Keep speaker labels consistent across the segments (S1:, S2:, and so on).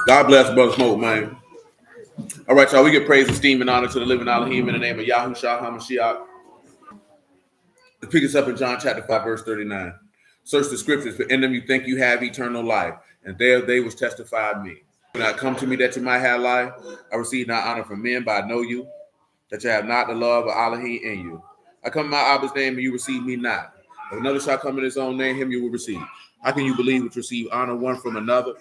S1: God bless Brother Smoke, man. All right, y'all. We give praise, esteem, and honor to the living Elohim in the name of Yahushua HaMashiach. Let's pick us up in John chapter 5, verse 39. Search the scriptures, for in them you think you have eternal life, and there they which testify me. When I come to me that you might have life, I receive not honor from men, but I know you, that you have not the love of Elohim in you. I come in my Abba's name, and you receive me not. If another shall come in his own name, him you will receive. How can you believe which receive honor one from another,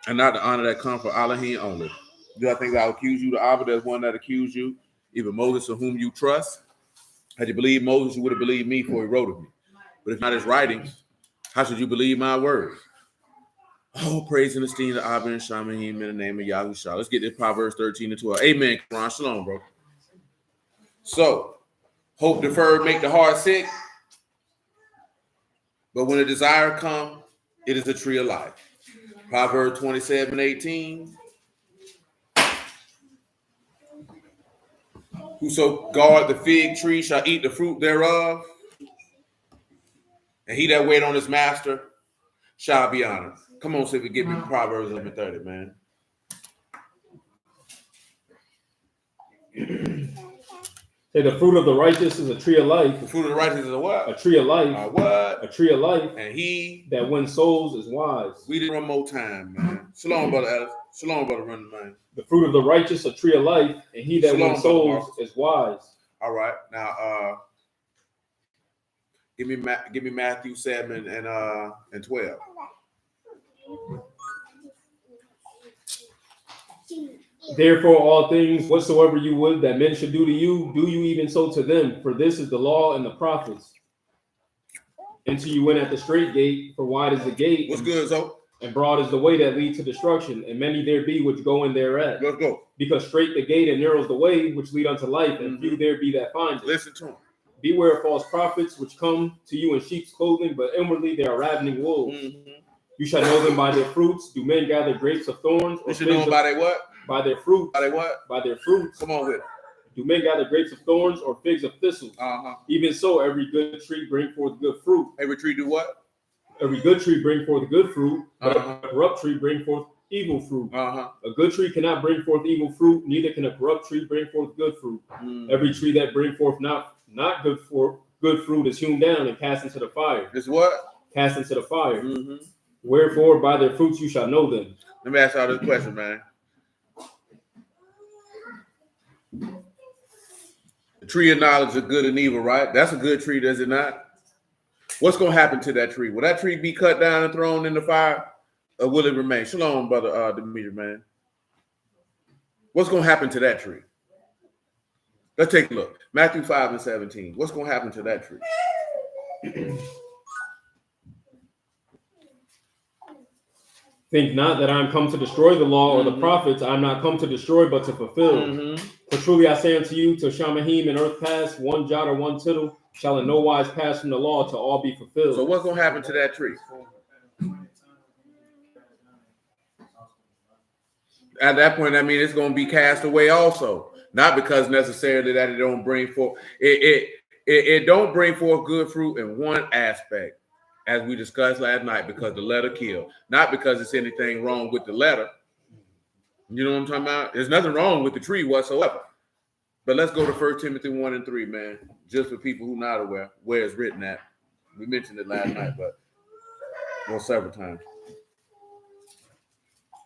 S1: and not the honor that comes from Elohim only? Do I think that I'll accuse you to Abba? There's one that accused you, even Moses, of whom you trust. Had you believed Moses, you would have believed me, for he wrote of me. But if not his writings, how should you believe my words? Oh, praise and esteem to Abba and Shamahim in the name of Yahushua. Let's get this Proverbs 13 and 12. Amen. Quran. Shalom, bro. So, hope deferred make the heart sick. But when a desire comes, it is a tree of life. Proverbs 27:18. Whoso guard the fig tree shall eat the fruit thereof. And he that wait on his master shall be honored. Come on, see if we get me Proverbs 11:30, man.
S2: Say the fruit of the righteous is a tree of life.
S1: The fruit of the righteous is a what?
S2: A tree of life.
S1: What?
S2: A tree of life.
S1: And he
S2: that wins souls is wise.
S1: We did one more time, man. Shalom, brother Ellis. Shalom, brother Running Man.
S2: The fruit of the righteous, a tree of life, and he that wins souls is wise.
S1: All right, now give me Matthew 7 and 12.
S2: Therefore, all things whatsoever you would that men should do to you, do you even so to them. For this is the law and the prophets. Enter you in at the straight gate, for wide is the gate.
S1: What's good, so?
S2: And broad is the way that leads to destruction, and many there be which go in thereat.
S1: Let's go.
S2: Because straight the gate and narrow is the way which lead unto life, and few there be that find it.
S1: Listen to him.
S2: Beware of false prophets which come to you in sheep's clothing, but inwardly they are ravening wolves. You shall know them by their fruits. Do men gather grapes of thorns?
S1: You should know them by their what?
S2: By their fruits.
S1: By their what?
S2: By their fruits.
S1: Come on with it.
S2: Do men gather grapes of thorns or figs of thistles? Even so, every good tree bring forth good fruit.
S1: Every tree do what?
S2: Every good tree bring forth good fruit, but a corrupt tree bring forth evil fruit. A good tree cannot bring forth evil fruit, neither can a corrupt tree bring forth good fruit. Every tree that bring forth not good fruit is hewn down and cast into the fire.
S1: It's what? Cast
S2: into the fire. Wherefore, by their fruits you shall know them.
S1: Let me ask y'all this question, man. The tree of knowledge of good and evil, right? That's a good tree, does it not? What's going to happen to that tree? Will that tree be cut down and thrown in the fire, or will it remain? Shalom, brother Demetrius, man. What's going to happen to that tree? Let's take a look. Matthew 5:17. What's going to happen to that tree?
S2: Think not that I am come to destroy the law or the prophets. I am not come to destroy, but to fulfill. For truly I say unto you, till Shamahim and earth pass, one jot or one tittle shall in no wise pass from the law till all be fulfilled.
S1: So what's going to happen to that tree? At that point, I mean, it's going to be cast away also. Not because necessarily that it don't bring forth. It don't bring forth good fruit in one aspect, as we discussed last night, because the letter killed. Not because it's anything wrong with the letter. You know what I'm talking about? There's nothing wrong with the tree whatsoever. But let's go to 1 Timothy 1 and 3, man. Just for people who are not aware where it's written at. We mentioned it last night, but several times.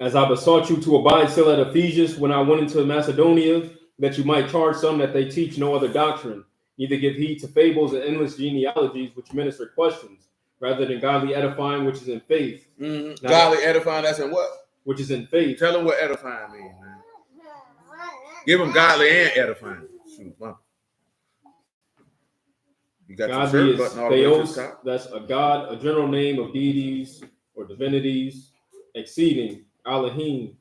S2: As I besought you to abide still at Ephesus when I went into Macedonia, that you might charge some that they teach no other doctrine, neither give heed to fables and endless genealogies which minister questions, rather than godly edifying which is in faith.
S1: Godly edifying, that's in what?
S2: Which is in faith.
S1: Tell them what edifying means, man. Give them godly and edifying. Shoot, wow. You got
S2: godly
S1: your shirt button all the way to the top.
S2: That's a god, a general name of deities or divinities, exceeding Elohim.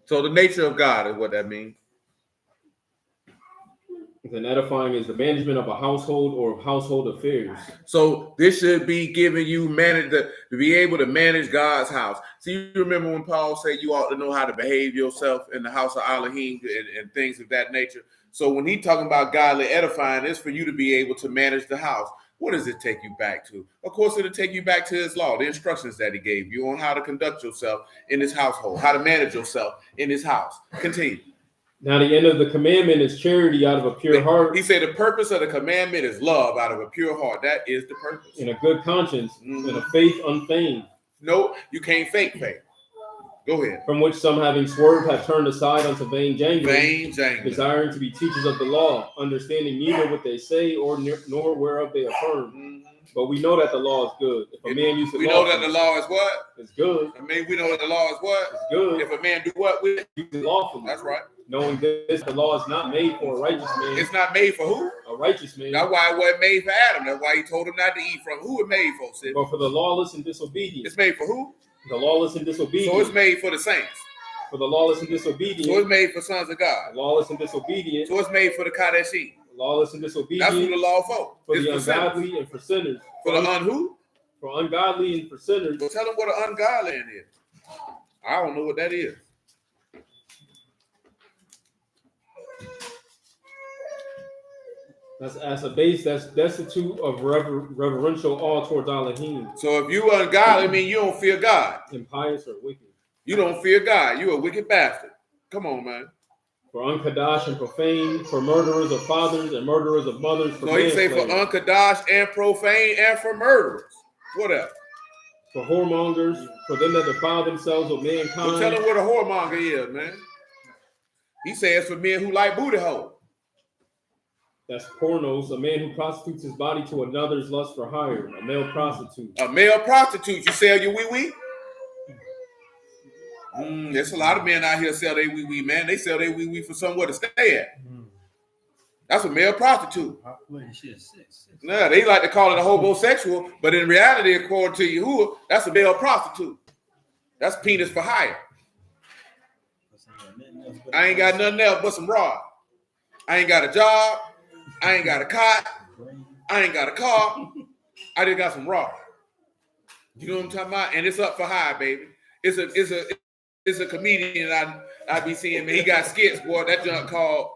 S1: So the nature of God is what that means.
S2: Then edifying is the management of a household or of household affairs.
S1: So this should be giving you to be able to manage God's house. So you remember when Paul said you ought to know how to behave yourself in the house of Elohim and things of that nature. So when he's talking about godly edifying, it's for you to be able to manage the house. What does it take you back to? Of course, it'll take you back to his law, the instructions that he gave you on how to conduct yourself in this household, how to manage yourself in this house. Continue.
S2: Now, the end of the commandment is charity out of a pure heart.
S1: He said the purpose of the commandment is love out of a pure heart. That is the purpose.
S2: In a good conscience, and a faith unfeigned.
S1: No, you can't fake faith. Go ahead.
S2: From which some, having swerved, have turned aside unto vain jangling, desiring to be teachers of the law, understanding neither what they say nor whereof they affirm. But we know that the law is good. If a man uses
S1: we know that the law is what?
S2: It's good.
S1: I mean, we know that the law is what?
S2: It's good.
S1: If a man do what with it?
S2: Use it lawfully.
S1: That's right.
S2: Knowing this, the law is not made for a righteous man.
S1: It's not made for who?
S2: A righteous man.
S1: That's why it wasn't made for Adam. That's why he told him not to eat from. Who it made for, Sid?
S2: But for the lawless and disobedient.
S1: It's made for who?
S2: The lawless and disobedient.
S1: So it's made for the saints.
S2: For the lawless and disobedient.
S1: So it's made for sons of God.
S2: The lawless and disobedient.
S1: So it's made for the Kadeshi.
S2: Lawless and disobedient.
S1: That's who the law for.
S2: For the ungodly and for sinners.
S1: For the who?
S2: For ungodly and for sinners.
S1: Well, tell them what an ungodly is. I don't know what that is.
S2: That's as a base that's destitute of reverential awe towards Elohim.
S1: So if you ungodly, I mean you don't fear God.
S2: Impious or wicked.
S1: You don't fear God. You're a wicked bastard. Come on, man.
S2: For unkadash and profane, for murderers of fathers and murderers of mothers.
S1: So he say for unkadash and profane and for murderers. What else?
S2: For whoremongers, for them that defile themselves with mankind.
S1: Well, tell them what a whoremonger is, man. He says for men who like booty holes.
S2: That's pornos, a man who prostitutes his body to another's lust for hire, a male prostitute.
S1: A male prostitute, you sell your wee-wee? There's a lot of men out here sell their wee-wee, man. They sell their wee-wee for somewhere to stay at. That's a male prostitute. No, they like to call it a homosexual, but in reality, according to Yahuwah, that's a male prostitute. That's penis for hire. I ain't got nothing else but some rod. I ain't got a job. I ain't got a cot. I ain't got a car. I just got some raw. You know what I'm talking about? And it's up for hire, baby. It's a comedian I be seeing, man. He got skits, boy. That junk called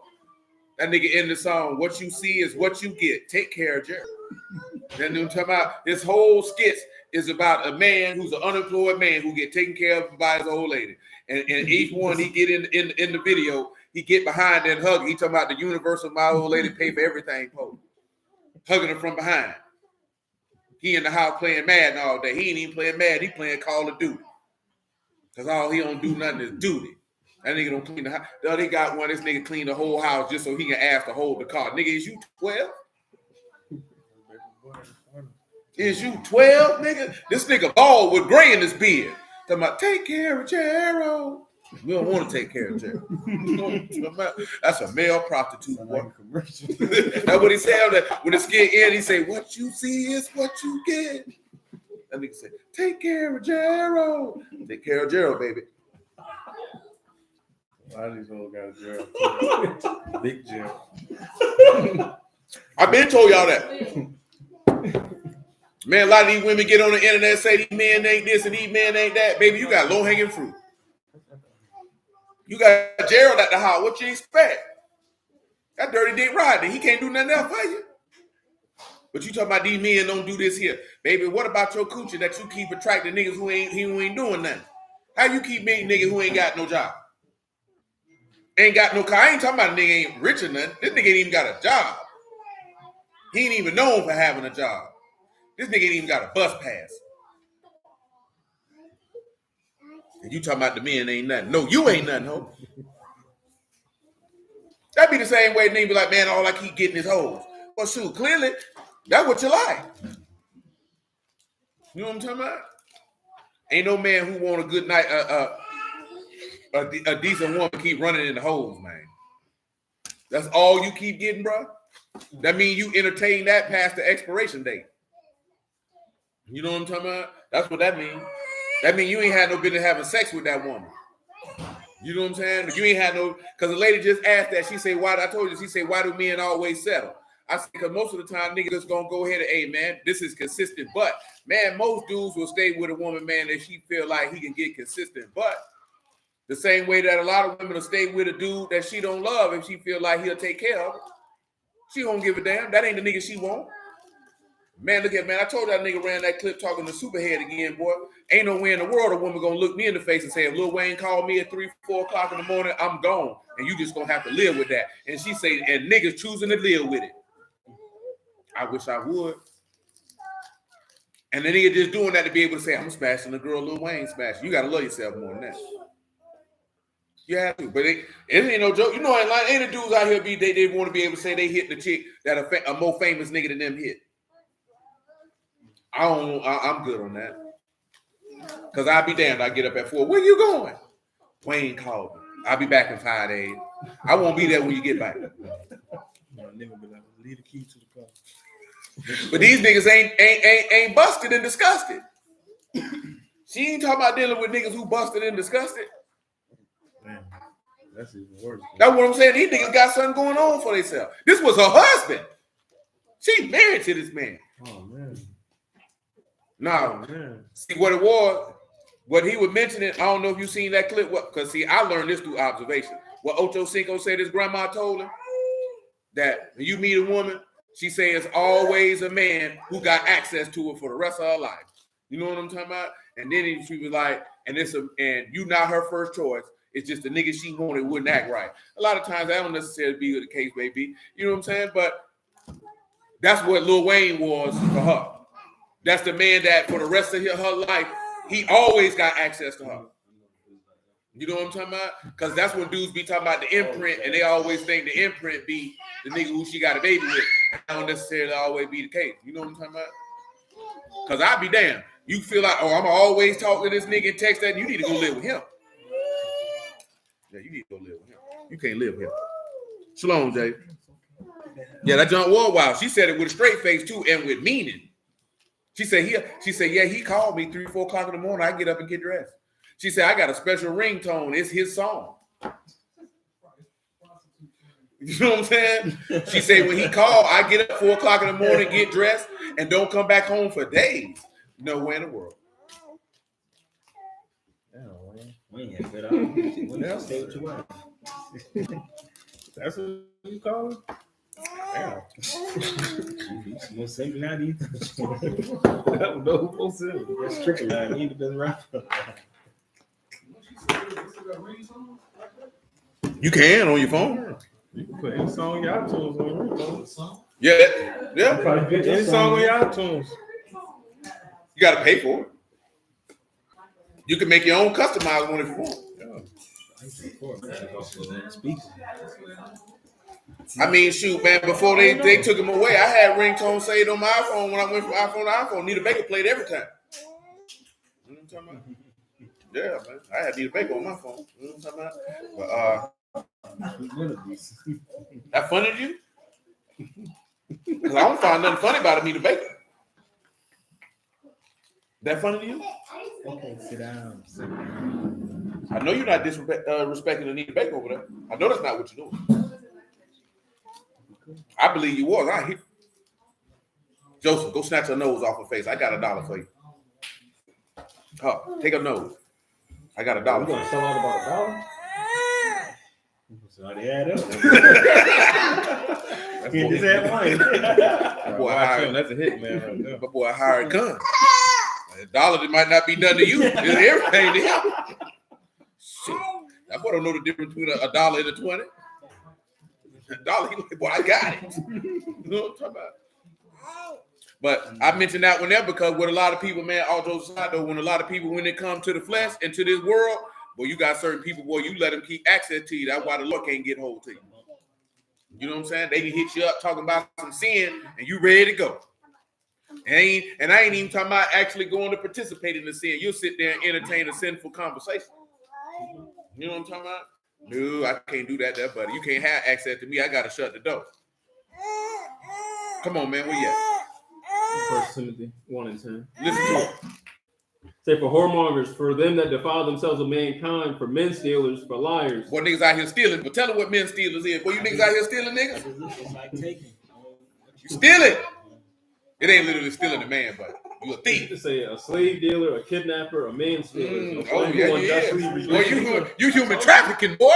S1: that nigga in the song. What you see is what you get. Take care of Jerry. You know what I'm talking about? This whole skit is about a man who's an unemployed man who get taken care of by his old lady. And each one he get in the video. He get behind and hug. He talking about the universal, my old lady pay for everything, po. Hugging her from behind. He in the house playing Madden all day. He ain't even playing Madden. He playing Call of Duty. Because all he don't do nothing is duty. That nigga don't clean the house. They got one, this nigga clean the whole house just so he can ask to hold the car. Nigga, is you 12? Is you 12, nigga? This nigga bald with gray in his beard. Talking about, take care of Jero. We don't want to take care of Jerry. That's a male prostitute. That's what he said. When the skit end, he say, what you see is what you get. That nigga say, take care of Jero. Take care of Jero, baby.
S3: A lot of these old guys, Jero. Big Jero.
S1: I've been told y'all that. Man, a lot of these women get on the internet and say these men ain't this and these men ain't that. Baby, you got low-hanging fruit. You got Gerald at the house. What you expect? That dirty dick Rodney. He can't do nothing else for you. But you talking about these men don't do this here. Baby, what about your coochie that you keep attracting niggas who ain't doing nothing? How you keep meeting niggas who ain't got no job? Ain't got no car. I ain't talking about a nigga ain't rich or nothing. This nigga ain't even got a job. He ain't even known for having a job. This nigga ain't even got a bus pass. And you talking about the men ain't nothing. No, you ain't nothing, ho. That'd be the same way nigga be like, man, all I keep getting is hoes. Well, shoot, clearly, that's what you like. You know what I'm talking about? Ain't no man who want a good night, a decent woman keep running in the holes, man. That's all you keep getting, bro? That means you entertain that past the expiration date. You know what I'm talking about? That's what that means. That means you ain't had no business having sex with that woman. You know what I'm saying? You ain't had no, because the lady just asked that. She said, why, I told you, she said, why do men always settle? I said, because most of the time niggas gonna go ahead and, hey, man, this is consistent. But, man, most dudes will stay with a woman, man, that she feel like he can get consistent. But the same way that a lot of women will stay with a dude that she don't love if she feel like he'll take care of her. She don't give a damn. That ain't the nigga she want. Man, look at man. I told that nigga ran that clip talking to Superhead again, boy. Ain't no way in the world a woman gonna look me in the face and say, if Lil Wayne called me at 3, 4 o'clock in the morning, I'm gone. And you just gonna have to live with that. And she say, and niggas choosing to live with it. I wish I would. And the nigga just doing that to be able to say, I'm smashing the girl Lil Wayne smashing. You gotta love yourself more than that. You have to, but it ain't no joke. You know, ain't the dudes out here they want to be able to say they hit the chick that a more famous nigga than them hit. I'm good on that. Cause I'll be damned. I get up at 4. Where you going? Wayne called me. I'll be back in 5 days. I won't be there when you get back.
S3: No, nigga be like, leave the key to the car.
S1: But these niggas ain't busted and disgusted. She ain't talking about dealing with niggas who busted and disgusted.
S3: Man, that's even worse.
S1: That's what I'm saying. These niggas got something going on for themselves. This was her husband. She married to this man.
S3: Oh man.
S1: No.
S3: Oh, man.
S1: See what it was. What he was mentioning, I don't know if you seen that clip. Because see, I learned this through observation. What Ocho Cinco said his grandma told him, that when you meet a woman, she says always a man who got access to her for the rest of her life. You know what I'm talking about? And then she was like, and you not her first choice. It's just the nigga she wanted wouldn't act right. A lot of times that don't necessarily be the case, baby. You know what I'm saying? But that's what Lil Wayne was for her. That's the man that for the rest of her life, he always got access to her. You know what I'm talking about? Because that's when dudes be talking about the imprint, and they always think the imprint be the nigga who she got a baby with. That don't necessarily always be the case. You know what I'm talking about? Because I be damned. You feel like, oh, I'm always talking to this nigga and text that. You need to go live with him. Yeah, you need to go live with him. You can't live with him. Shalom, Jay. Yeah, that John Wardwild. She said it with a straight face too, and with meaning. She said, yeah, he called me 3, 4 o'clock in the morning. I get up and get dressed. She said, I got a special ringtone. It's his song. You know what I'm saying? She said, when he called, I get up 4 o'clock in the morning, get dressed, and don't come back home for days. Nowhere in the world.
S4: Wayne had good argument. When else stay with your wife?
S3: That's what you call it?
S4: Damn. He's more simple now than you think.
S3: I don't know who posted it.
S4: That's tricky line. He doesn't rap.
S1: You can on your phone.
S3: You can put any song on your iTunes on your phone.
S1: Yeah.
S3: Probably put any song on your iTunes.
S1: You got to pay for it. You can make your own customized one if you want. I mean, shoot, man, before they took him away, I had ringtone saved on my iPhone when I went from iPhone to iPhone. Nita Baker played every time. You know what I'm talking about? Yeah, man. I had Nita Baker on my phone. You know what I'm talking about? But, that funny to you? Because I don't find nothing funny about Nita Baker. That funny to you?
S4: Okay, sit down.
S1: I know you're not disrespecting Anita Baker over there. I know that's not what you're doing. I believe you was. I hit Joseph, go snatch her nose off her face. I got $1 for you. Take her nose. I got $1.
S2: You gonna sell out about $1?
S4: So they add up.
S3: That's
S4: He just had one.
S3: That's a hit, man. Right there.
S1: My boy hired gun. $1 that might not be nothing to you. It's everything to him. Shit. That boy don't know the difference between $1 and a 20. $1, he like, boy, I got it. You know what I'm talking about? But I mentioned that one there because with a lot of people, man, all jokes aside though, when a lot of people, when they come to the flesh and to this world, boy, you got certain people, boy, you let them keep access to you. That's why the Lord can't get hold to you. You know what I'm saying? They can hit you up talking about some sin and you ready to go. And I ain't even talking about actually going to participate in the sin. You'll sit there and entertain a sinful conversation. You know what I'm talking about? No, I can't do that, buddy. You can't have access to me. I got to shut the door. Come on, man. Where you at?
S2: 1 Timothy 1 and 10.
S1: Listen to it.
S2: Say for whoremongers, for them that defile themselves of mankind, for men stealers, for liars.
S1: Boy, niggas out here stealing. But tell them what men stealers is. Boy, you niggas out here stealing, niggas?
S4: It's like taking.
S1: You stealing. It ain't literally stealing a man, but you a thief.
S2: To say a slave dealer, a kidnapper, a man stealer.
S1: Oh, yeah. Boy, you human trafficking, boy.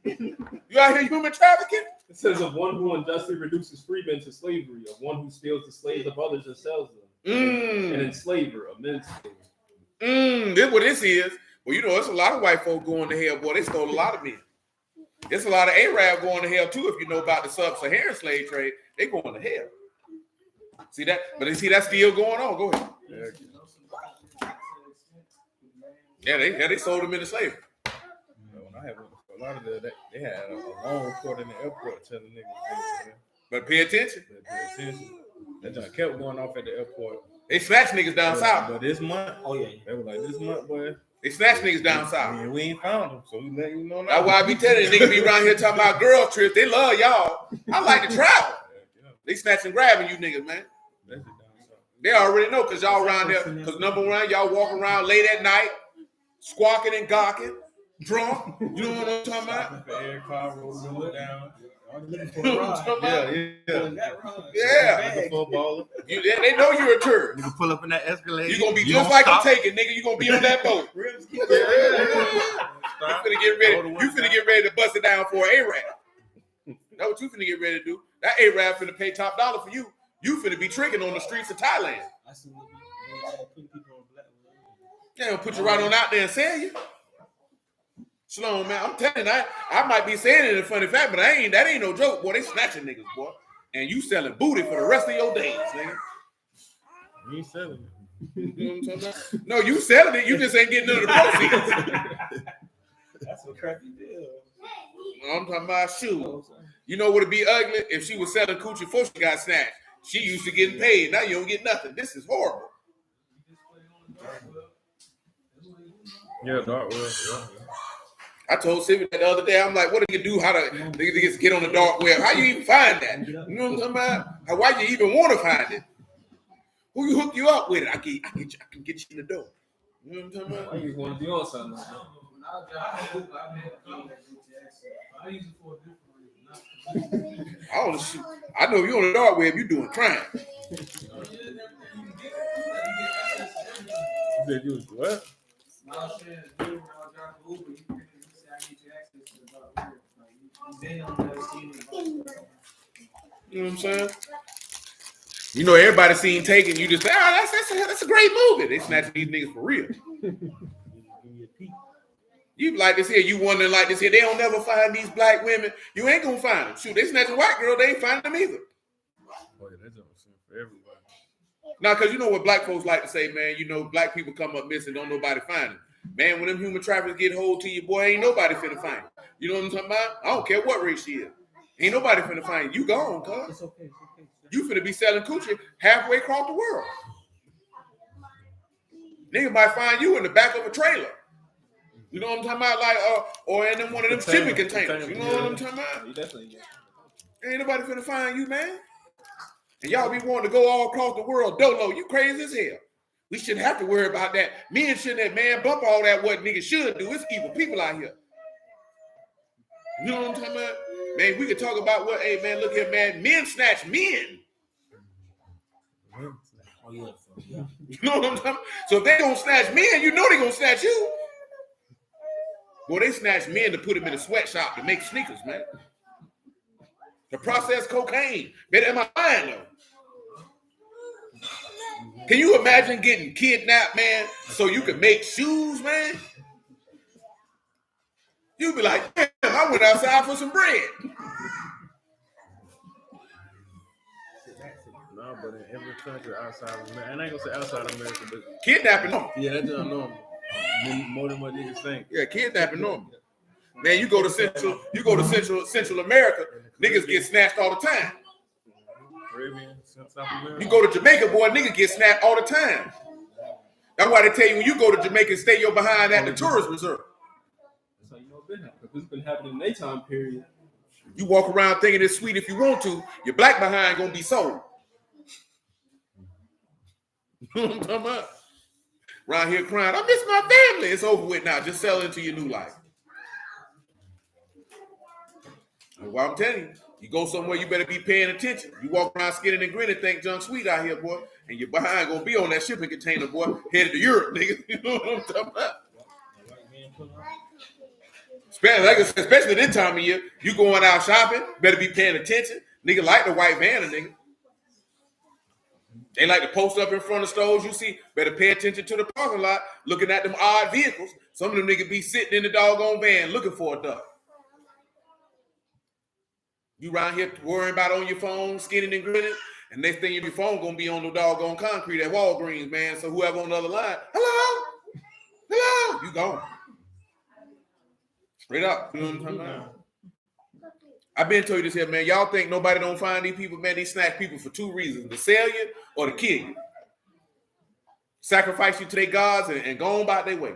S1: You out here human trafficking?
S2: It says of one who unjustly reduces freemen to slavery, of one who steals the slaves of others and sells them, an enslaver, a men's slave.
S1: This what this is. Well, you know, there's a lot of white folk going to hell, boy. They stole a lot of men. There's a lot of Arab going to hell too. If you know about the sub-Saharan slave trade, they going to hell. See that? But you see that's still going on. Go ahead. Yeah, they sold them into slavery.
S3: When I had a lot of they had a long report in the airport telling niggas.
S1: But pay attention.
S3: That joint kept going off at the airport.
S1: They snatch niggas down south.
S3: But this month, they were like, this month, boy.
S1: They snatch niggas down south.
S3: Man, we ain't found them, so we let you know now.
S1: That's why I be telling you, niggas be around here talking about girl trips. They love y'all. I like to travel. They snatching grabbing you niggas, man. They already know because y'all around there. Because number one, y'all walk around late at night, squawking and gawking, drunk. You know what I'm talking about?
S3: Air car rolling down.
S1: Yeah.
S3: Footballer.
S1: They know you're a turd.
S3: You can pull up in that Escalade.
S1: You're gonna be just like a taken, nigga. You're gonna be on that boat. You finna get ready to bust it down for an Arab. That's what you finna get ready to do. That Arab finna pay top dollar for you. You finna be tricking on the streets of Thailand. Yeah, they'll put you right on out there and sell you. Sloan, man, I'm telling you, I might be saying it in a funny fact, but that ain't no joke, boy. They snatching niggas, boy. And you selling booty for the rest of your days, nigga.
S3: You ain't selling it.
S1: You know what I'm talking about? No, you selling it, you just ain't getting none of the proceeds.
S4: That's a crappy deal.
S1: I'm talking about shoes. You know what would be ugly? If she was selling coochie before she got snatched. She used to getting paid. Now you don't get nothing. This is horrible.
S3: Yeah, dark web. Yeah.
S1: I told Sylvia that the other day, I'm like, what do you do? How to niggas get on the dark web? How you even find that? You know what I'm talking about? Why you even want to find it? Who you hook you up with it? I can get you in the door. You know what I'm talking about?
S2: Why you want to be on something?
S1: I know you on the dark web, you doing crime.
S3: You do what?
S1: You know what I'm saying? You know, everybody seen Taken. You just say, that's a great movie. They snatching these niggas for real. You like this here, you wondering like this here. They don't never find these black women. You ain't gonna find them. Shoot, they snatching white girl. They ain't finding them either.
S3: Oh yeah, that's for everybody.
S1: Now, because you know what black folks like to say, man. You know, black people come up missing, don't nobody find them. Man, when them human traffickers get hold to you, boy, ain't nobody finna find you. You know what I'm talking about? I don't care what race she is. Ain't nobody finna find you. You gone, cuz.
S4: It's okay.
S1: You finna be selling coochie halfway across the world. Nigga might find you in the back of a trailer. You know what I'm talking about? Like, or in one of them shipping containers. You know what I'm talking about? Ain't nobody finna find you, man. And y'all be wanting to go all across the world. Dolo, you crazy as hell. We shouldn't have to worry about that. Men shouldn't have, man, bump all that what niggas should do. It's evil people out here. You know what I'm talking about? Man, we could talk about what, hey, man, look here, man. Men snatch men.
S4: Oh, yeah.
S1: You know what I'm talking about? So if they gonna snatch men, you know they gonna snatch you. Well, they snatch men to put them in a sweatshop to make sneakers, man. To process cocaine. Better in my mind, though. Can you imagine getting kidnapped, man, so you can make shoes, man? You'd be like, damn, I went outside for some bread.
S3: No, but in every country outside of America, and I ain't gonna say outside of America, but
S1: Kidnapping normal.
S3: yeah, that's just normal. More than what niggas think.
S1: Yeah, kidnapping normal. Man, you go to Central America, niggas get snatched all the time.
S3: Caribbean, South America.
S1: You go to Jamaica, boy, niggas get snatched all the time. That's why they tell you when you go to Jamaica, stay your behind at the tourist reserve.
S2: That's how you know it's been happening. It's been happening in daytime period.
S1: You walk around thinking it's sweet if you want to. Your black behind gonna be sold. You know what I'm talking about? Around here crying, I miss my family. It's over with now. Just sell into your new life. And what I'm telling you, you go somewhere, you better be paying attention. You walk around skinning and grinning, think John Sweet out here, boy, and your behind gonna be on that shipping container, boy, headed to Europe, nigga. You know what I'm talking about? Especially this time of year. You going out shopping, better be paying attention. Nigga like the white van, nigga. They like to post up in front of stores. You see, better pay attention to the parking lot, looking at them odd vehicles. Some of them niggas be sitting in the doggone van looking for a duck. You around here worrying about on your phone, skinning and grinning, and next thing your phone gonna be on the doggone concrete at Walgreens, man. So whoever on the other line, hello, you gone. Straight up. You know what I'm talking about? I've been told you this here, man. Y'all think nobody don't find these people, man? These snack people for two reasons: to sell you or to kill you. Sacrifice you to their gods and go on about their way.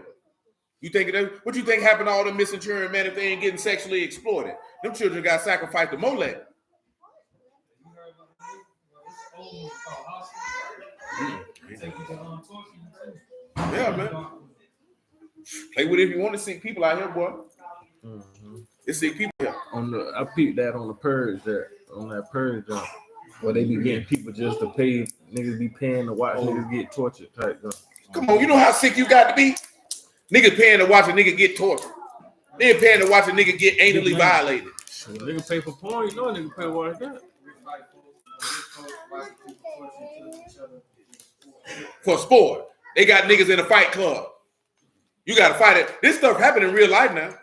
S1: You think what you think happened to all the missing children, man, if they ain't getting sexually exploited? Them children got sacrificed to Molech. Yeah, man. Play with it if you want to see people out here, boy.
S3: Mm-hmm.
S1: It's sick people here.
S3: I peeped that on the purge jump, where they be getting people just to pay, niggas be paying to watch niggas get tortured type jump.
S1: Come on, you know how sick you got to be? Niggas paying to watch a nigga get tortured. They're paying to watch a nigga get anally violated.
S3: So nigga pay for porn, you know a nigga pay to watch that.
S1: For sport. They got niggas in a fight club. You got to fight it. This stuff happen in real life now. You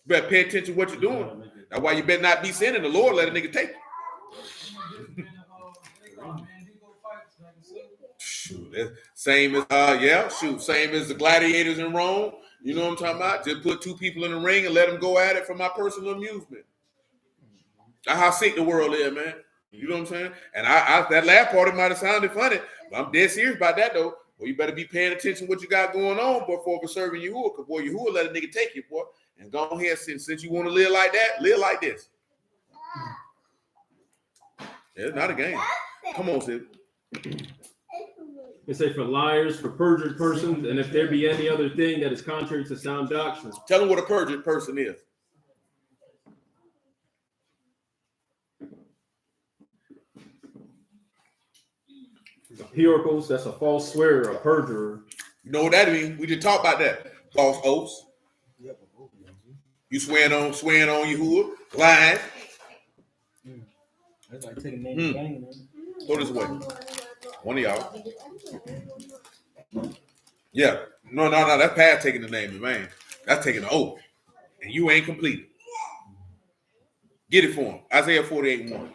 S1: better pay attention to what you're doing. That's why you better not be sinning. The Lord let a nigga take you. Shoot, same as same as the gladiators in Rome. You know what I'm talking about? Just put two people in the ring and let them go at it for my personal amusement. That's how sick the world is, man. You know what I'm saying? And I that last part, it might have sounded funny, but I'm dead serious about that though. Well, you better be paying attention to what you got going on before serving Yahuwah, because boy, Yahuwah let a nigga take you, boy. And go ahead, since you want to live like that, live like this. It's not a game. Come on, Sid.
S2: It say for liars, for perjured persons, and if there be any other thing that is contrary to sound doctrine.
S1: Tell them what a perjured person is.
S2: Oracles, that's a false swearer, a perjurer.
S1: You know what that means? We just talked about that. False oaths. You swearing on Yahuwah, lying.
S4: That's like taking name in vain, man.
S1: Throw this away. One of y'all. Yeah. No. That's past taking the name in vain. That's taking the oath. And you ain't completed. Get it for him. Isaiah 48:1.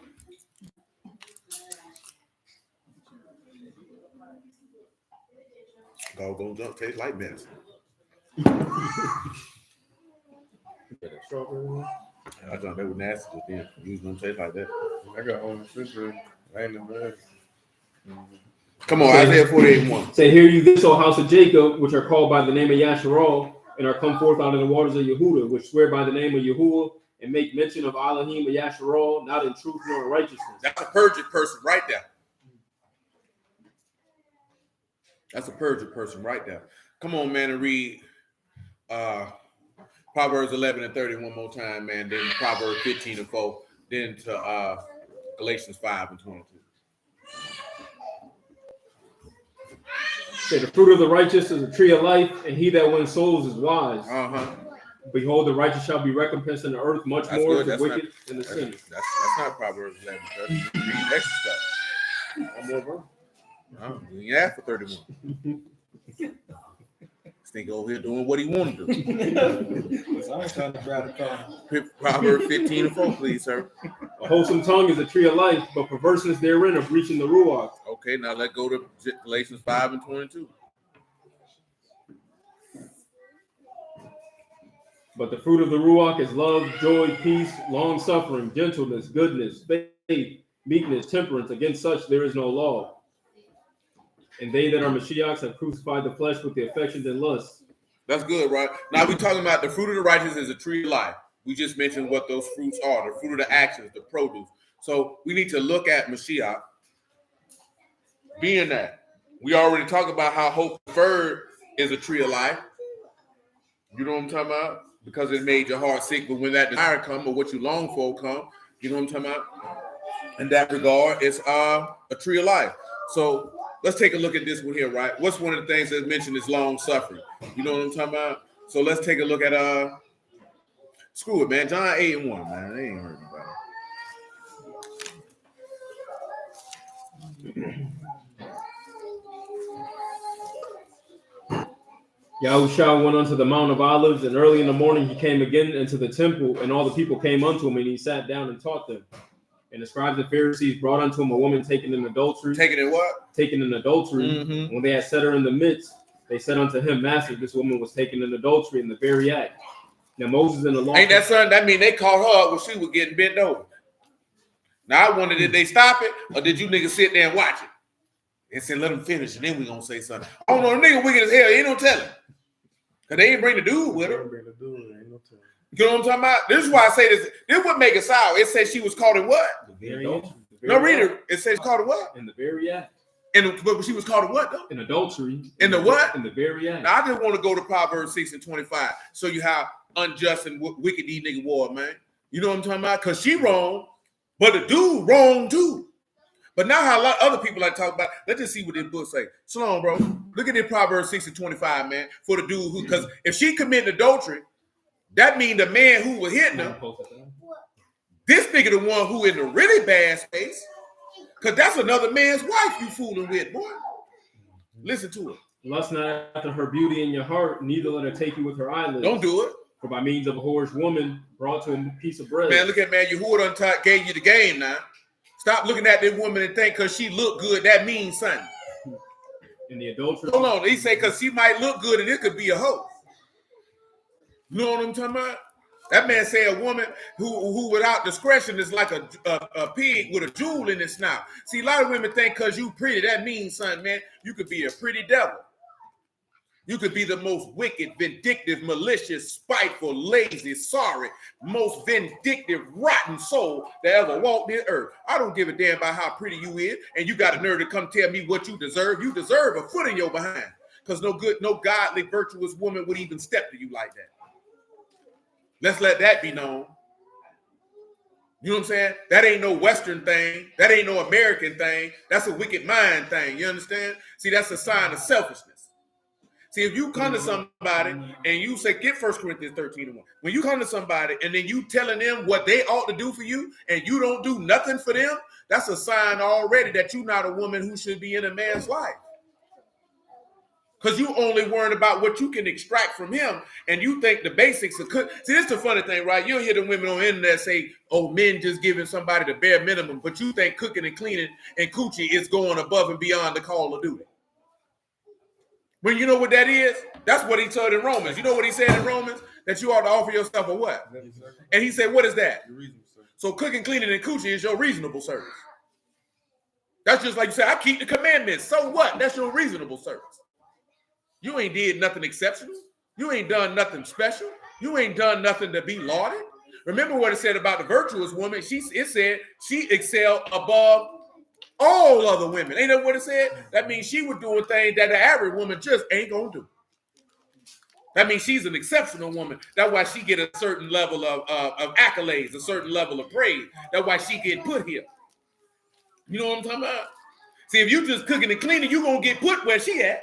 S1: Doggone don't taste like medicine. I thought they were nasty, but then you don't taste like that.
S3: I got on the sister. I ain't never.
S1: Come on, Isaiah 48:1.
S2: Say, hear you this, O house of Jacob, which are called by the name of Yasharal, and are come forth out of the waters of Yehuda, which swear by the name of Yahuwah, and make mention of Elohim and Yasharal, not in truth nor in righteousness.
S1: That's a perjured person right there. That's a perjured person right there. Come on, man, and read Proverbs 11:30 one more time, man. Then Proverbs 15:4. Then to Galatians 5:22.
S2: Say, the fruit of the righteous is a tree of life, and he that wins souls is wise. Behold, the righteous shall be recompensed in the earth much more than the wicked and the sinner.
S1: That's not Proverbs 11:30. Read extra stuff. One more verse. You asked for 31. This nigga over here doing what he wanted to do.
S4: So I ain't trying to drive the car.
S1: Proverbs 15:4, please, sir.
S2: A wholesome tongue is a tree of life, but perverseness therein of breaching the Ruach.
S1: Okay, now let's go to Galatians 5:22.
S2: But the fruit of the Ruach is love, joy, peace, long-suffering, gentleness, goodness, faith, meekness, temperance. Against such there is no law. And they that are Mashiachs have crucified the flesh with the affections and lusts.
S1: That's good, right? Now we're talking about the fruit of the righteous is a tree of life. We just mentioned what those fruits are, the fruit of the actions, the produce. So we need to look at Mashiach being that. We already talked about how hope deferred is a tree of life. You know what I'm talking about? Because it made your heart sick, but when that desire come or what you long for come, you know what I'm talking about? In that regard, it's a tree of life. So let's take a look at this one here, right? What's one of the things that's mentioned is long suffering? You know what I'm talking about? So let's take a look at Screw it, man. John 8:1, man. They ain't hurt nobody.
S2: Yahushua went unto the Mount of Olives, and early in the morning he came again into the temple, and all the people came unto him, and he sat down and taught them. And the scribes and Pharisees brought unto him a woman taken in adultery.
S1: Taken in what?
S2: Taken in adultery.
S1: Mm-hmm.
S2: When they had set her in the midst, they said unto him, Master, this woman was taken in adultery in the very act. Now Moses in the law.
S1: Ain't that son? That mean they caught her up when she was getting bent over. Now I wonder, did they stop it, or did you niggas sit there and watch it? And said, let them finish, and then we gonna say something. I don't know, the nigga wicked as hell. Ain't no telling. Because they ain't bring the dude with her. You know what I'm talking about? This is why I say this. This would make it sour. It says she was caught in what? No, read it. It says caught in what?
S2: In the very act.
S1: But she was caught in what, though?
S2: In adultery.
S1: In the what?
S2: In the very act.
S1: Now, I just want to go to Proverbs 6:25. Show you how unjust and wicked these niggas were, man. You know what I'm talking about? Because she wrong, but the dude wrong, too. But now how a lot of other people like to talk about, let's just see what this book say. Sloan, bro. Look at this Proverbs 6:25, man, for the dude who, because if she committed adultery, that means the man who was hitting her, this nigga the one who in the really bad space, because that's another man's wife you fooling with, boy. Listen to it.
S2: Lust not after her beauty in your heart, neither let her take you with her eyelids.
S1: Don't do it.
S2: For by means of a whorish woman brought to a piece of bread.
S1: Man, look at man, Yahuwah gave you the game now. Stop looking at this woman and think because she look good, that means something.
S2: In the adultery.
S1: Hold on. He say because she might look good and it could be a hoe. You know what I'm talking about? That man say a woman who without discretion is like a pig with a jewel in its snout. See, a lot of women think because you pretty, that means something, man. You could be a pretty devil. You could be the most wicked, vindictive, malicious, spiteful, lazy, sorry, most vindictive, rotten soul that ever walked this earth. I don't give a damn about how pretty you is, and you got a nerve to come tell me what you deserve. You deserve a foot in your behind, because no godly, virtuous woman would even step to you like that. Let's let that be known. You know what I'm saying? That ain't no Western thing. That ain't no American thing. That's a wicked mind thing. You understand? See, that's a sign of selfishness. See, if you come to somebody and you say, get 1 Corinthians 13:1. When you come to somebody and then you telling them what they ought to do for you and you don't do nothing for them, that's a sign already that you're not a woman who should be in a man's life. Because you only worrying about what you can extract from him and you think the basics of cook. See, this is the funny thing, right? You'll hear the women on the internet say, oh, men just giving somebody the bare minimum, but you think cooking and cleaning and coochie is going above and beyond the call of duty. When you know what that is, that's what he told in Romans. You know what he said in Romans? That you ought to offer yourself a what? And he said, what is that? So cooking, cleaning, and coochie is your reasonable service. That's just like you said, I keep the commandments. So what? That's your reasonable service. You ain't did nothing exceptional. You ain't done nothing special. You ain't done nothing to be lauded. Remember what it said about the virtuous woman? It said she excelled above all other women. Ain't that what it said? That means she was doing things that the average woman just ain't gonna do. That means she's an exceptional woman. That's why she get a certain level of accolades, a certain level of praise. That's why she get put here. You know what I'm talking about? See, if you just cooking and cleaning, you gonna get put where she at.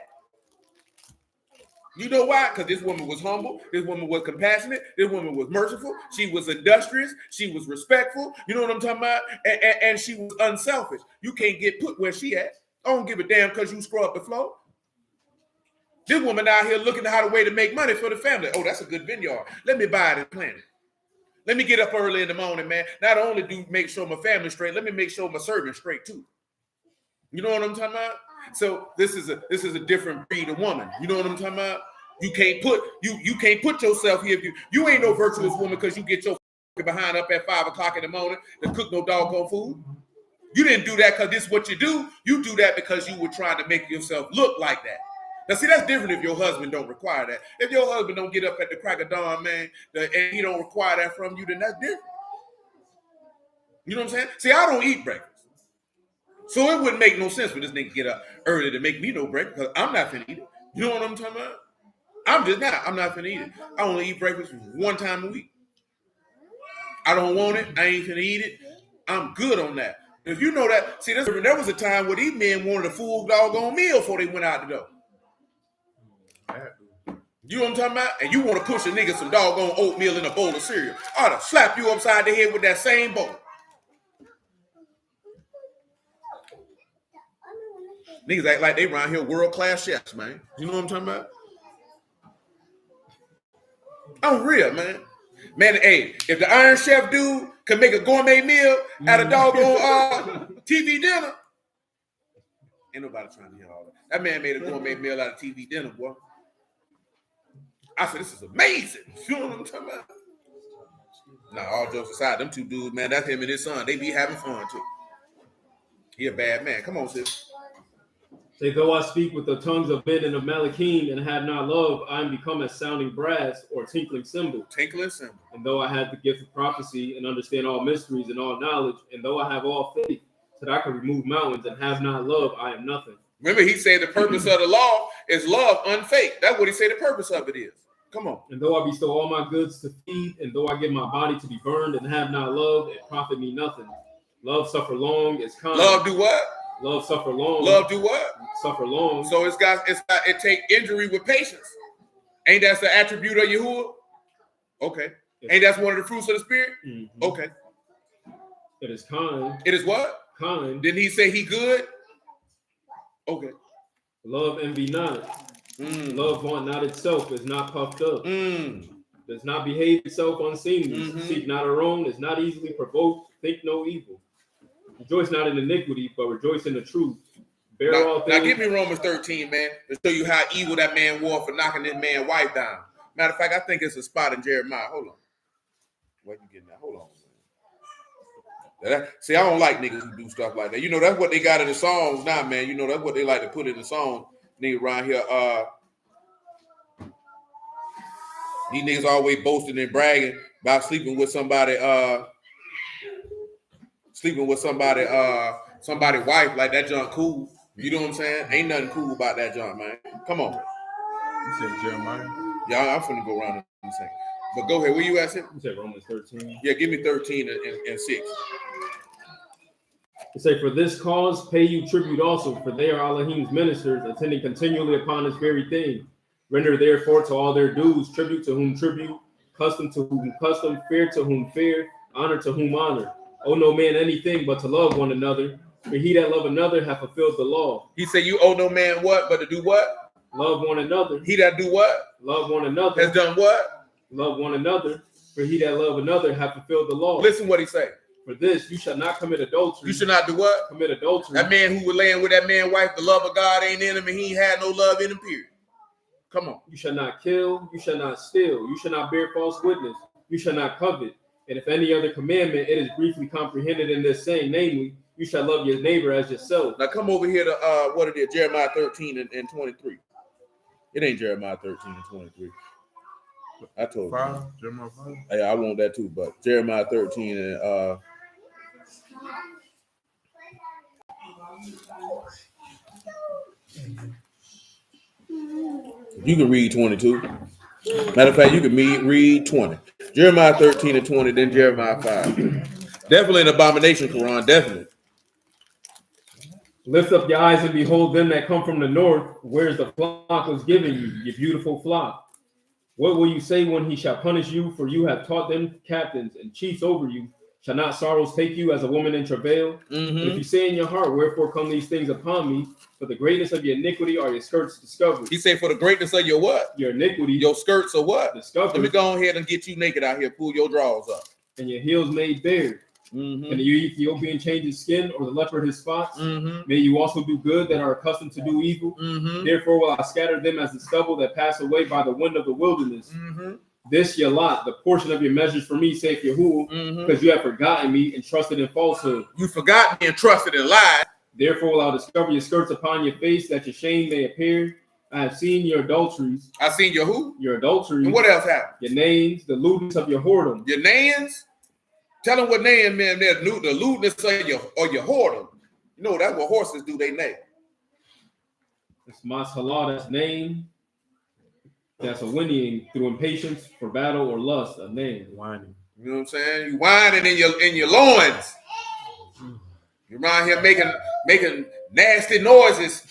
S1: You know why? Because this woman was humble. This woman was compassionate. This woman was merciful. She was industrious. She was respectful. You know what I'm talking about? And she was unselfish. You can't get put where she at. I don't give a damn because you scrub the floor. This woman out here looking at how the way to make money for the family. Oh, that's a good vineyard. Let me buy it and plant it. Let me get up early in the morning, man. Not only do make sure my family's straight, let me make sure my servant's straight too. You know what I'm talking about? So this is a different breed of woman. You know what I'm talking about? You can't put yourself here. You ain't no virtuous woman because you get your behind up at 5 o'clock in the morning to cook no doggone food. You didn't do that because this is what you do. You do that because you were trying to make yourself look like that. Now, see, that's different if your husband don't require that. If your husband don't get up at the crack of dawn, man, and he don't require that from you, then that's different. You know what I'm saying? See, I don't eat breakfast. So it wouldn't make no sense for this nigga to get up early to make me no breakfast because I'm not finna eat it. You know what I'm talking about? I'm not finna eat it. I only eat breakfast one time a week. I don't want it. I ain't finna eat it. I'm good on that. If you know that, see, there was a time where these men wanted a full doggone meal before they went out the door. You know what I'm talking about? And you want to push a nigga some doggone oatmeal in a bowl of cereal. I ought to slap you upside the head with that same bowl. Niggas act like they around here world-class chefs, man. You know what I'm talking about? I'm real, man. Man, hey, if the Iron Chef dude can make a gourmet meal at a doggone TV dinner, ain't nobody trying to hear all that. That man made a gourmet meal out of TV dinner, boy. I said, this is amazing. You know what I'm talking about? Nah, all jokes aside, them two dudes, man, that's him and his son. They be having fun, too. He a bad man. Come on, sis.
S2: Say, though I speak with the tongues of men and of Malachim and have not love, I am become as sounding brass or tinkling cymbal.
S1: Tinkling cymbal.
S2: And though I have the gift of prophecy and understand all mysteries and all knowledge, and though I have all faith, that I can remove mountains and have not love, I am nothing.
S1: Remember, he said the purpose of the law is love unfake. That's what he said the purpose of it is. Come on.
S2: And though I bestow all my goods to feed, and though I give my body to be burned and have not love, it profit me nothing. Love suffer long, is kind.
S1: Love do what?
S2: Love suffer long.
S1: Love do what?
S2: Suffer long.
S1: So it take injury with patience. Ain't that the attribute of Yahuwah? Okay. Ain't that one of the fruits of the spirit?
S2: Mm-hmm.
S1: Okay.
S2: It is kind.
S1: It is what?
S2: Kind.
S1: Didn't he say he good? Okay.
S2: Love envy not. Love want not itself, is not puffed up. Does not behave itself unseemly. Seek not her own, is not easily provoked. Think no evil. Rejoice not in iniquity, but rejoice in the truth. Bear all things.
S1: Now give me Romans 13, man, to show you how evil that man was for knocking this man's wife down. Matter of fact, I think it's a spot in Jeremiah. Hold on. Where you getting that? Hold on, man. See, I don't like niggas who do stuff like that. You know, that's what they got in the songs now, man. You know, that's what they like to put in the song. Niggas around here, these niggas always boasting and bragging about sleeping with somebody wife, like that junk cool. You know what I'm saying? Ain't nothing cool about that junk, man. Come on.
S3: You said Jeremiah?
S1: Yeah, I'm finna go around in a second. But go ahead. Where you at, Sid?
S2: You said Romans 13.
S1: Yeah, give me 13 and 6.
S2: It say, for this cause pay you tribute also, for they are Elohim's ministers, attending continually upon this very thing. Render therefore to all their dues, tribute to whom tribute, custom to whom custom, fear to whom fear, honor to whom honor. Owe no man anything but to love one another, for he that love another hath fulfilled the law. He
S1: said, you owe no man what, but to do what?
S2: Love one another.
S1: He that do what?
S2: Love one another.
S1: Has done what?
S2: Love one another, for he that love another hath fulfilled the law.
S1: Listen what he say.
S2: For this, you shall not commit adultery.
S1: You should not do what?
S2: Commit adultery.
S1: That man who was laying with that man's wife, the love of God ain't in him, and he ain't had no love in him, period. Come on.
S2: You shall not kill. You shall not steal. You shall not bear false witness. You shall not covet. And if any other commandment, it is briefly comprehended in this saying, namely, you shall love your neighbor as yourself.
S1: Now come over here to what it is, Jeremiah 13 and 23. It ain't Jeremiah 13 and 23. I told you.
S3: Jeremiah 5?
S1: Yeah, I want that too, but Jeremiah 13 and you can read 22. Matter of fact, you can read 20. Jeremiah 13 and 20, then Jeremiah 5. Definitely an abomination, Quran, definitely.
S2: Lift up your eyes and behold them that come from the north. Where's the flock was given you, your beautiful flock? What will you say when he shall punish you? For you have taught them captains and chiefs over you. Shall not sorrows take you as a woman in travail? If you say in your heart, wherefore come these things upon me? For the greatness of your iniquity are your skirts discovered.
S1: He said, for the greatness of your what?
S2: Your iniquity.
S1: Your skirts are what?
S2: Discovered.
S1: Let me go ahead and get you naked out here. Pull your drawers up.
S2: And your heels made bare. And the Ethiopian change his skin, or the leopard his spots. May you also do good that are accustomed to do evil. Therefore will I scatter them as the stubble that pass away by the wind of the wilderness. This your lot, the portion of your measures for me, saith Yahuwah, because you have forgotten me and trusted in falsehood.
S1: You forgot me and trusted in lies.
S2: Therefore will I discover your skirts upon your face, that your shame may appear. I have seen your adulteries.
S1: I've seen your who?
S2: Your adulteries.
S1: And what else happened?
S2: Your names, the lewdness of your whoredom.
S1: Your names? Tell them what name, man. The lewdness of your whoredom. You know that's what horses do. They name.
S2: It's Mashallah, that's name. That's a whinnying through impatience for battle or lust. A name.
S3: Whining.
S1: You know what I'm saying? You whining in your loins. You're around here making nasty noises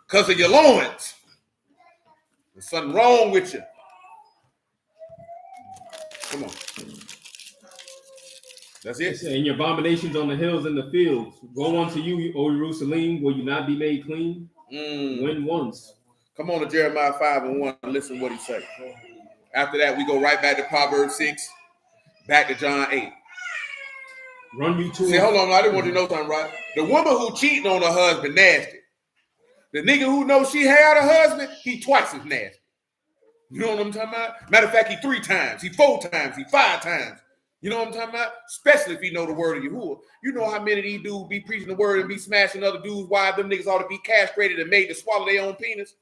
S1: because of your loins. There's something wrong with you. Come on. That's it.
S2: And your abominations on the hills and the fields. Go unto you, O Jerusalem, will you not be made clean? When once.
S1: Come on to Jeremiah 5:1 and listen to what he says. After that, we go right back to Proverbs 6, back to John 8.
S2: Run you to.
S1: See, hold on, I didn't want you to know something, right? The woman who cheating on her husband, nasty. The nigga who knows she had a husband, he twice as nasty. You know what I'm talking about? Matter of fact, he 3 times, he 4 times, he 5 times. You know what I'm talking about? Especially if he know the word of Yahuwah. You know how many of these dudes be preaching the word and be smashing other dudes' wives? Them niggas ought to be castrated and made to swallow their own penis.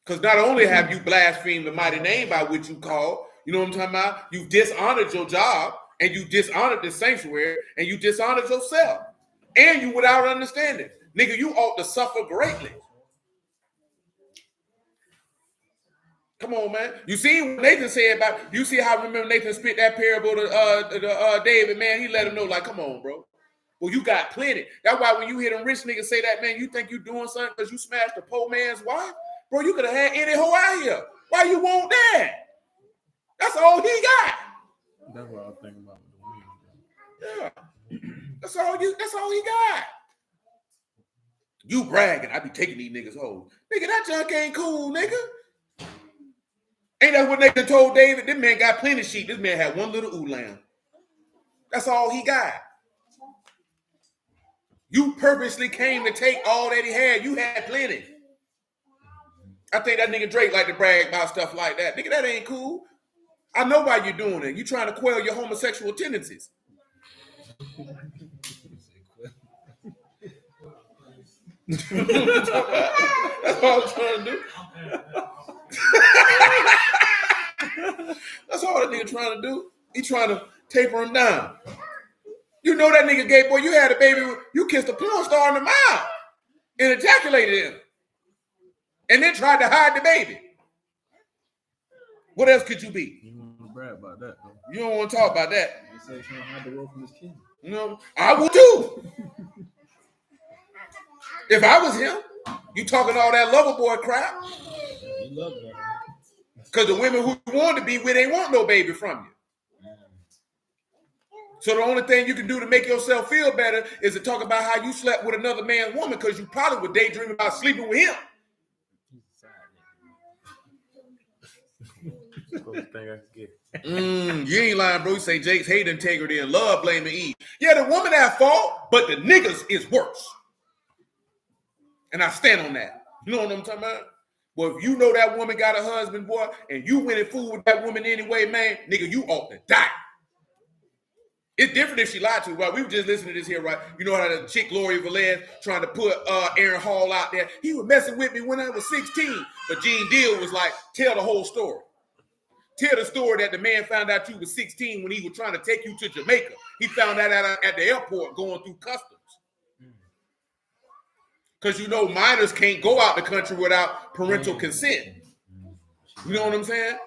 S1: Because not only have you blasphemed the mighty name by which you call, you know what I'm talking about? You dishonored your job, and you dishonored the sanctuary, and you dishonored yourself. And you without understanding. Nigga, you ought to suffer greatly. Come on, man. You see what Nathan said about, you see how, remember Nathan spit that parable to David, man, he let him know, like, come on, bro. Well, you got plenty. That's why when you hear them rich niggas say that, man, you think you doing something because you smashed the poor man's wife? Bro, you could have had any hoe out here. Why you want that? That's all he got.
S3: That's what I was thinking about with the
S1: Yeah. That's all he got. You bragging, I be taking these niggas home. Nigga, that junk ain't cool, nigga. Ain't that what Nathan told David? This man got plenty of sheep. This man had one little lamb. That's all he got. You purposely came to take all that he had. You had plenty. I think that nigga Drake like to brag about stuff like that. Nigga, that ain't cool. I know why you're doing it. You trying to quell your homosexual tendencies. That's all I'm trying to do. That's all that nigga trying to do. He trying to taper him down. You know that nigga gay boy, you had a baby, you kissed a porn star in the mouth and ejaculated him. And then tried to hide the baby. What else could you be?
S3: You don't want to brag about that, though.
S1: You don't want to talk about that.
S4: He said he's trying to hide the world from his kid.
S1: You know, I would too. If I was him, you talking all that lover boy crap.
S4: He loved that.
S1: Because the women who you want to be with ain't want no baby from you. So the only thing you can do to make yourself feel better is to talk about how you slept with another man's woman because you probably were daydreaming about sleeping with him. You ain't lying, bro. You say Jake's hate integrity and love blaming Eve. Yeah, the woman at fault, but the niggas is worse. And I stand on that. You know what I'm talking about? Well, if you know that woman got a husband, boy, and you went and fooled with that woman anyway, man, nigga, you ought to die. It's different if she lied to you, right? We were just listening to this here, right? You know how the chick Lori Velez trying to put Aaron Hall out there. He was messing with me when I was 16. But Gene Deal was like, tell the whole story. Tell the story that the man found out you was 16 when he was trying to take you to Jamaica. He found that out at the airport going through customs. Because you know minors can't go out the country without parental consent. You know what I'm saying?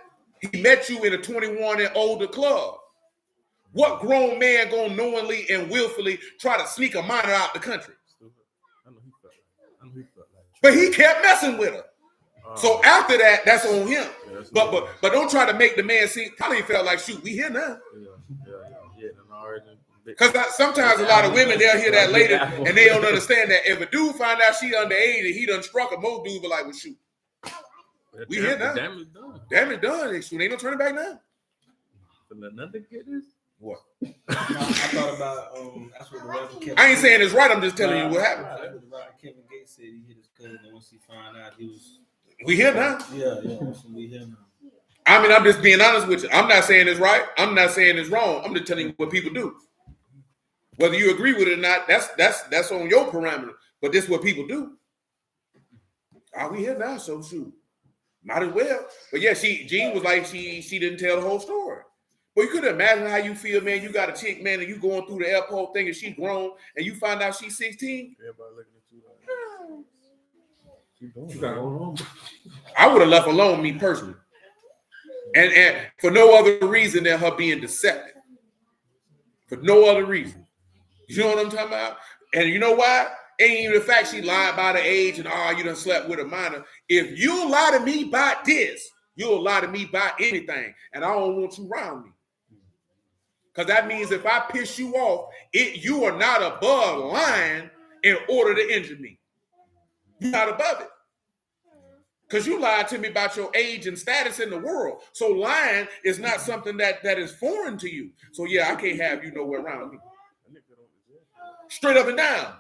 S1: He met you in a 21 and older club. What grown man gonna knowingly and willfully try to sneak a minor out the country?
S3: I know he felt like
S1: But he kept messing with her. So after that, that's on him. Yeah, but don't try to make the man see. Probably felt like, shoot, we here now. Because sometimes a lot of women, they'll hear that later and they don't understand that if a dude find out she underage and he done struck her, most dudes be like, well, shoot, we here now.
S3: Damn it done.
S1: Damn it done. Shoot, ain't no turning back now.
S3: But nothing get this.
S1: What?
S4: I thought about that's what the Reverend Kevin.
S1: I ain't saying it's right. I'm just telling you what happened.
S4: That's what the Reverend Kevin Gates said. He hit his cousin, and once he found out, he was.
S1: We here now.
S4: Yeah. We here now.
S1: I mean, I'm just being honest with you. I'm not saying it's right. I'm not saying it's wrong. I'm just telling you what people do. Whether you agree with it or not, that's on your parameter. But this is what people do. Are we here now? So shoot, might as well. But yeah, Jean was like she didn't tell the whole story. But you could imagine how you feel, man. You got a chick, man, and you going through the airport thinking she's grown, and you find out she's 16.
S3: Everybody looking at you like,
S1: I would have left alone, me personally. And for no other reason than her being deceptive. For no other reason. You know what I'm talking about? And you know why? Ain't even the fact she lied about her age and you done slept with a minor. If you lie to me about this, you'll lie to me about anything, and I don't want you around me. Because that means if I piss you off, you are not above lying in order to injure me. You're not above it. Because you lied to me about your age and status in the world. So lying is not something that is foreign to you. So yeah, I can't have you nowhere around me. Straight up and down.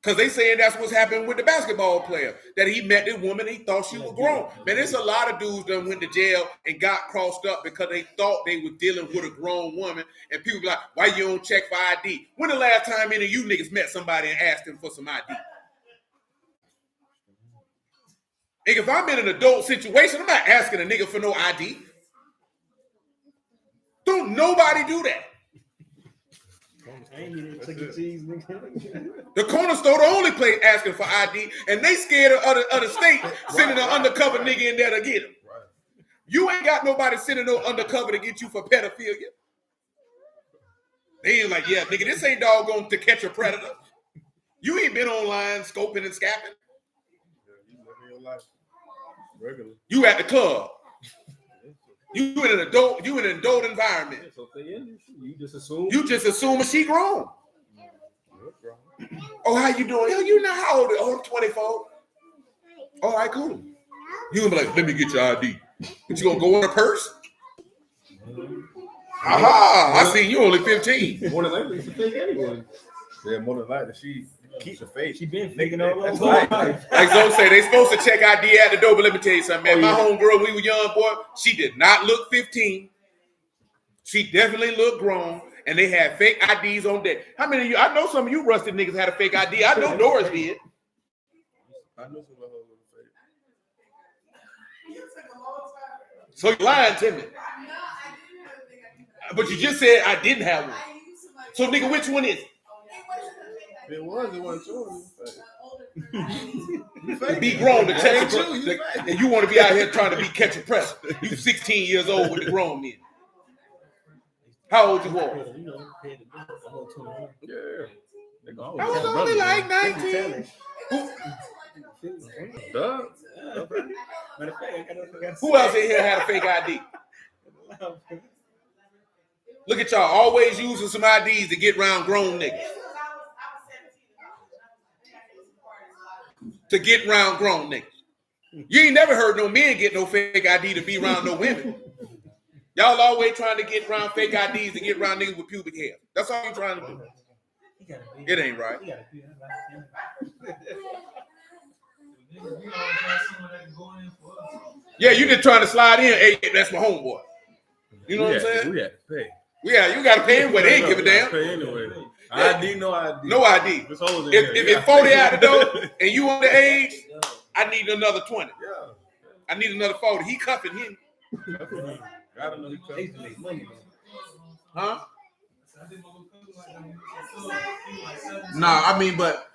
S1: Because they saying that's what's happened with the basketball player. That he met this woman, he thought she was grown. Man, there's a lot of dudes that went to jail and got crossed up because they thought they were dealing with a grown woman. And people be like, why you don't check for ID? When the last time any of you niggas met somebody and asked them for some ID? And if I'm in an adult situation, I'm not asking a nigga for no ID. Don't nobody do that. The corner store the only place asking for ID, and they scared of other state sending an undercover nigga in there to get him. You ain't got nobody sending no undercover to get you for pedophilia. They ain't like, yeah, nigga, this ain't doggone To Catch a Predator. You ain't been online scoping and scapping. You at the club. You in an adult environment.
S2: You just assume.
S1: You just assuming she grown. Oh, how you doing? Yo, you know how old? Oh, I'm 24. All right, cool. You gonna be like, let me get your ID. But you gonna go in a purse? Aha! I see you only 15.
S2: More than likely, it's a fake anyway.
S4: Yeah, more than likely, she keeps the fake.
S2: She been faking all over
S4: Right.
S2: life.
S1: Like Zoe say, they supposed to check ID at the door, but let me tell you something, man. My homegirl, we were young, boy, she did not look 15. She definitely looked grown, and they had fake IDs on deck. How many of you? I know some of you rusted niggas had a fake ID. I know Doris did.
S4: I know some of her was fake.
S1: So you lying to me. But you just said I didn't have one. So nigga, which one is it?
S4: It wasn't showing you.
S1: To be grown to catch a and you want to be out here trying to be catch a press. You 16 years old with the grown men. How old you were?
S4: Yeah.
S1: I was only like 19. Who else in here had a fake ID? Look at y'all, always using some IDs to get around grown niggas. To get around grown niggas. You ain't never heard no men get no fake ID to be around no women. Y'all always trying to get around fake IDs to get around niggas with pubic hair. That's all you trying to do. It ain't right. Yeah, you just trying to slide in. Hey, that's my homeboy. You know what I'm saying?
S4: We had to pay.
S1: Yeah, you got to pay him, but they ain't give a damn.
S4: Pay anyway. ID, no ID.
S1: No ID. If it's 40 out the door and you on the age, I need another 20.
S4: Yeah.
S1: I need another 40. He cuffing him.
S4: Gotta know he cuffing.
S1: Huh? Nah, I mean, but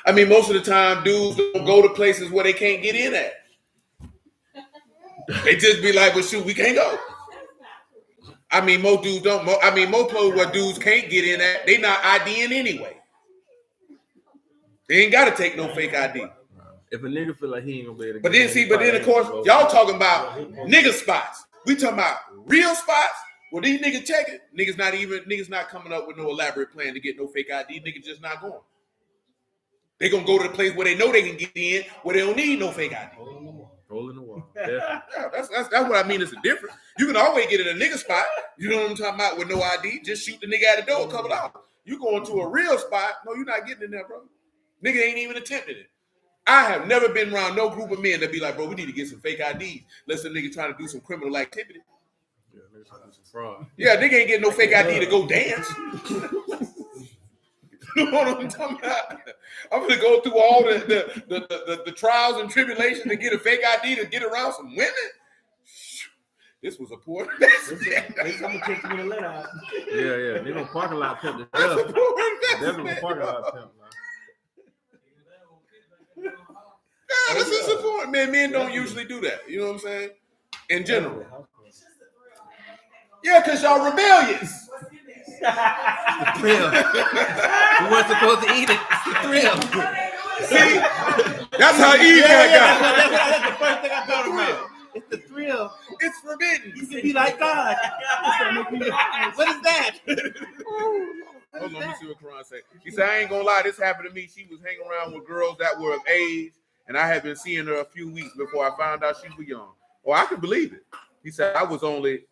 S1: I mean, most of the time, dudes don't go to places where they can't get in at. They just be like, well, shoot, we can't go. I mean, most dudes don't. Most places where dudes can't get in at, they not IDing anyway. They ain't got to take no fake ID.
S3: If a nigga feel like he ain't gonna be able to
S1: But then of course, y'all talking about nigga spots. We talking about real spots. Well, these niggas checking. Niggas not coming up with no elaborate plan to get no fake ID. Niggas just not going. They gonna go to the place where they know they can get in, where they don't need no fake ID.
S3: Hole in the wall.
S1: Yeah, that's what I mean. It's a difference. You can always get in a nigga spot. You know what I'm talking about with no ID. Just shoot the nigga at the door a couple hours. You going to a real spot? No, you're not getting in there, bro. Nigga ain't even attempted it. I have never been around no group of men that be like, bro, we need to get some fake IDs. Unless a nigga trying to do some criminal activity.
S3: Yeah, nigga trying to do some fraud.
S1: Yeah, nigga ain't getting no fake ID to go dance. You know what I'm talking about? I'm gonna go through all the trials and tribulations to get a fake ID to get around some women. This was a poor investment.
S3: Yeah. They gonna parking lot pimp the
S1: That's a
S3: stuff.
S1: poor investment.
S3: Definitely parking lot pimp.
S1: Yeah, this is support. Men don't usually do that. You know what I'm saying? In general. Yeah, because y'all rebellious.
S3: The thrill. We weren't supposed to eat it. It's the thrill.
S1: See, that's how Eve got.
S3: That's the first thing I thought about. It's the thrill.
S1: It's forbidden.
S3: You can be like God. What is that?
S1: Hold on, let me see what Quran say. He said, I ain't gonna lie, this happened to me. She was hanging around with girls that were of age, and I had been seeing her a few weeks before I found out she was young. Well, I could believe it. He said, I was only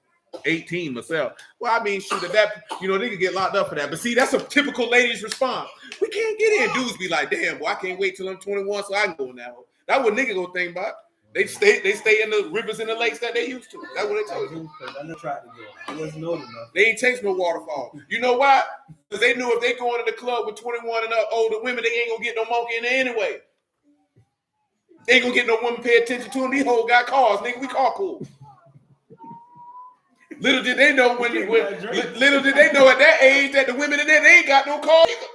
S1: 18 myself. Well, I mean, shoot, that, they could get locked up for that. But see, that's a typical ladies' response. We can't get in. Dudes be like, damn, boy, I can't wait till I'm 21 so I can go in that hole. That's what nigga gonna think about. They stay in the rivers and the lakes that they used to. That's what they told you.
S4: I never tried to go. I wasn't old enough.
S1: They ain't taste no waterfall. You know why? Because they knew if they go into the club with 21 and up older women, they ain't gonna get no monkey in there anyway. They ain't gonna get no women pay attention to them. These hoes got cars, nigga. We car cool. Little did they know little did they know at that age that the women in there, they ain't got no car either.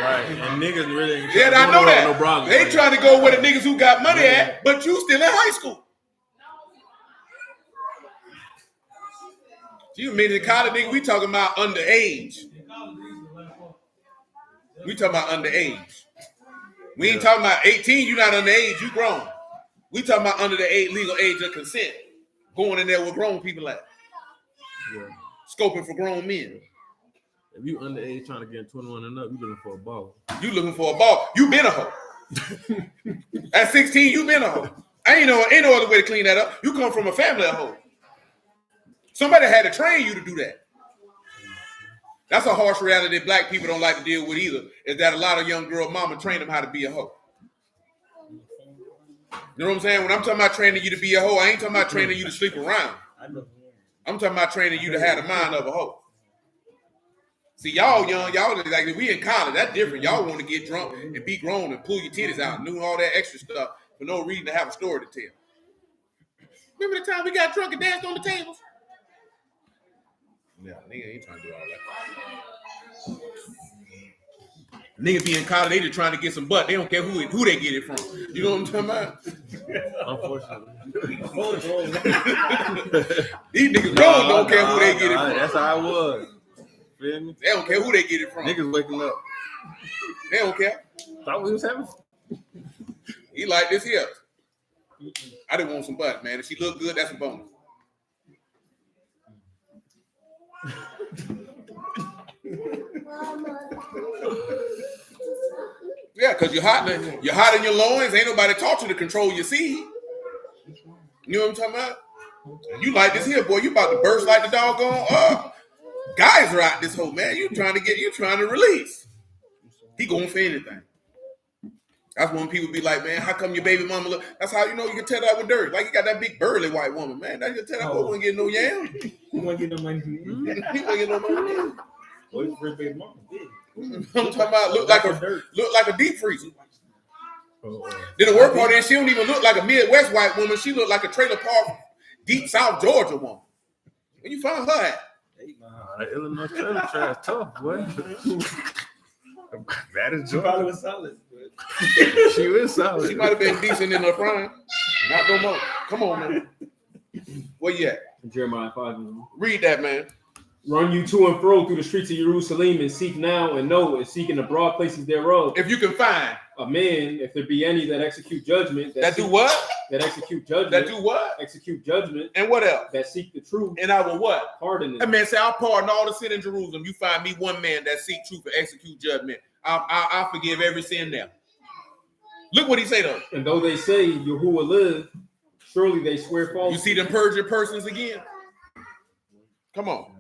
S3: Right, and niggas really ain't
S1: I know that.
S3: No problem.
S1: They trying to go where the niggas who got money at, but you still in high school. You mean in college, nigga, we talking about underage. We talking about underage. We ain't talking about 18, you not underage, you grown. We talking about under the legal age of consent. Going in there with grown people at.
S3: Yeah.
S1: Scoping for grown men.
S3: If you underage trying to get 21 and up, you looking for a ball.
S1: You looking for a ball. You been a hoe. At 16, you been a hoe. Ain't no other way to clean that up. You come from a family of hoes. Somebody had to train you to do that. That's a harsh reality that black people don't like to deal with either, is that a lot of young girl mama train them how to be a hoe. You know what I'm saying? When I'm talking about training you to be a hoe, I ain't talking about training you to sleep around. I'm talking about training you to have the mind of a hoe. See, y'all young, y'all like we in college, that's different. Y'all want to get drunk and be grown and pull your titties out and do all that extra stuff for no reason to have a story to tell. Remember the time we got drunk and danced on the tables? Yeah, nigga ain't trying to do all that. Niggas be in college, they just trying to get some butt. They don't care who they get it from. You know what I'm talking about?
S3: Unfortunately.
S1: These niggas don't care who they get it from.
S3: That's how I was. Feel me?
S1: They don't care who they get it from.
S3: Niggas waking up.
S1: They don't care.
S3: Thought we was having.
S1: He like this here. I didn't want some butt, man. If she look good, that's a bonus. Yeah, because you're hot in your loins. Ain't nobody taught you to control your seed. You know what I'm talking about? You like this here, boy. You about to burst like the doggone. Guys are out this whole man. You trying to release. He going for anything. That's when people be like, man, how come your baby mama look? That's how you can tell that with dirt. Like you got that big burly white woman, man. That you tell that boy won't get no yam.
S4: He won't get no money.
S1: He won't get no money.
S4: Well, his first baby mama did.
S1: I'm talking about look like a deep freezer. Then the work part is she don't even look like a Midwest white woman. She look like a trailer park deep South Georgia woman. When you find her at?
S3: Illinois trailer trash tough, boy. That is
S4: She probably was solid.
S3: She was solid.
S1: She might have been decent in her prime. Not no more. Come on, man. Where you at?
S2: Jeremiah 5.
S1: Read that, man.
S2: Run you to and fro through the streets of Jerusalem and seek now and know and seek in the broad places thereof.
S1: If you can find
S2: a man, if there be any that execute judgment.
S1: That do what?
S2: That execute judgment.
S1: That do what?
S2: Execute judgment.
S1: And what else?
S2: That seek the truth.
S1: And I will what?
S2: Pardon it.
S1: That man say, I'll pardon all the sin in Jerusalem. You find me one man that seek truth and execute judgment. I'll forgive every sin there. Look what he say though.
S2: And though they say Yahuwah live, surely they swear false.
S1: You see them perjured persons again? Come on.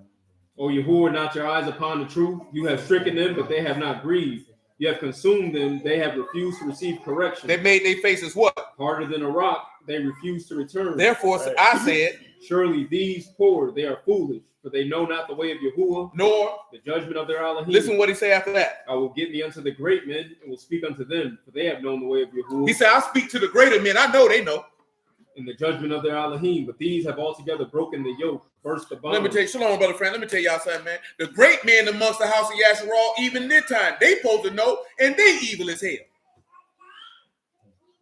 S2: O Yahuwah, not your eyes upon the truth. You have stricken them, but they have not grieved. You have consumed them. They have refused to receive correction.
S1: They made their faces what?
S2: Harder than a rock. They refuse to return.
S1: Therefore, I said,
S2: surely these poor, they are foolish, for they know not the way of Yahuwah,
S1: nor
S2: the judgment of their Elohim.
S1: Listen what he say after that.
S2: I will get me unto the great men and will speak unto them, for they have known the way of Yahuwah.
S1: He said, I'll speak to the greater men. I know they know.
S2: In the judgment of their Elohim, but these have altogether broken the yoke, burst the bond.
S1: Let me tell you, shalom, brother friend. Let me tell y'all something, man. The great men amongst the house of Yasharal, even this time, they supposed to know, and they evil as hell.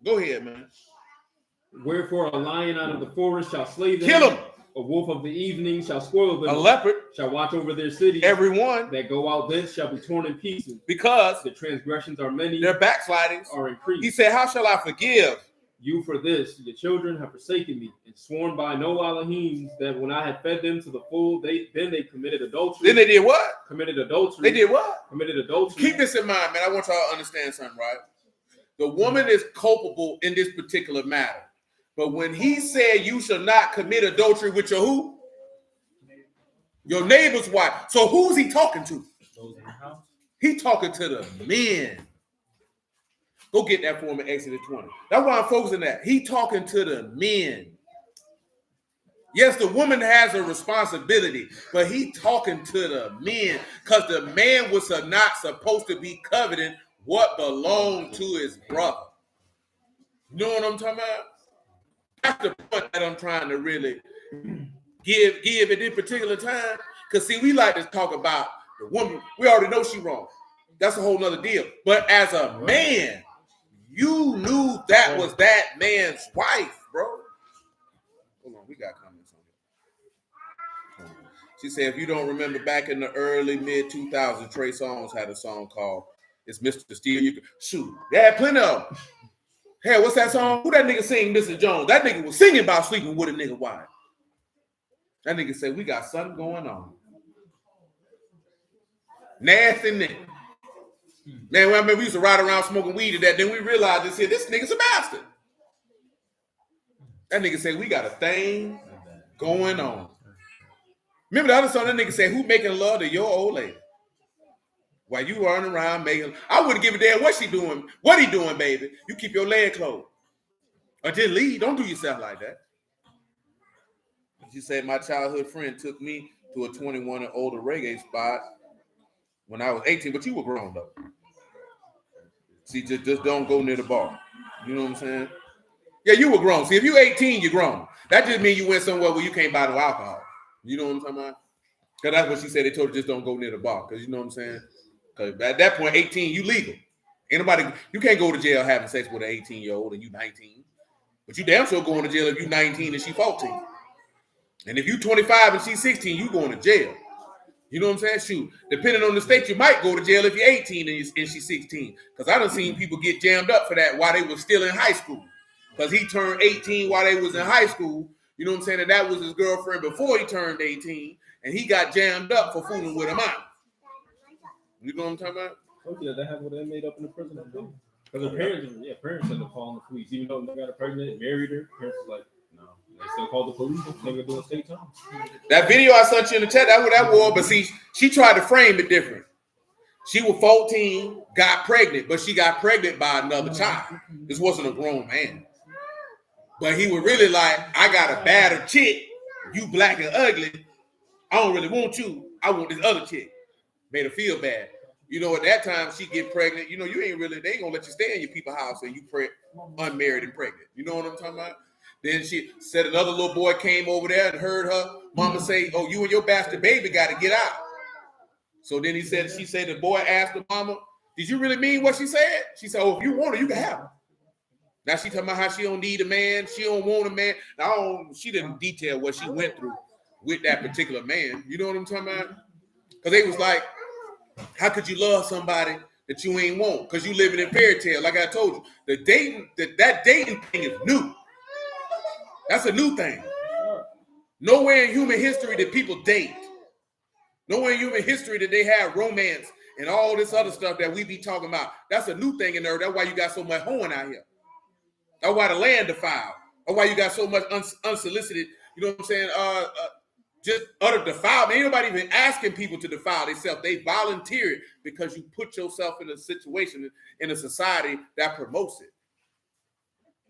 S1: Go ahead, man.
S2: Wherefore a lion out of the forest shall slay them.
S1: Kill them.
S2: A wolf of the evening shall spoil them.
S1: A leopard
S2: shall watch over their cities.
S1: Everyone
S2: that go out thence shall be torn in pieces.
S1: Because
S2: the transgressions are many.
S1: Their backslidings
S2: are increased.
S1: He said, how shall I forgive
S2: you for this? Your children have forsaken me and sworn by no Elohims that when I had fed them to the full, they committed adultery.
S1: Then they did what?
S2: Committed adultery.
S1: They did what?
S2: Committed adultery.
S1: Keep this in mind, man. I want y'all to understand something, right? The woman is culpable in this particular matter. But when he said you shall not commit adultery with your who? Your neighbor's wife. So who's he talking to?
S4: Those in the house.
S1: He talking to the men. Go get that for me, Exodus 20. That's why I'm focusing on that. He talking to the men. Yes, the woman has a responsibility, but he talking to the men because the man was not supposed to be coveting what belonged to his brother. You know what I'm talking about? That's the point that I'm trying to really give at this particular time. Because see, we like to talk about the woman. We already know she wrong. That's a whole nother deal. But as a man, you knew that was that man's wife, bro. Hold on, we got comments on it. She said, if you don't remember back in the early mid-2000s, Trey Songz had a song called It's Mr. Steele. You could shoot. They had plenty of them. Hey, what's that song? Who that nigga sing, Mr. Jones? That nigga was singing about sleeping with a nigga wife. That nigga said, we got something going on. Nasty nigga. Man, I mean, we used to ride around smoking weed and that. Then we realized this nigga's a bastard. That nigga said, we got a thing going on. Remember the other song, that nigga said, who making love to your old lady? While you running around making, I wouldn't give a damn what she doing. What he doing, baby? You keep your leg closed. Or just leave. Don't do yourself like that. She said, my childhood friend took me to a 21 and older reggae spot when I was 18, but you were grown though. See, just don't go near the bar. You know what I'm saying? Yeah, you were grown. See, if you're 18, you're grown. That just means you went somewhere where you can't buy no alcohol. You know what I'm talking about? Because that's what she said. They told her just don't go near the bar. Because you know what I'm saying? Because at that point, 18, you legal. You can't go to jail having sex with an 18-year-old and you 19. But you damn sure going to jail if you 19 and she 14. And if you 25 and she's 16, you going to jail. You know what I'm saying? Shoot, depending on the state, you might go to jail if you're 18 and she's 16. Because I done seen people get jammed up for that while they were still in high school. Because he turned 18 while they was in high school. You know what I'm saying? And that was his girlfriend before he turned 18. And he got jammed up for fooling with a minor. You know what I'm talking about?
S2: Oh yeah, that happened with that made up in the prison. Because her parents had to call the police. Even though they got her pregnant and married her, parents was like, no. They still called the police. They were doing state time.
S1: That video I sent you in the chat, that's what that was. But see, she tried to frame it different. She was 14, got pregnant, but she got pregnant by another child. This wasn't a grown man. But he was really like, I got a badder chick. You black and ugly. I don't really want you. I want this other chick. Made her feel bad. You know, at that time, she get pregnant. You know, they ain't gonna let you stay in your people's house and you unmarried and pregnant. You know what I'm talking about? Then she said another little boy came over there and heard her mama say, oh, you and your bastard baby got to get out. So then she said the boy asked the mama, did you really mean what she said? She said, oh, if you want her, you can have her. Now she talking about how she don't need a man. She don't want a man. Now, she didn't detail what she went through with that particular man. You know what I'm talking about? Because they was like, how could you love somebody that you ain't want? Because you living in fairy tale. Like I told you, that dating thing is new. That's a new thing. Nowhere in human history did people date. Nowhere in human history did they have romance and all this other stuff that we be talking about. That's a new thing in there. That's why you got so much hoeing out here. That's why the land defiled. That's why you got so much unsolicited, you know what I'm saying, just utter defilement. Ain't nobody even asking people to defile themselves. They volunteer it because you put yourself in a situation, in a society that promotes it.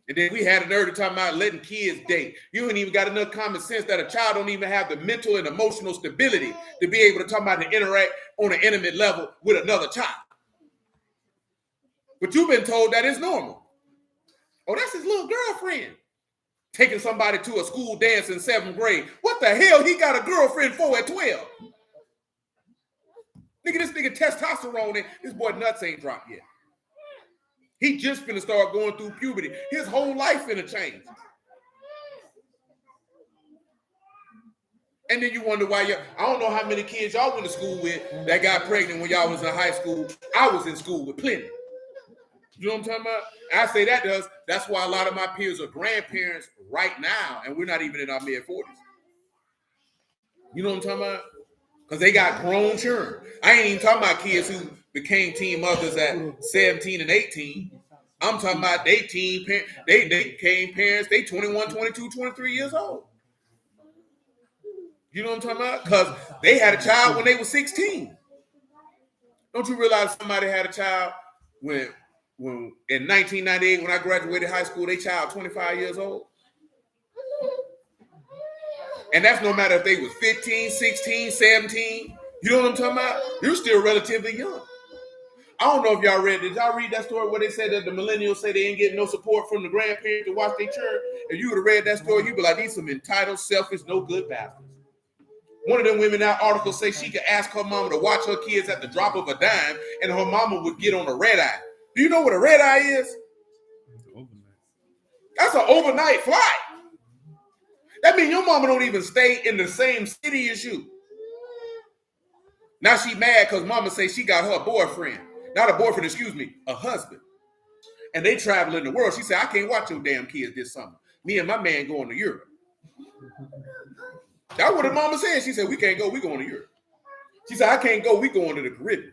S1: And then we had a nerve to talk about letting kids date. You ain't even got enough common sense that a child don't even have the mental and emotional stability to be able to talk about and interact on an intimate level with another child. But you've been told that it's normal. Oh, that's his little girlfriend. Taking somebody to a school dance in 7th grade. What the hell he got a girlfriend for at 12? This nigga testosterone and this boy nuts ain't dropped yet. He just finna start going through puberty. His whole life finna change. And then you wonder why I don't know how many kids y'all went to school with that got pregnant when y'all was in high school. I was in school with plenty. You know what I'm talking about? I say that's why a lot of my peers are grandparents right now, and we're not even in our mid-40s. You know what I'm talking about? Because they got grown children. I ain't even talking about kids who became teen mothers at 17 and 18. I'm talking about they became parents, they 21, 22, 23 years old. You know what I'm talking about? Because they had a child when they were 16. Don't you realize somebody had a child when in 1998, when I graduated high school, they child 25 years old? And that's no matter if they was 15, 16, 17. You know what I'm talking about? You're still relatively young. I don't know if y'all read. Did y'all read that story where they said that the millennials say they ain't getting no support from the grandparents to watch their children? If you would have read that story, you'd be like, these some entitled, selfish, no good bastards. One of them women in that article say she could ask her mama to watch her kids at the drop of a dime, and her mama would get on a red eye. Do you know what a red eye is? That's an overnight flight. That means your mama don't even stay in the same city as you. Now she mad because mama say she got her boyfriend. Not a boyfriend, excuse me, a husband. And they travel in the world. She said, I can't watch your damn kids this summer. Me and my man going to Europe. That's what her mama said. She said, we can't go, we going to Europe. She said, I can't go, we going to the Caribbean.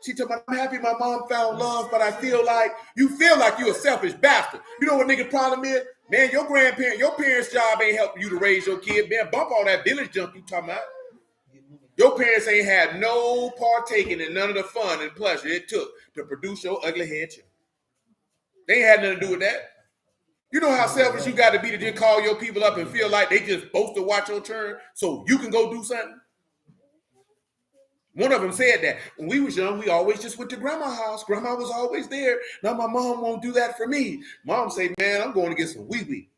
S1: She told me, I'm happy my mom found love, but I feel like you a selfish bastard. You know what nigga problem is? Man, your parents' job ain't helping you to raise your kid. Man, bump all that village junk you talking about. Your parents ain't had no partaking in none of the fun and pleasure it took to produce your ugly head children. They ain't had nothing to do with that. You know how selfish you got to be to just call your people up and feel like they just supposed to watch your turn so you can go do something? One of them said that when we was young, we always just went to grandma's house. Grandma was always there. Now my mom won't do that for me. Mom say, man, I'm going to get some wee-wee.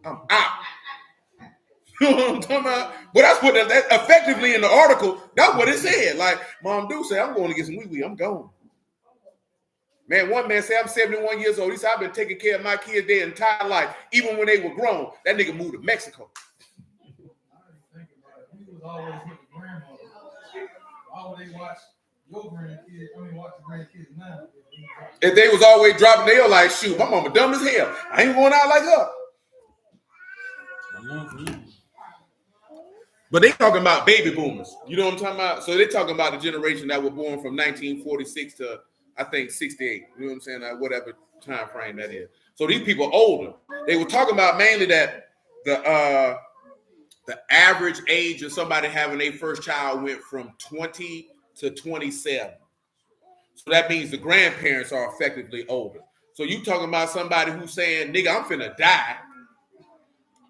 S1: I'm out. You know what I'm talking about? But that's what that effectively in the article, that's what it said. Like, mom do say, I'm going to get some wee-wee. I'm gone. Man, one man said, I'm 71 years old. He said, I've been taking care of my kids their entire life, even when they were grown. That nigga moved to Mexico.
S5: He was always with the grandmother. Why would they watch your grandkids? Watch the grandkids now.
S1: If they was always dropping, they were like, shoot, my mama dumb as hell. I ain't going out like her. But they talking about baby boomers. You know what I'm talking about? So they talking about the generation that were born from 1946 to, I think, 68. You know what I'm saying? Whatever time frame that is. So these people older. They were talking about mainly that the average age of somebody having their first child went from 20 to 27. So that means the grandparents are effectively older. So you talking about somebody who's saying, nigga, I'm finna die.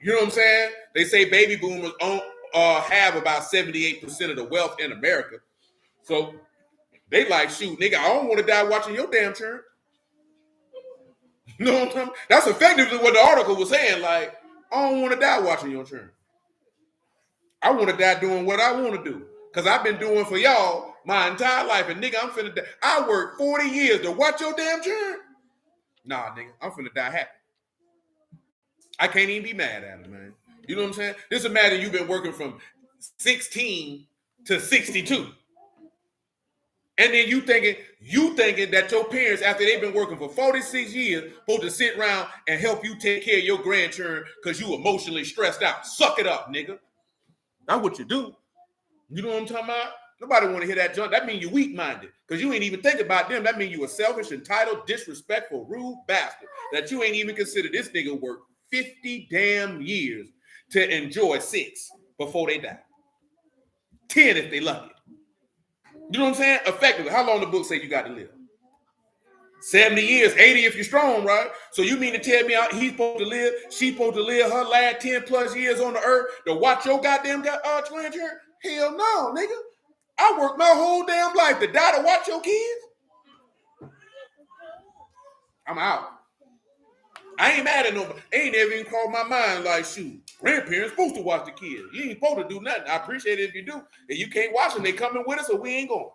S1: You know what I'm saying? They say baby boomers have about 78% of the wealth in America. So they like, shoot, nigga, I don't want to die watching your damn churn. You know what I'm saying? That's effectively what the article was saying. Like, I don't want to die watching your churn. I want to die doing what I want to do. Because I've been doing for y'all my entire life. And nigga, I'm finna die. I worked 40 years to watch your damn churn. Nah, nigga, I'm finna die happy. I can't even be mad at him, man. You know what I'm saying? This is imagine you've been working from 16 to 62. And then you thinking that your parents, after they've been working for 46 years, supposed to sit around and help you take care of your grandchildren because you emotionally stressed out. Suck it up, nigga. That's what you do. You know what I'm talking about? Nobody want to hear that junk. That means you weak-minded because you ain't even think about them. That means you a selfish, entitled, disrespectful, rude bastard that you ain't even consider this nigga work 50 damn years to enjoy 6 before they die. 10 if they lucky. You know what I'm saying? Effectively, how long the book say you got to live? 70 years, 80 if you're strong, right? So you mean to tell me she's supposed to live her last 10 plus years on the earth to watch your goddamn grandchildren? Hell no, nigga. I worked my whole damn life to die to watch your kids. I'm out. I ain't mad at nobody. Ain't never even crossed my mind like, shoot, grandparents supposed to watch the kids. You ain't supposed to do nothing. I appreciate it if you do. If you can't watch them, they coming with us or we ain't going.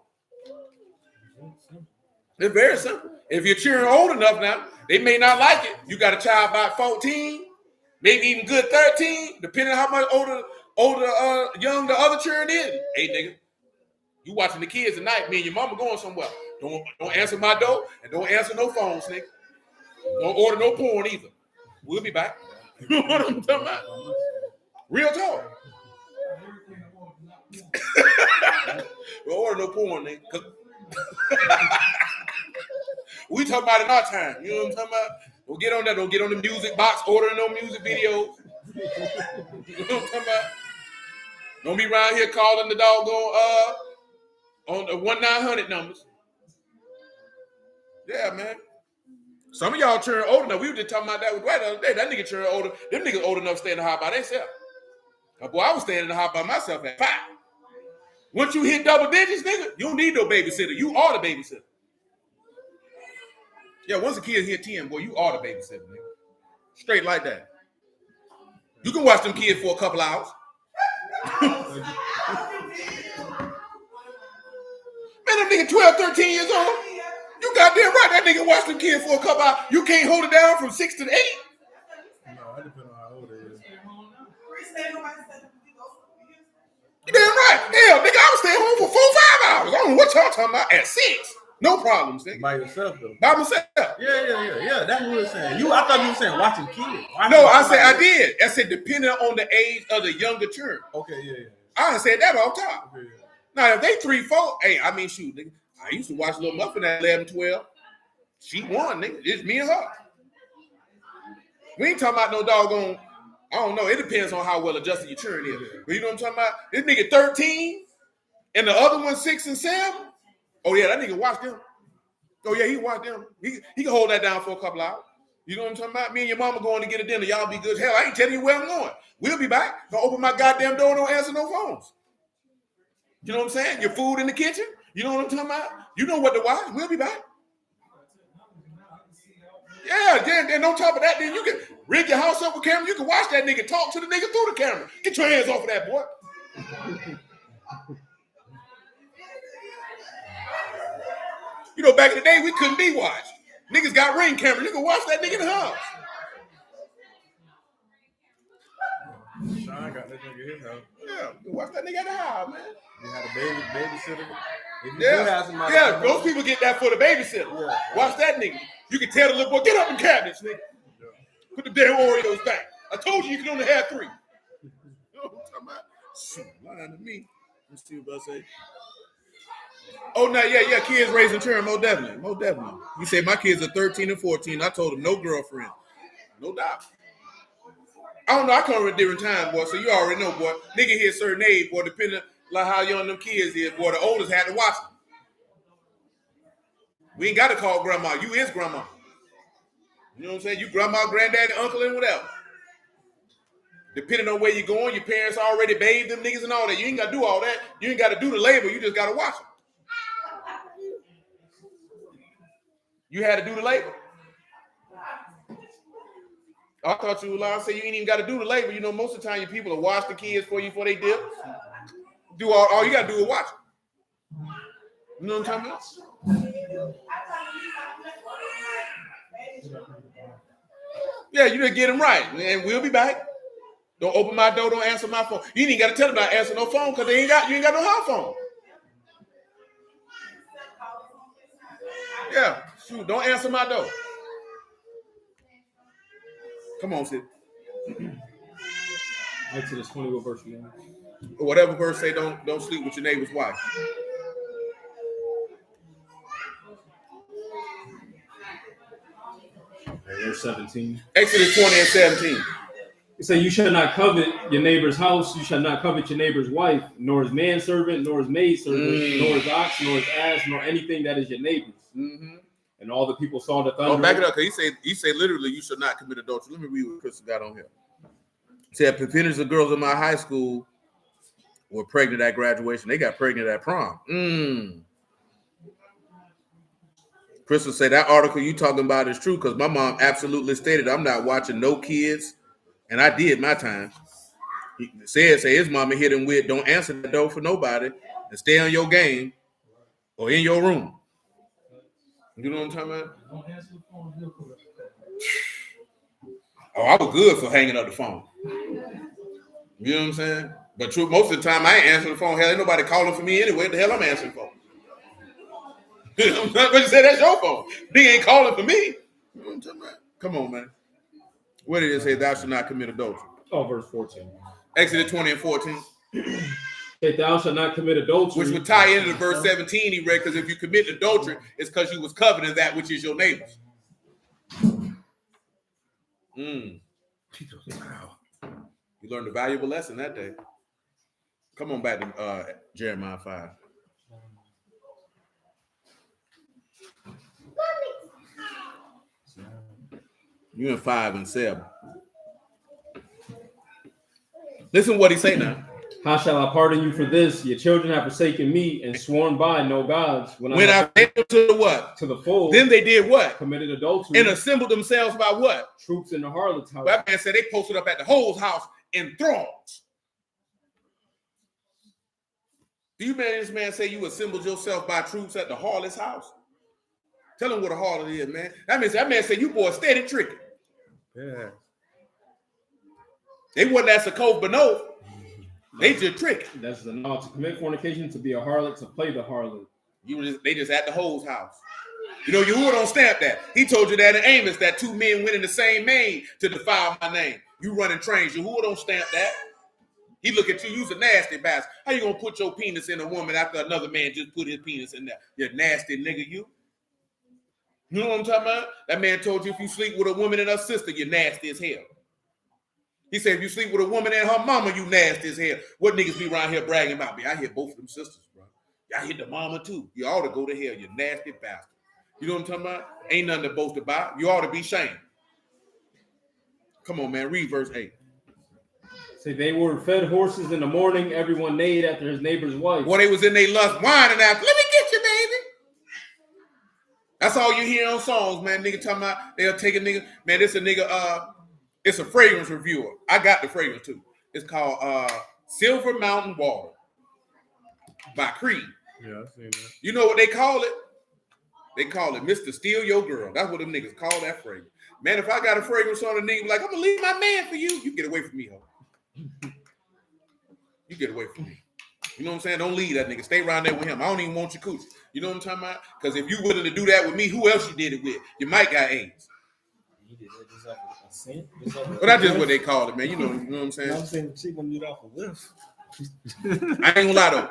S1: It's very simple. If your children are old enough now, they may not like it. You got a child about 14, maybe even good 13, depending on how much older, young, the other children in. Hey, nigga, you watching the kids tonight. Me and your mama going somewhere. Don't answer my door and don't answer no phones, nigga. Don't order no porn either. We'll be back. You know what I'm talking about? Real talk. Don't order no porn, nigga. We talking about it in our time. You know what I'm talking about? Don't get on that. Don't get on the music box ordering no music videos. You know what I'm talking about? Don't be around here calling the doggone on the 1-900 numbers. Yeah, man. Some of y'all turn old enough. We were just talking about that with Dwight the other day. That nigga turned older. Them niggas old enough to stay in the house by themselves. Boy, I was staying in the house by myself at 5. Once you hit double digits, nigga, you don't need no babysitter. You are the babysitter. Yeah, once a kid hit 10, boy, you are the babysitter, nigga. Straight like that. You can watch them kids for a couple hours. Man, them nigga 12, 13 years old. You goddamn right. That nigga watch them kids for a couple hours. You can't hold it down from 6 to 8.
S4: No, it depends on how old it is.
S1: You damn right. Hell, nigga, I was staying home for 4, 5 hours. I don't know what y'all talking about at 6. No problems, nigga.
S4: By yourself, though.
S1: By myself.
S4: Yeah. That's what we were saying. I thought you were saying watching kids.
S1: No, I said I did. I said depending on the age of the younger children.
S4: Okay, yeah.
S1: I said that off top.
S4: Okay, yeah.
S1: Now, if they 3, 4, hey, I mean, shoot, nigga. I used to watch Little Muffin at 11, 12. She won, nigga. It's me and her. We ain't talking about no doggone, I don't know. It depends on how well adjusted your children is. But you know what I'm talking about? This nigga 13 and the other one 6 and 7. Oh, yeah, that nigga watch them. Oh, yeah, he watch them. He can hold that down for a couple hours. You know what I'm talking about? Me and your mama going to get a dinner. Y'all be good. Hell, I ain't telling you where I'm going. We'll be back. Don't open my goddamn door. Don't answer no phones. You know what I'm saying? Your food in the kitchen. You know what I'm talking about? You know what to watch. We'll be back. Yeah, then on top of that, then you can rig your house up with camera. You can watch that nigga talk to the nigga through the camera. Get your hands off of that, boy. You know, back in the day, we couldn't be watched. Niggas got Ring cameras. You can watch that nigga in the house.
S4: Sean got that nigga in his house.
S1: Yeah, you can watch that nigga in the house, man.
S4: You had a babysitter. If you do
S1: Yeah,
S4: have somebody
S1: those people get that for the babysitter.
S4: Yeah.
S1: Watch that nigga. You can tell the little boy, get up in cabinets, nigga.
S4: Yeah.
S1: Put the damn Oreos back. I told you can only have 3. You know what I'm talking about? Shoot, lying to me. Let's see what I say. Oh, no, yeah, kids raising children, most definitely. You say my kids are 13 and 14. I told them no girlfriend. No doubt. I don't know. I come from a different time, boy, so you already know, boy. Nigga hit a certain age, boy, depending on how young them kids is, boy, the oldest had to watch them. We ain't got to call grandma. You is grandma. You know what I'm saying? You grandma, granddaddy, uncle, and whatever. Depending on where you're going, your parents already bathed them niggas and all that. You ain't got to do all that. You ain't got to do the labor. You just got to watch them. You had to do the labor. I thought you were lying. Say you ain't even got to do the labor. You know, most of the time, your people will wash the kids for you before they dip. Do all you got to do is watch them. You know what I'm talking about? Yeah, you just get them right. And we'll be back. Don't open my door. Don't answer my phone. You ain't got to tell them about answer no phone because you ain't got no house phone. Yeah, shoot, don't answer my door. Come on, Sid.
S2: Exodus 20, what verse again?
S1: Whatever verse say, don't sleep with your neighbor's wife.
S2: Verse 17.
S1: Exodus 20 and 17.
S2: It says, you shall not covet your neighbor's house, you shall not covet your neighbor's wife, nor his manservant, nor his maidservant, nor his ox, nor his ass, nor anything that is your neighbor's. Mm-hmm. And all the people saw the thunder.
S1: Oh, back it up, because he said literally, you should not commit adultery. Let me read what Crystal got on here. He said, percentage of girls in my high school were pregnant at graduation. They got pregnant at prom. Crystal said, that article you talking about is true, because my mom absolutely stated, I'm not watching no kids. And I did my time. He said his mama hit him with, don't answer the door for nobody and stay on your game or in your room. You know what I'm talking about?
S5: Don't answer the phone.
S1: Oh, I was good for hanging up the phone. You know what I'm saying? But true, most of the time I ain't answering the phone. Hell, ain't nobody calling for me anyway. What the hell I'm answering for? But you said that's your phone. Nigga ain't calling for me. You know what I'm talking about? Come on, man. What did it say? Thou shalt not commit adultery.
S2: Oh, verse 14.
S1: Exodus 20 and 14.
S2: Say, thou shalt not commit adultery.
S1: Which would tie into verse 17 he read, because if you commit adultery, it's because you was coveting that which is your neighbor's. Wow. You learned a valuable lesson that day. Come on back to Jeremiah 5. You in 5 and 7. Listen to what he say now.
S2: How shall I pardon you for this? Your children have forsaken me and sworn by no gods. When I
S1: came to the what?
S2: To the fold.
S1: Then they did what?
S2: Committed adultery.
S1: And assembled themselves by what?
S2: Troops in the harlot's house.
S1: That man said they posted up at the hole's house in throngs. Do you man this man say you assembled yourself by troops at the harlot's house? Tell him what a harlot is, man. That man said you boys steady tricking.
S3: Yeah.
S1: They wasn't at Sakov Bano. They just tricking.
S2: That's the law, to commit fornication, to be a harlot, to play the harlot.
S1: They just at the hole's house. You know, Yahuwah don't stamp that. He told you that in Amos, that 2 men went in the same maid to defile my name. You running trains. Yahuwah don't stamp that. He look at you, you's a nasty bastard. How you gonna put your penis in a woman after another man just put his penis in there? You nasty nigga, you. You know what I'm talking about? That man told you if you sleep with a woman and her sister, you're nasty as hell. He said if you sleep with a woman and her mama, you nasty as hell. What niggas be around here bragging about me? I hit both of them sisters, bro. I hit the mama too. You ought to go to hell, you nasty bastard. You know what I'm talking about? Ain't nothing to boast about. You ought to be shamed. Come on, man. Read verse 8.
S2: Say they were fed horses in the morning. Everyone neighed after his neighbor's wife.
S1: Well, they was in their lust whining after. Let me get you, baby. That's all you hear on songs, man. Nigga talking about they'll take a nigga. Man, this a nigga. It's a fragrance reviewer. I got the fragrance too. It's called Silver Mountain Water by Creed.
S3: Yeah, I seen that.
S1: You know what they call it? They call it Mr. Steal Your Girl. That's what them niggas call that fragrance. Man, if I got a fragrance on a nigga, like, I'm gonna leave my man for you. You get away from me, ho. You get away from me. You know what I'm saying? Don't leave that nigga. Stay around there with him. I don't even want your coochie. You know what I'm talking about? Because if you willing to do that with me, who else you did it with? You might got AIDS. But that's just what they call it, man. You know what I'm saying?
S4: I'm saying she gonna get off a whiff.
S1: I ain't gonna lie though.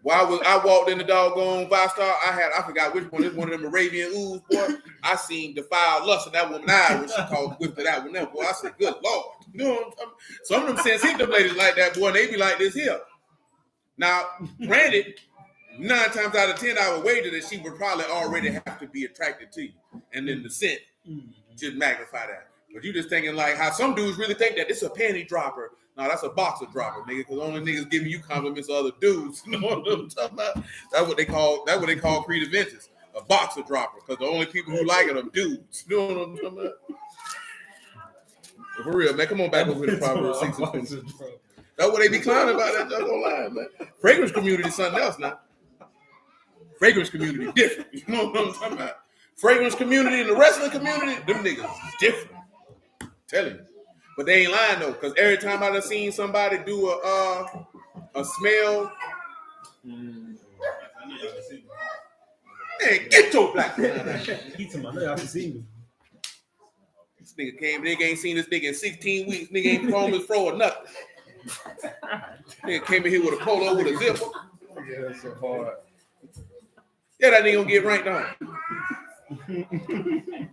S1: While I walked in the doggone Vistar, I forgot which one. It's one of them Arabian ooze, boy. I seen defiled lust in that woman's eye when she called whipped it out with them, boy. I said, good Lord. You know what I'm talking about? Some of them sense hit them ladies like that, boy, and they be like this here. Now, granted, 9 times out of 10, I would wager that she would probably already have to be attracted to you. And then the scent just magnify that. But you just thinking like how some dudes really think that it's a panty dropper. No, that's a boxer dropper, nigga. Because only niggas giving you compliments to other dudes. You know what I'm talking about? That's what they call creative ventures. A boxer dropper. Because the only people who like it are dudes. You know what I'm talking about? But for real, man. Come on back over to Proverbs 6 and 20. That's what they be clowning about. That just online, man. Fragrance community is something else now. Fragrance community different. You know what I'm talking about? Fragrance community and the wrestling community, them niggas is different. I'm telling you. But they ain't lying though, because every time I done seen somebody do a smell, man, get your black man.
S4: He to my nigga, I can see you.
S1: This nigga came, nigga ain't seen this nigga in 16 weeks. Nigga ain't thrown his fro or nothing. Nigga came in here with a polo with a zipper.
S3: Yeah, that's so hard.
S1: Yeah, that nigga gonna get ranked on.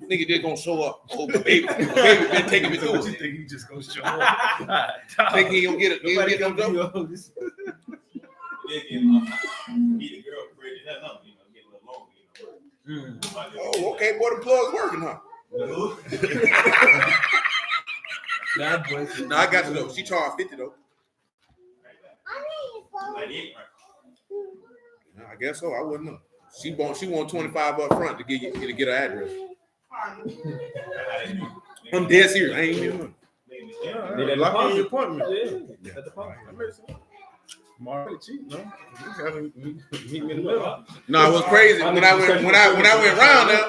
S1: Nigga just gonna show up. Oh, baby been taking me through.
S4: You think he just gonna show up?
S1: Think he gonna get it? He gonna get them dope? Oh, okay, boy, the plug's working, huh? No, I got you though. She charged 50 though. I guess so. I wouldn't know. She want 25 up front to get her address. I'm dead serious. I ain't even know.
S3: They lock in your appointment. Yeah. At the apartment. I'm already cheap, no? You gotta meet me in the middle.
S1: No, it was crazy. When I went around there,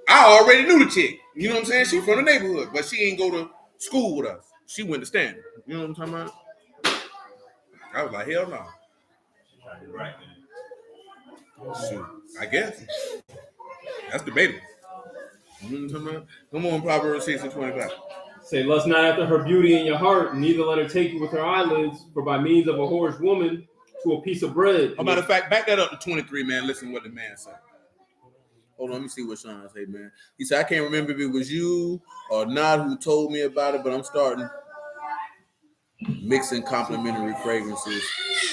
S1: I already knew the chick. You know what I'm saying? She from the neighborhood, but she ain't go to school with us. She went to Stanford. You know what I'm talking about? I was like, hell no.
S3: Right.
S1: Shoot, I guess. That's debatable. Come on, Proverbs 6:25.
S2: Say, lust not after her beauty in your heart, neither let her take you with her eyelids, for by means of a whorish woman to a piece of bread.
S1: As a matter of fact, back that up to 23, man. Listen to what the man said. Hold on, let me see what Sean said, man. He said, I can't remember if it was you or not who told me about it, but I'm starting mixing complimentary fragrances.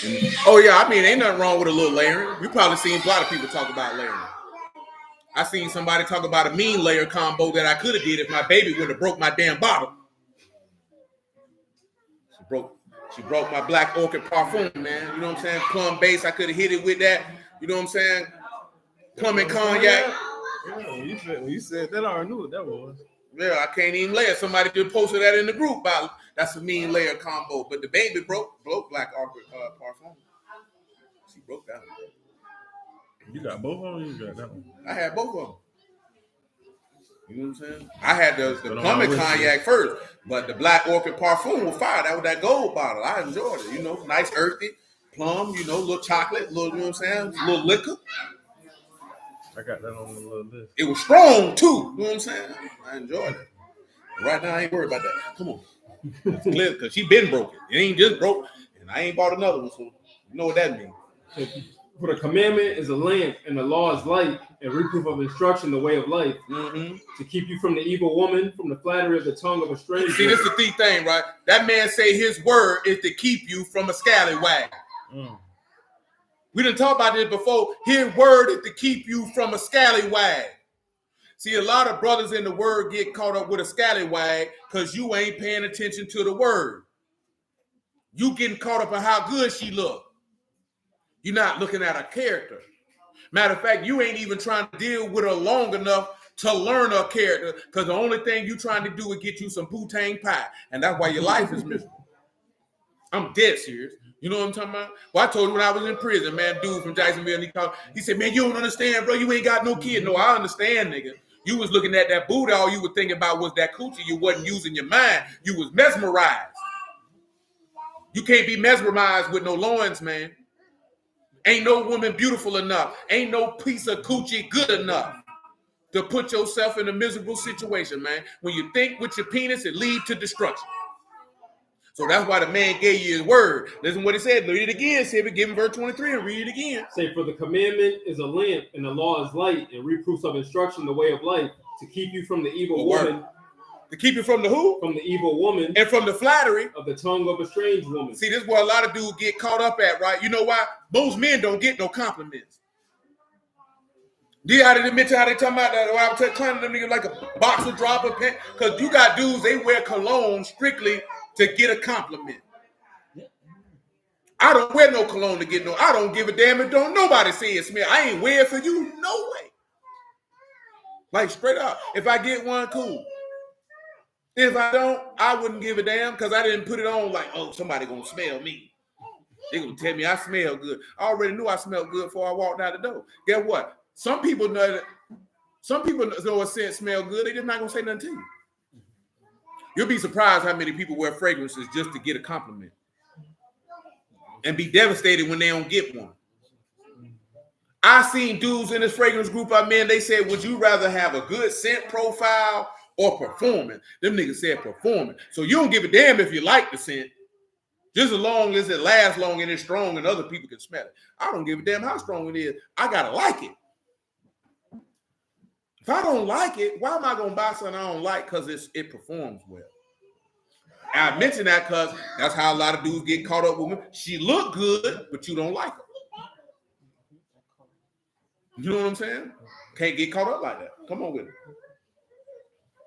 S1: And, oh, yeah, I mean, ain't nothing wrong with a little layering. You probably seen a lot of people talk about layering. I seen somebody talk about a mean layer combo that I could have did if my baby would have broke my damn bottle. She broke my black orchid parfum, man. You know what I'm saying? Plum base, I could have hit it with that. You know what I'm saying? Plum and cognac.
S3: Yeah, when you said that, I already knew what that was.
S1: Yeah, I can't even layer. Somebody just posted that in the group about that's a mean layer combo. But the baby broke black orchid parfum. She broke that one.
S3: You got both of them? You got that one?
S1: I had both of them. You know what I'm saying? I had the plum and cognac first, but the black orchid parfum was fire. That was that gold bottle. I enjoyed it. You know, nice earthy, plum, you know, little chocolate, little, you know what I'm saying? A little liquor.
S3: I got that on the little list.
S1: It was strong too. You know what I'm saying? I enjoyed it. Right now, I ain't worried about that. Come on. It's clear because she been broken. It ain't just broke, and I ain't bought another one, so you know what that means.
S2: For the commandment is a lamp, and the law is light, and reproof of instruction the way of life, to keep you from the evil woman, from the flattery of the tongue of a stranger.
S1: See, this is the thing, right? That man say his word is to keep you from a scallywag. We didn't talk about this before. His word is to keep you from a scallywag. See, a lot of brothers in the word get caught up with a scallywag because you ain't paying attention to the word. You getting caught up on how good she look. You're not looking at her character. Matter of fact, you ain't even trying to deal with her long enough to learn her character because the only thing you trying to do is get you some poutine pie. And that's why your life is miserable. I'm dead serious. You know what I'm talking about? Well, I told you when I was in prison, man, dude from Jacksonville, he said, man, you don't understand, bro. You ain't got no kid. No, I understand, nigga. You was looking at that booty, all you were thinking about was that coochie. You wasn't using your mind. You was mesmerized. You can't be mesmerized with no loins, man. Ain't no woman beautiful enough. Ain't no piece of coochie good enough to put yourself in a miserable situation, man. When you think with your penis, it leads to destruction. So that's why the man gave you his word. Listen what he said. Read it again. See if it give him verse 23 and read it again.
S2: Say, for the commandment is a lamp, and the law is light, and reproofs of instruction the way of life, to keep you from the evil woman.
S1: To keep you from the who?
S2: From the evil woman.
S1: And from the flattery
S2: of the tongue of a strange woman.
S1: See, this is where a lot of dudes get caught up at, right? You know why? Most men don't get no compliments. Do you mention how they talking about that? I was telling them niggas like a box of drop of pen. Because you got dudes, they wear cologne strictly to get a compliment. I don't wear no cologne to get no. I don't give a damn if don't nobody say it smell. I ain't wear it for you, no way. Like straight up. If I get one, cool. If I don't, I wouldn't give a damn because I didn't put it on like, oh, somebody gonna smell me. They gonna tell me I smell good. I already knew I smelled good before I walked out the door. Guess what? Some people know a scent smell good. They just not gonna say nothing to you. You'll be surprised how many people wear fragrances just to get a compliment and be devastated when they don't get one. I seen dudes in this fragrance group I'm in, they said, would you rather have a good scent profile or performing? Them niggas said performing. So you don't give a damn if you like the scent. Just as long as it lasts long and it's strong and other people can smell it. I don't give a damn how strong it is. I gotta like it. If I don't like it, why am I gonna buy something I don't like because it performs well? I mention that because that's how a lot of dudes get caught up with women. She look good, but you don't like her. You know what I'm saying? Can't get caught up like that. Come on with it.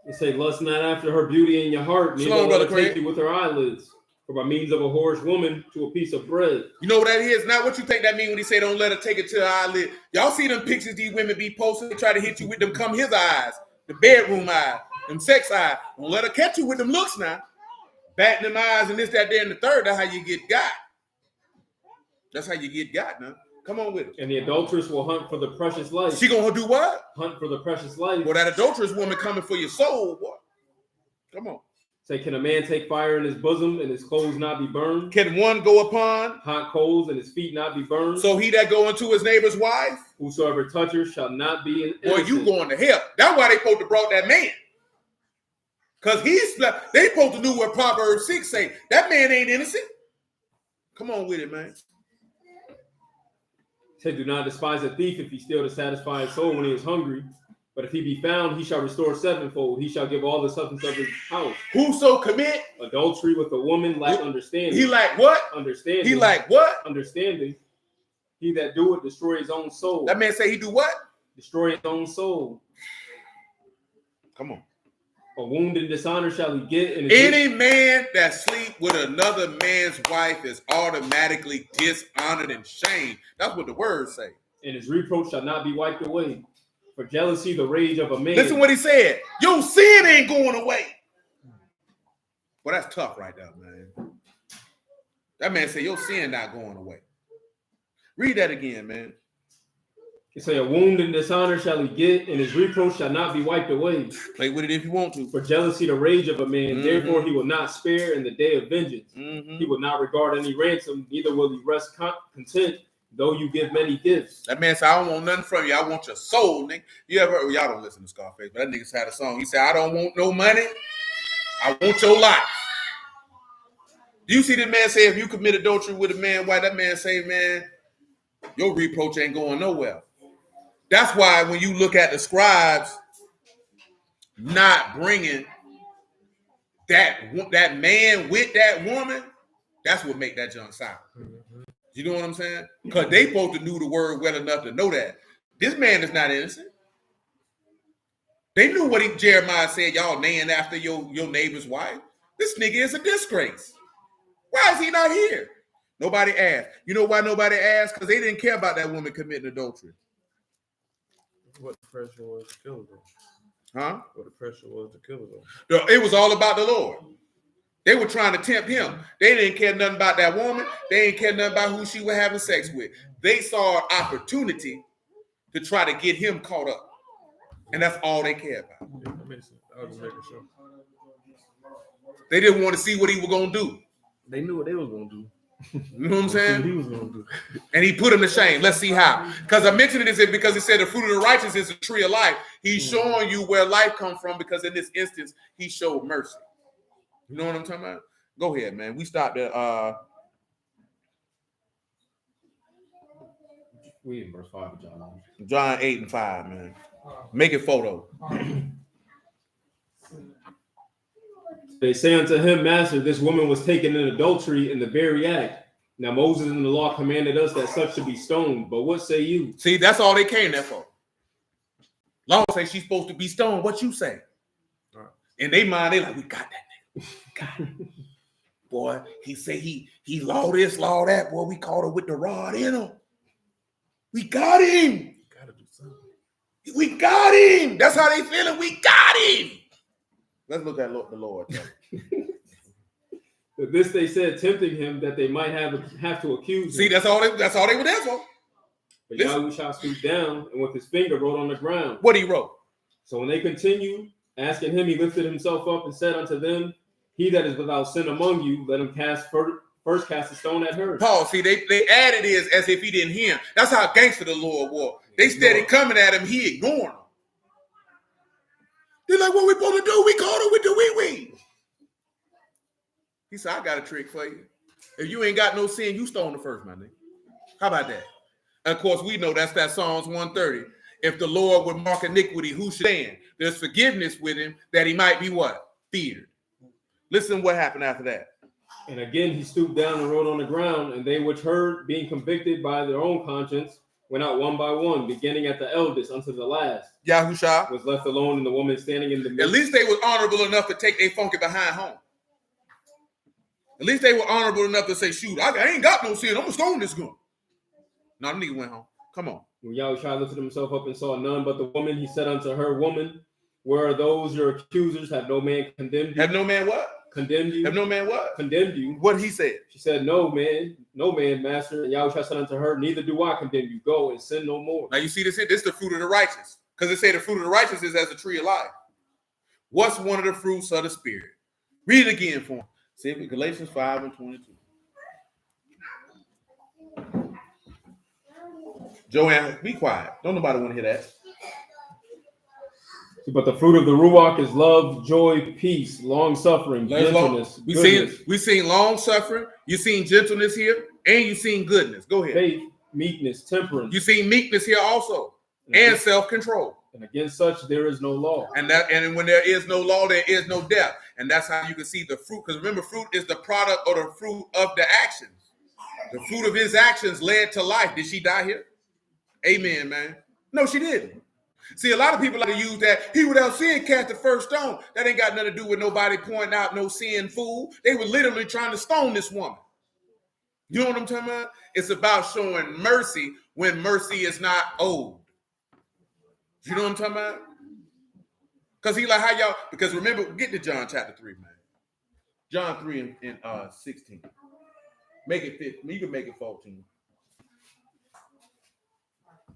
S2: They say, lust not after her beauty in your heart, neither let her take you with her eyelids, or by means of a whorish woman to a piece of bread.
S1: You know what that is? Now, what you think that mean when he say don't let her take it to her eyelid? Y'all see them pictures these women be posting? They try to hit you with them come his eyes, the bedroom eyes, them sex eyes. Don't let her catch you with them looks now. Batting them eyes and this, that, there, and the third. That's how you get got. That's how you get got now. Come on with it.
S2: And the adulteress will hunt for the precious life.
S1: She gonna do what?
S2: Hunt for the precious life.
S1: Well, that adulterous woman coming for your soul, boy. Come on.
S2: Say, can a man take fire in his bosom and his clothes not be burned?
S1: Can one go upon
S2: hot coals and his feet not be burned?
S1: so he that go into his neighbor's wife?
S2: Whosoever touches shall not be innocent.
S1: Boy, you going to hell. That's why they supposed to brought that man. Because they supposed to do what Proverbs 6 say. That man ain't innocent. Come on with it, man.
S2: Say, do not despise a thief if he steal to satisfy his soul when he is hungry. But if he be found, he shall restore sevenfold. He shall give all the substance of his house.
S1: Whoso commit
S2: adultery with a woman lack understanding.
S1: He lack what?
S2: Understanding.
S1: He lack what?
S2: Understanding. He that do it destroy his own soul.
S1: That man say he do what?
S2: Destroy his own soul.
S1: Come on.
S2: A wound and dishonor shall he get.
S1: Any man that sleep with another man's wife is automatically dishonored and shamed. That's what the words say.
S2: And his reproach shall not be wiped away. For jealousy, the rage of a man.
S1: Listen what he said. Your sin ain't going away. Well, that's tough right there, man. That man said your sin not going away. Read that again, man.
S2: He say, a wound and dishonor shall he get, and his reproach shall not be wiped away.
S1: Play with it if you want to.
S2: For jealousy, the rage of a man. Therefore, he will not spare in the day of vengeance. He will not regard any ransom, neither will he rest content, though you give many gifts.
S1: That man said, I don't want nothing from you. I want your soul, nigga. You ever heard, y'all don't listen to Scarface, but that nigga's had a song. He said, I don't want no money. I want your life. Do you see the man say, if you commit adultery with a man, why that man say, man, your reproach ain't going nowhere. That's why when you look at the scribes not bringing that man with that woman, that's what make that junk sour. You know what I'm saying? Because they supposed to knew the word well enough to know that. This man is not innocent. They knew what Jeremiah said, y'all naying after your neighbor's wife. This nigga is a disgrace. Why is he not here? Nobody asked. You know why nobody asked? Because they didn't care about that woman committing adultery.
S3: What the pressure was to kill them?
S1: Huh?
S3: What the pressure was to kill them?
S1: It was all about the Lord. They were trying to tempt him. They didn't care nothing about that woman. They didn't care nothing about who she was having sex with. They saw an opportunity to try to get him caught up. And that's all they cared about.
S3: Yeah, that makes sense. I was just making sure.
S1: They didn't want to see what he was going to do.
S3: They knew what they was going to do.
S1: You know what I'm saying?
S3: What he was going to do.
S1: And he put him to shame. Let's see how. Because I mentioned it because he said the fruit of the righteous is a tree of life. He's showing you where life comes from because in this instance, he showed mercy. You know what I'm talking about? Go ahead, man. We stopped at
S2: We in verse 5 of John.
S1: John 8 and 5, man. Make it photo.
S2: They say unto him, Master, this woman was taken in adultery in the very act. Now Moses in the law commanded us that such should be stoned. But what say you?
S1: See, that's all they came there for. Law say she's supposed to be stoned. What you say? In their mind, they like, we got that nigga. Got him. Boy, he say he law this, law that. Boy, we caught her with the rod in him. We got him.
S3: Gotta do something.
S1: We got him. That's how they feeling. We got him. Let's look at the Lord.
S2: This they said, tempting him that they might have to accuse him.
S1: See, that's all they were there for.
S2: But Yahushua stooped down and with his finger wrote on the ground.
S1: What he wrote. So
S2: when they continued asking him, he lifted himself up and said unto them, he that is without sin among you, let him first cast a stone at her.
S1: Paul, see, they added this as if he didn't hear him. That's how gangster the Lord was. They steady coming at him, he ignoring them. They're like, what we supposed to do? We caught her with the wee-wee. He said, I got a trick for you. If you ain't got no sin, you stone the first, my nigga. How about that? And of course, we know that's that Psalms 130. If the Lord would mark iniquity, who should stand? There's forgiveness with him that he might be what? Feared. Listen what happened after that.
S2: And again, he stooped down and wrote on the ground, and they which heard, being convicted by their own conscience, went out one by one, beginning at the eldest unto the last.
S1: Yahushua
S2: was left alone, and the woman standing in the midst.
S1: At least they was honorable enough to take their funky behind home. At least they were honorable enough to say, shoot, I ain't got no sin. I'm going to stone this girl. No, the nigga went home. Come on.
S2: When Yahushua lifted himself up and saw none but the woman, he said unto her, Woman, where are those your accusers? Have no man condemned you?
S1: Have no man what?
S2: Condemned you?
S1: Have no man what?
S2: Condemned you.
S1: What he said?
S2: She said, No man, master. And Yahushua said unto her, Neither do I condemn you. Go and sin no more.
S1: Now you see this here? This is the fruit of the righteous. Because it say the fruit of the righteous is as a tree of life. What's one of the fruits of the spirit? Read it again for him. See if it's Galatians 5:22. Joanne, be quiet. Don't nobody want to hear that.
S2: But the fruit of the Ruach is love, joy, peace, long-suffering, gentleness, goodness.
S1: We seen long-suffering. You seen gentleness here, and you seen goodness. Go ahead.
S2: Faith, meekness, temperance.
S1: You seen meekness here also, and self-control.
S2: And against such there is no law.
S1: And when there is no law, there is no death. And that's how you can see the fruit. Because remember, fruit is the product or the fruit of the actions. The fruit of his actions led to life. Did she die here? Amen, man. No, she didn't. See, a lot of people like to use that. He without sin cast the first stone. That ain't got nothing to do with nobody pointing out no sin fool. They were literally trying to stone this woman. You know what I'm talking about? It's about showing mercy when mercy is not owed. You know what I'm talking about? Because he like how y'all, because remember, get to John chapter 3, man. John 3 and 16. Make it 15. You can make it 14.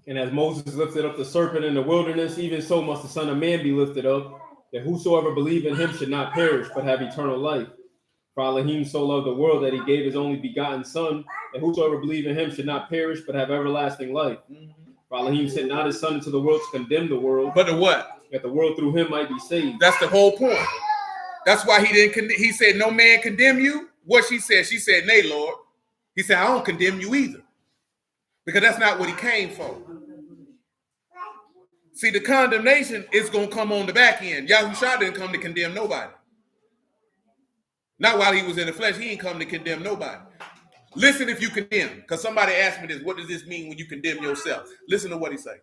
S2: And as Moses lifted up the serpent in the wilderness, even so must the Son of Man be lifted up, that whosoever believe in him should not perish, but have eternal life. For Elohim so loved the world that he gave his only begotten Son, that whosoever believe in him should not perish, but have everlasting life. For Elohim sent not his Son into the world to condemn the world,
S1: but the what?
S2: That the world through him might be saved.
S1: That's the whole point. That's why he didn't. He said, "No man condemn you." What she said? She said, "Nay, Lord." He said, "I don't condemn you either," because that's not what he came for. See, the condemnation is going to come on the back end. Yahushua didn't come to condemn nobody. Not while he was in the flesh. He ain't come to condemn nobody. Listen if you condemn. Because somebody asked me this. What does this mean when you condemn yourself? Listen to what he said.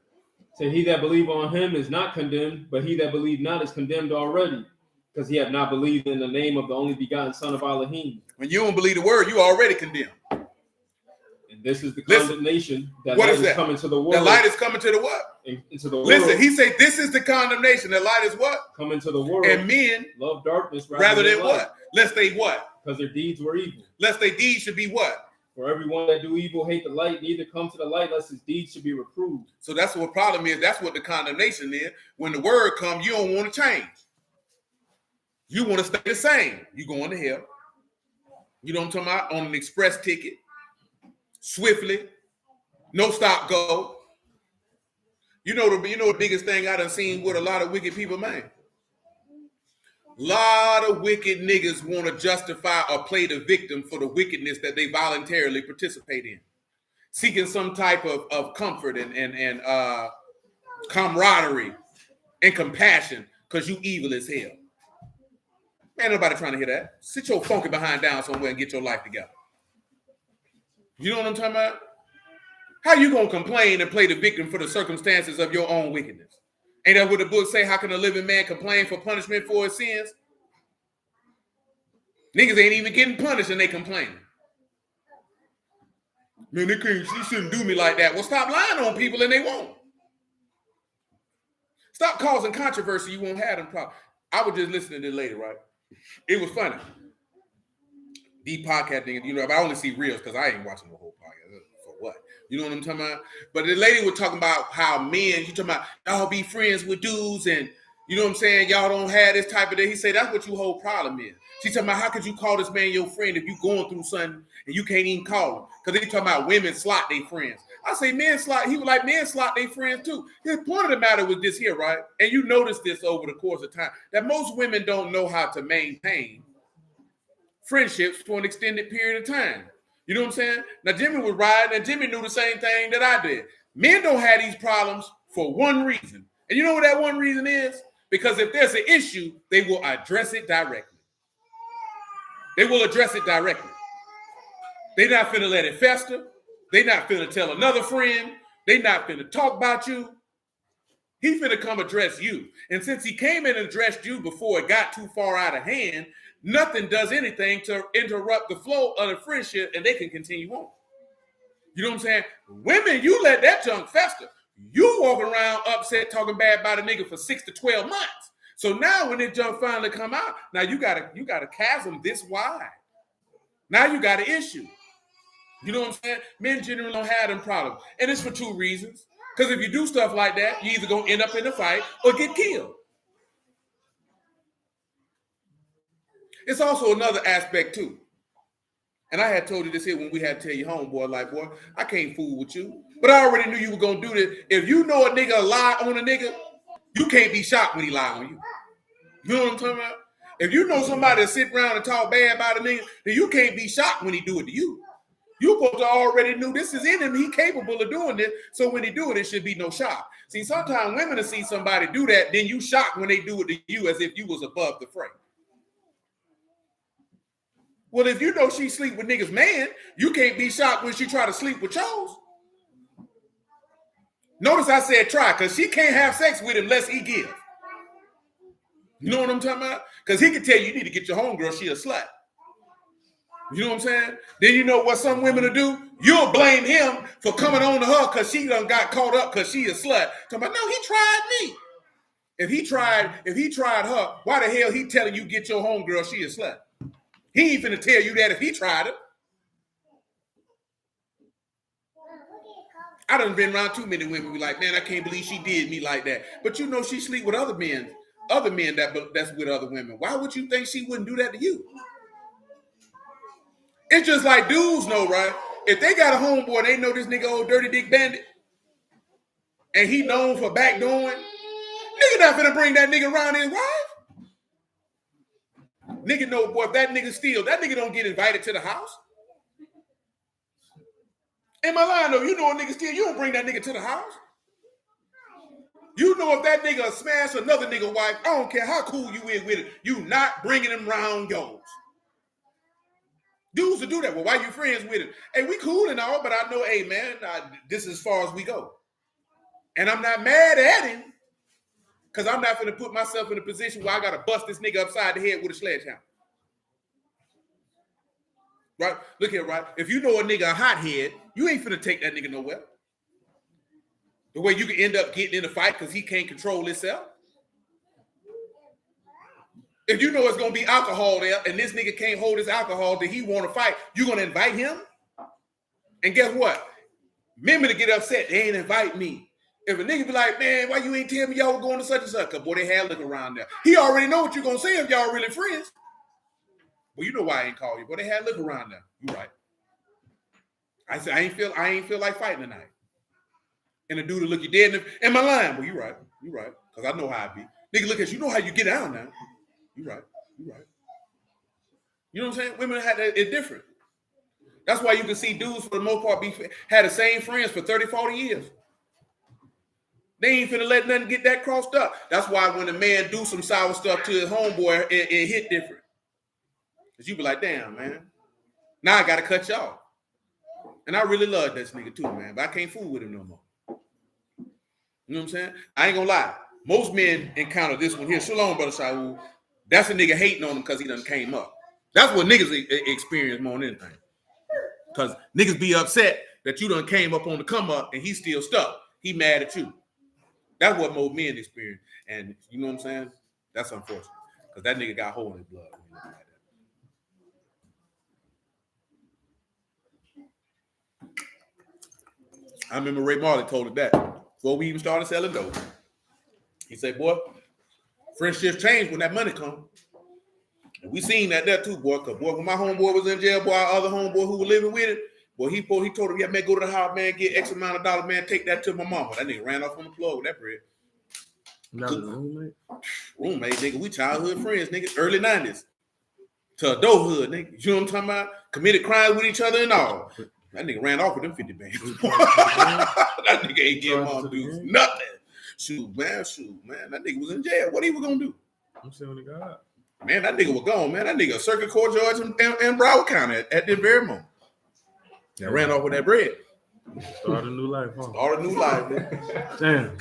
S2: Say, he that believe on him is not condemned, but he that believe not is condemned already, because he have not believed in the name of the only begotten Son of Elohim.
S1: When you don't believe the word, you already condemned.
S2: And this is the condemnation that
S1: what
S2: light
S1: is that?
S2: is coming to the world.
S1: The light is coming to the what?
S2: Into the world.
S1: Listen, he said this is the condemnation. The light is what?
S2: Coming to the world.
S1: And men
S2: love darkness
S1: rather than
S2: light.
S1: what? Lest they what?
S2: Because their deeds were evil.
S1: Lest their deeds should be what?
S2: For everyone that do evil hate the light, neither come to the light lest his deeds should be reproved.
S1: So that's what the problem is. That's what the condemnation is. When the word comes, you don't want to change. You want to stay the same. You going to hell. You know what I'm talking about? On an express ticket. Swiftly. No stop go. You know the biggest thing I done seen with a lot of wicked people, man. A lot of wicked niggas want to justify or play the victim for the wickedness that they voluntarily participate in. Seeking some type of comfort and camaraderie and compassion because you evil as hell. Ain't nobody trying to hear that. Sit your funky behind down somewhere and get your life together. You know what I'm talking about? How you gonna complain and play the victim for the circumstances of your own wickedness? Ain't that what the book say? How can a living man complain for punishment for his sins? Niggas ain't even getting punished and they complaining. Man, she shouldn't do me like that. Well, stop lying on people and they won't. Stop causing controversy. You won't have them problems. I was just listening to this lady, right? It was funny. The podcasting, but I only see reels because I ain't watching the whole podcast. For what? You know what I'm talking about? But the lady was talking about how men, you talking about y'all be friends with dudes and you know what I'm saying? Y'all don't have this type of thing. He said that's what your whole problem is. She talking about how could you call this man your friend if you going through something and you can't even call him? Because they talking about women slot their friends. I say men slot. He was like men slot their friends too. His point of the matter was this here, right? And you notice this over the course of time that most women don't know how to maintain friendships for an extended period of time. You know what I'm saying? Now, Jimmy was riding, and Jimmy knew the same thing that I did. Men don't have these problems for one reason. And you know what that one reason is? Because if there's an issue, they will address it directly. They will address it directly. They're not finna let it fester. They're not finna tell another friend. They're not finna talk about you. He finna come address you. And since he came in and addressed you before it got too far out of hand, nothing does anything to interrupt the flow of the friendship and they can continue on. You know what I'm saying? Women, you let that junk fester. You walk around upset talking bad about a nigga for 6 to 12 months. So now when that junk finally come out, now you got a chasm this wide. Now you got an issue. You know what I'm saying? Men generally don't have them problems. And it's for two reasons. Because if you do stuff like that, you're either going to end up in a fight or get killed. It's also another aspect too. And I had told you this here when we had to tell you, homeboy, like, boy, I can't fool with you. But I already knew you were going to do this. If you know a nigga lie on a nigga, you can't be shocked when he lie on you. You know what I'm talking about? If you know somebody that sit around and talk bad about a nigga, then you can't be shocked when he do it to you. You supposed to already knew this is in him. He capable of doing this. So when he do it, it should be no shock. See, sometimes women will see somebody do that, then you shocked when they do it to you as if you was above the fray. Well, if you know she sleep with niggas, man, you can't be shocked when she try to sleep with yours. Notice I said try, because she can't have sex with him unless he give. You know what I'm talking about? Because he can tell you need to get your homegirl, she a slut. You know what I'm saying? Then you know what some women will do? You'll blame him for coming on to her because she done got caught up because she a slut. Talking about, no, he tried me. If he tried her, why the hell he telling you get your homegirl, she a slut? He ain't finna tell you that if he tried it. I done been around too many women be like, man, I can't believe she did me like that. But you know she sleep with other men that's with other women. Why would you think she wouldn't do that to you? It's just like dudes know, right? If they got a homeboy and they know this nigga old dirty dick bandit, and he known for backdooring, nigga not finna bring that nigga around his wife. Nigga know, boy, if that nigga steal, that nigga don't get invited to the house. In my line though, you know a nigga steal, you don't bring that nigga to the house. You know if that nigga smash another nigga wife, I don't care how cool you is with it, you not bringing him around yours. Dudes will do that. Well, why you friends with him? Hey, we cool and all, but I know, hey man, this is as far as we go. And I'm not mad at him, because I'm not finna put myself in a position where I gotta bust this nigga upside the head with a sledgehammer. Right? Look here, right? If you know a nigga a hothead, you ain't finna take that nigga nowhere. The way you can end up getting in a fight because he can't control himself. If you know it's gonna be alcohol there and this nigga can't hold his alcohol that he want to fight, you gonna invite him? And guess what? Remember to get upset, they ain't invite me. If a nigga be like, man, why you ain't tell me y'all were going to such and such? Because boy, they had liquor around there. He already know what you gonna say if y'all really friends. Well, you know why I ain't call you, but they had liquor around there. You right. I said, I ain't feel like fighting tonight. And the dude will look you dead in my line. Well, you right. Because I know how I be. Nigga, look at you know how you get down now. You right. You know what I'm saying? Women had that, it's different. That's why you can see dudes for the most part had the same friends for 30, 40 years. They ain't finna let nothing get that crossed up. That's why when a man do some sour stuff to his homeboy, it hit different. Because you be like, damn, man. Now I gotta cut y'all. And I really love this nigga too, man. But I can't fool with him no more. You know what I'm saying? I ain't gonna lie. Most men encounter this one here. Shalom, brother Shaul. That's a nigga hating on him because he done came up. That's what niggas experience more than anything. Because niggas be upset that you done came up on the come up and he's still stuck. He mad at you. That's what most men experience. And you know what I'm saying? That's unfortunate. Because that nigga got hole in his blood. I remember Ray Marley told us that before we even started selling dope. He said, boy, friendships change when that money comes. And we seen that there too, boy. Because, boy, when my homeboy was in jail, boy, our other homeboy who was living with it, boy, he told him, yeah, man, go to the house, man, get X amount of dollars, man, take that to my mama. That nigga ran off on the floor with that bread.
S3: Not a roommate?
S1: Roommate, nigga. We childhood friends, nigga. Early 90s. To adulthood, nigga. You know what I'm talking about? Committed crimes with each other and all. That nigga ran off with them 50 bands. That nigga ain't give mom dudes nothing. Shoot, man. That nigga was in jail. What he was gonna do?
S3: I'm saying what God.
S1: Man, that nigga was gone, man. That nigga a circuit court judge in Broward County at this very moment. That ran off with that bread.
S3: Start a new life, huh?
S1: Start a new life, man.
S3: Damn.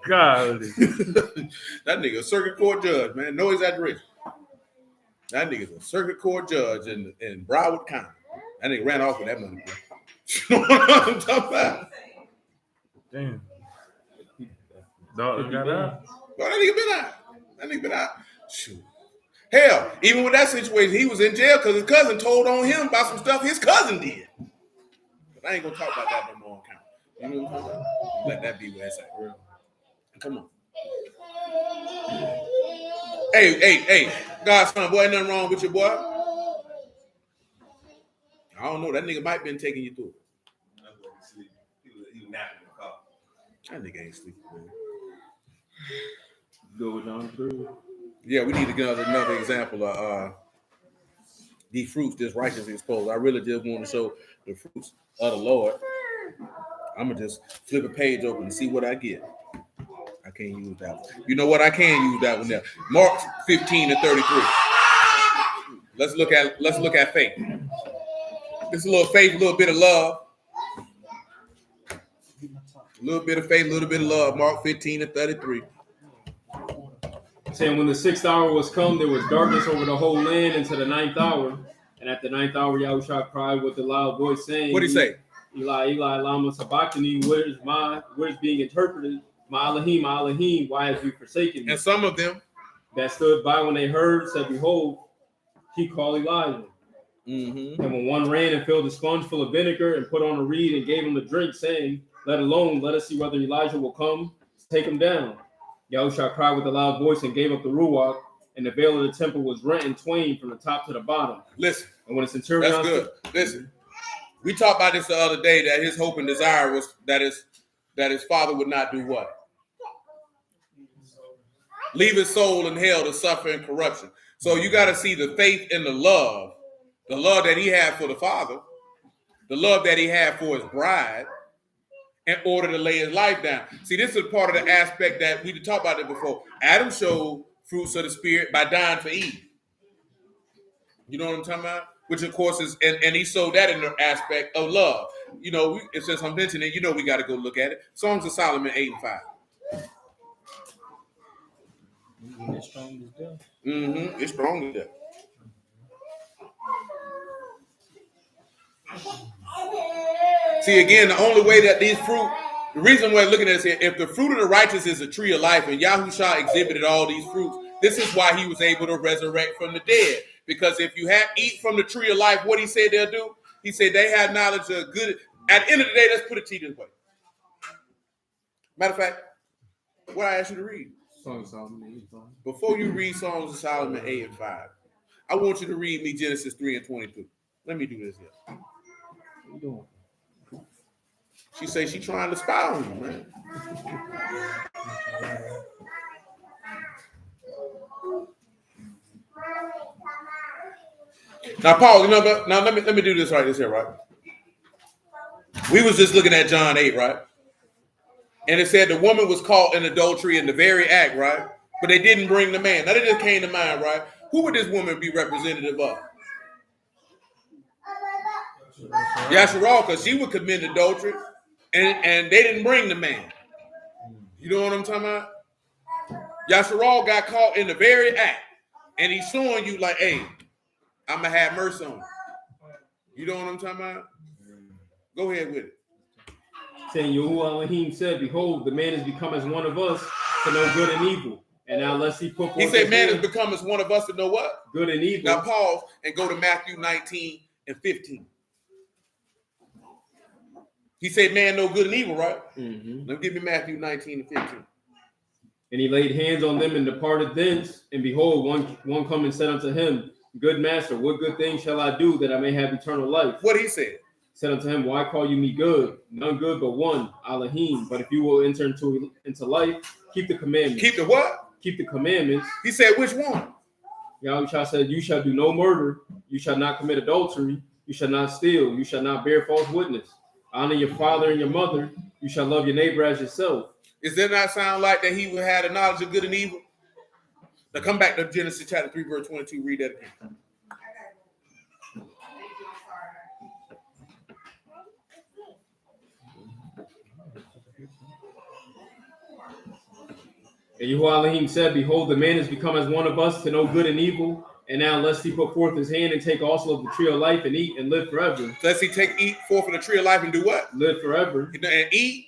S3: God.
S1: That nigga a circuit court judge, man. No exaggeration. That nigga's a circuit court judge in Broward County. That nigga ran off with that money, bro. You know what I'm talking about?
S3: Damn. Dog got out.
S1: Bro, that nigga been out. Shoot. Hell, even with that situation, he was in jail because his cousin told on him about some stuff his cousin did. But I ain't gonna talk about that no more on camera. You know what I'm talking about? Let that be where it's at, real. Come on. Hey. Godson, boy, ain't nothing wrong with you, boy. I don't know. That nigga might been taking you through.
S6: He was napping in the car.
S1: That nigga ain't sleeping, man.
S2: Go with John 3.
S1: Yeah, we need to get another example of these fruits this righteous exposed. I really just want to show the fruits of the Lord. I'm going to just flip a page open and see what I get. I can't use that one. You know what? I can use that one there. Mark 15 and 33. Let's look at faith. Just a little faith, a little bit of love. A little bit of faith, a little bit of love. Mark 15 and 33.
S2: Saying when the 6th hour was come, there was darkness over the whole land until the 9th hour. And at the 9th hour, Yahushua cried with a loud voice, saying,
S1: What did he say?
S2: Eli, Eli, lama sabachthani, where is being interpreted? My Elohim, why have you forsaken me?
S1: And some of them
S2: that stood by when they heard said, behold, he called Elijah.
S1: Mm-hmm.
S2: And when one ran and filled a sponge full of vinegar and put on a reed and gave him a drink, saying, let alone, let us see whether Elijah will come, take him down. Yahushua cried with a loud voice and gave up the ruach, and the veil of the temple was rent in twain from the top to the bottom.
S1: Listen,
S2: and when the centurion,
S1: that's good. Listen, we talked about this the other day, that his hope and desire was that his father would not do what? Leave his soul in hell to suffer in corruption. So you got to see the faith and the love that he had for the father, the love that he had for his bride, in order to lay his life down. See, this is part of the aspect that we talked about it before. Adam showed fruits of the spirit by dying for Eve. You know what I'm talking about? Which of course is, and he showed that in the aspect of love. You know, since I'm mentioning it, you know we got to go look at it. Songs of Solomon 8 and 5.
S4: It's strong as death.
S1: Mm-hmm. It's strong as death. See, again, the only way that these fruit, the reason we're looking at this here, if the fruit of the righteous is a tree of life, and Yahushua exhibited all these fruits, this is why he was able to resurrect from the dead. Because if you eat from the tree of life, what he said they'll do? He said they have knowledge of good. At the end of the day, let's put it to you this way. Matter of fact, what I asked you to read.
S2: Songs of Solomon 8 and 5.
S1: Before you read Songs of Solomon 8 and 5, I want you to read me Genesis 3 and 22. Let me do this here.
S2: What you doing?
S1: She say she trying to spy on you, man. Now, Paul, now let me do this right here, right? We was just looking at John 8, right? And it said the woman was caught in adultery in the very act, right? But they didn't bring the man. Now, that just came to mind, right? Who would this woman be representative of? Yasharal, because she would commit adultery, and they didn't bring the man. You know what I'm talking about? Yasharal got caught in the very act, and he's showing you like, hey, I'm going to have mercy on you. You know what I'm talking about? Go ahead with it.
S2: Saying, Yahuwah Elohim said, behold, the man has become as one of us to know good and evil. And now lest he put forth.
S1: He said, man has become as one of us to know what?
S2: Good and evil.
S1: Now pause and go to Matthew 19 and 15. He said, man know good and evil, right?
S2: Mm-hmm.
S1: Let me give me Matthew 19 and 15.
S2: And he laid hands on them and departed thence. And behold, one come and said unto him, good master, what good thing shall I do that I may have eternal life?
S1: What he said?
S2: Said unto him, why call you me good? None good but one, Elohim. But if you will enter into life, keep the commandments.
S1: Keep the what?
S2: Keep the commandments.
S1: He said, which one?
S2: Yahushua said, you shall do no murder. You shall not commit adultery. You shall not steal. You shall not bear false witness. Honor your father and your mother. You shall love your neighbor as yourself.
S1: Does that not sound like that he would have the knowledge of good and evil? Now come back to Genesis chapter 3, verse 22. Read that again.
S2: And Yahuwah Elohim said, behold, the man has become as one of us to know good and evil. And now lest he put forth his hand and take also of the tree of life and eat and live forever.
S1: Lest he eat forth of the tree of life and do what?
S2: Live forever.
S1: And eat.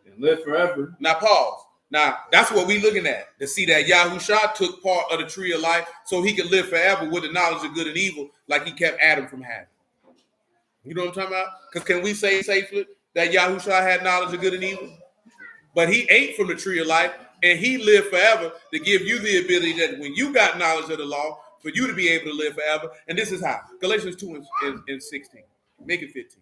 S2: And live forever.
S1: Now pause. Now that's what we looking at. To see that Yahushua took part of the tree of life so he could live forever with the knowledge of good and evil like he kept Adam from having. You know what I'm talking about? Because can we say safely that Yahushua had knowledge of good and evil? But he ate from the tree of life and he lived forever to give you the ability that when you got knowledge of the law, for you to be able to live forever. And this is how. Galatians 2 and 16. Make it 15.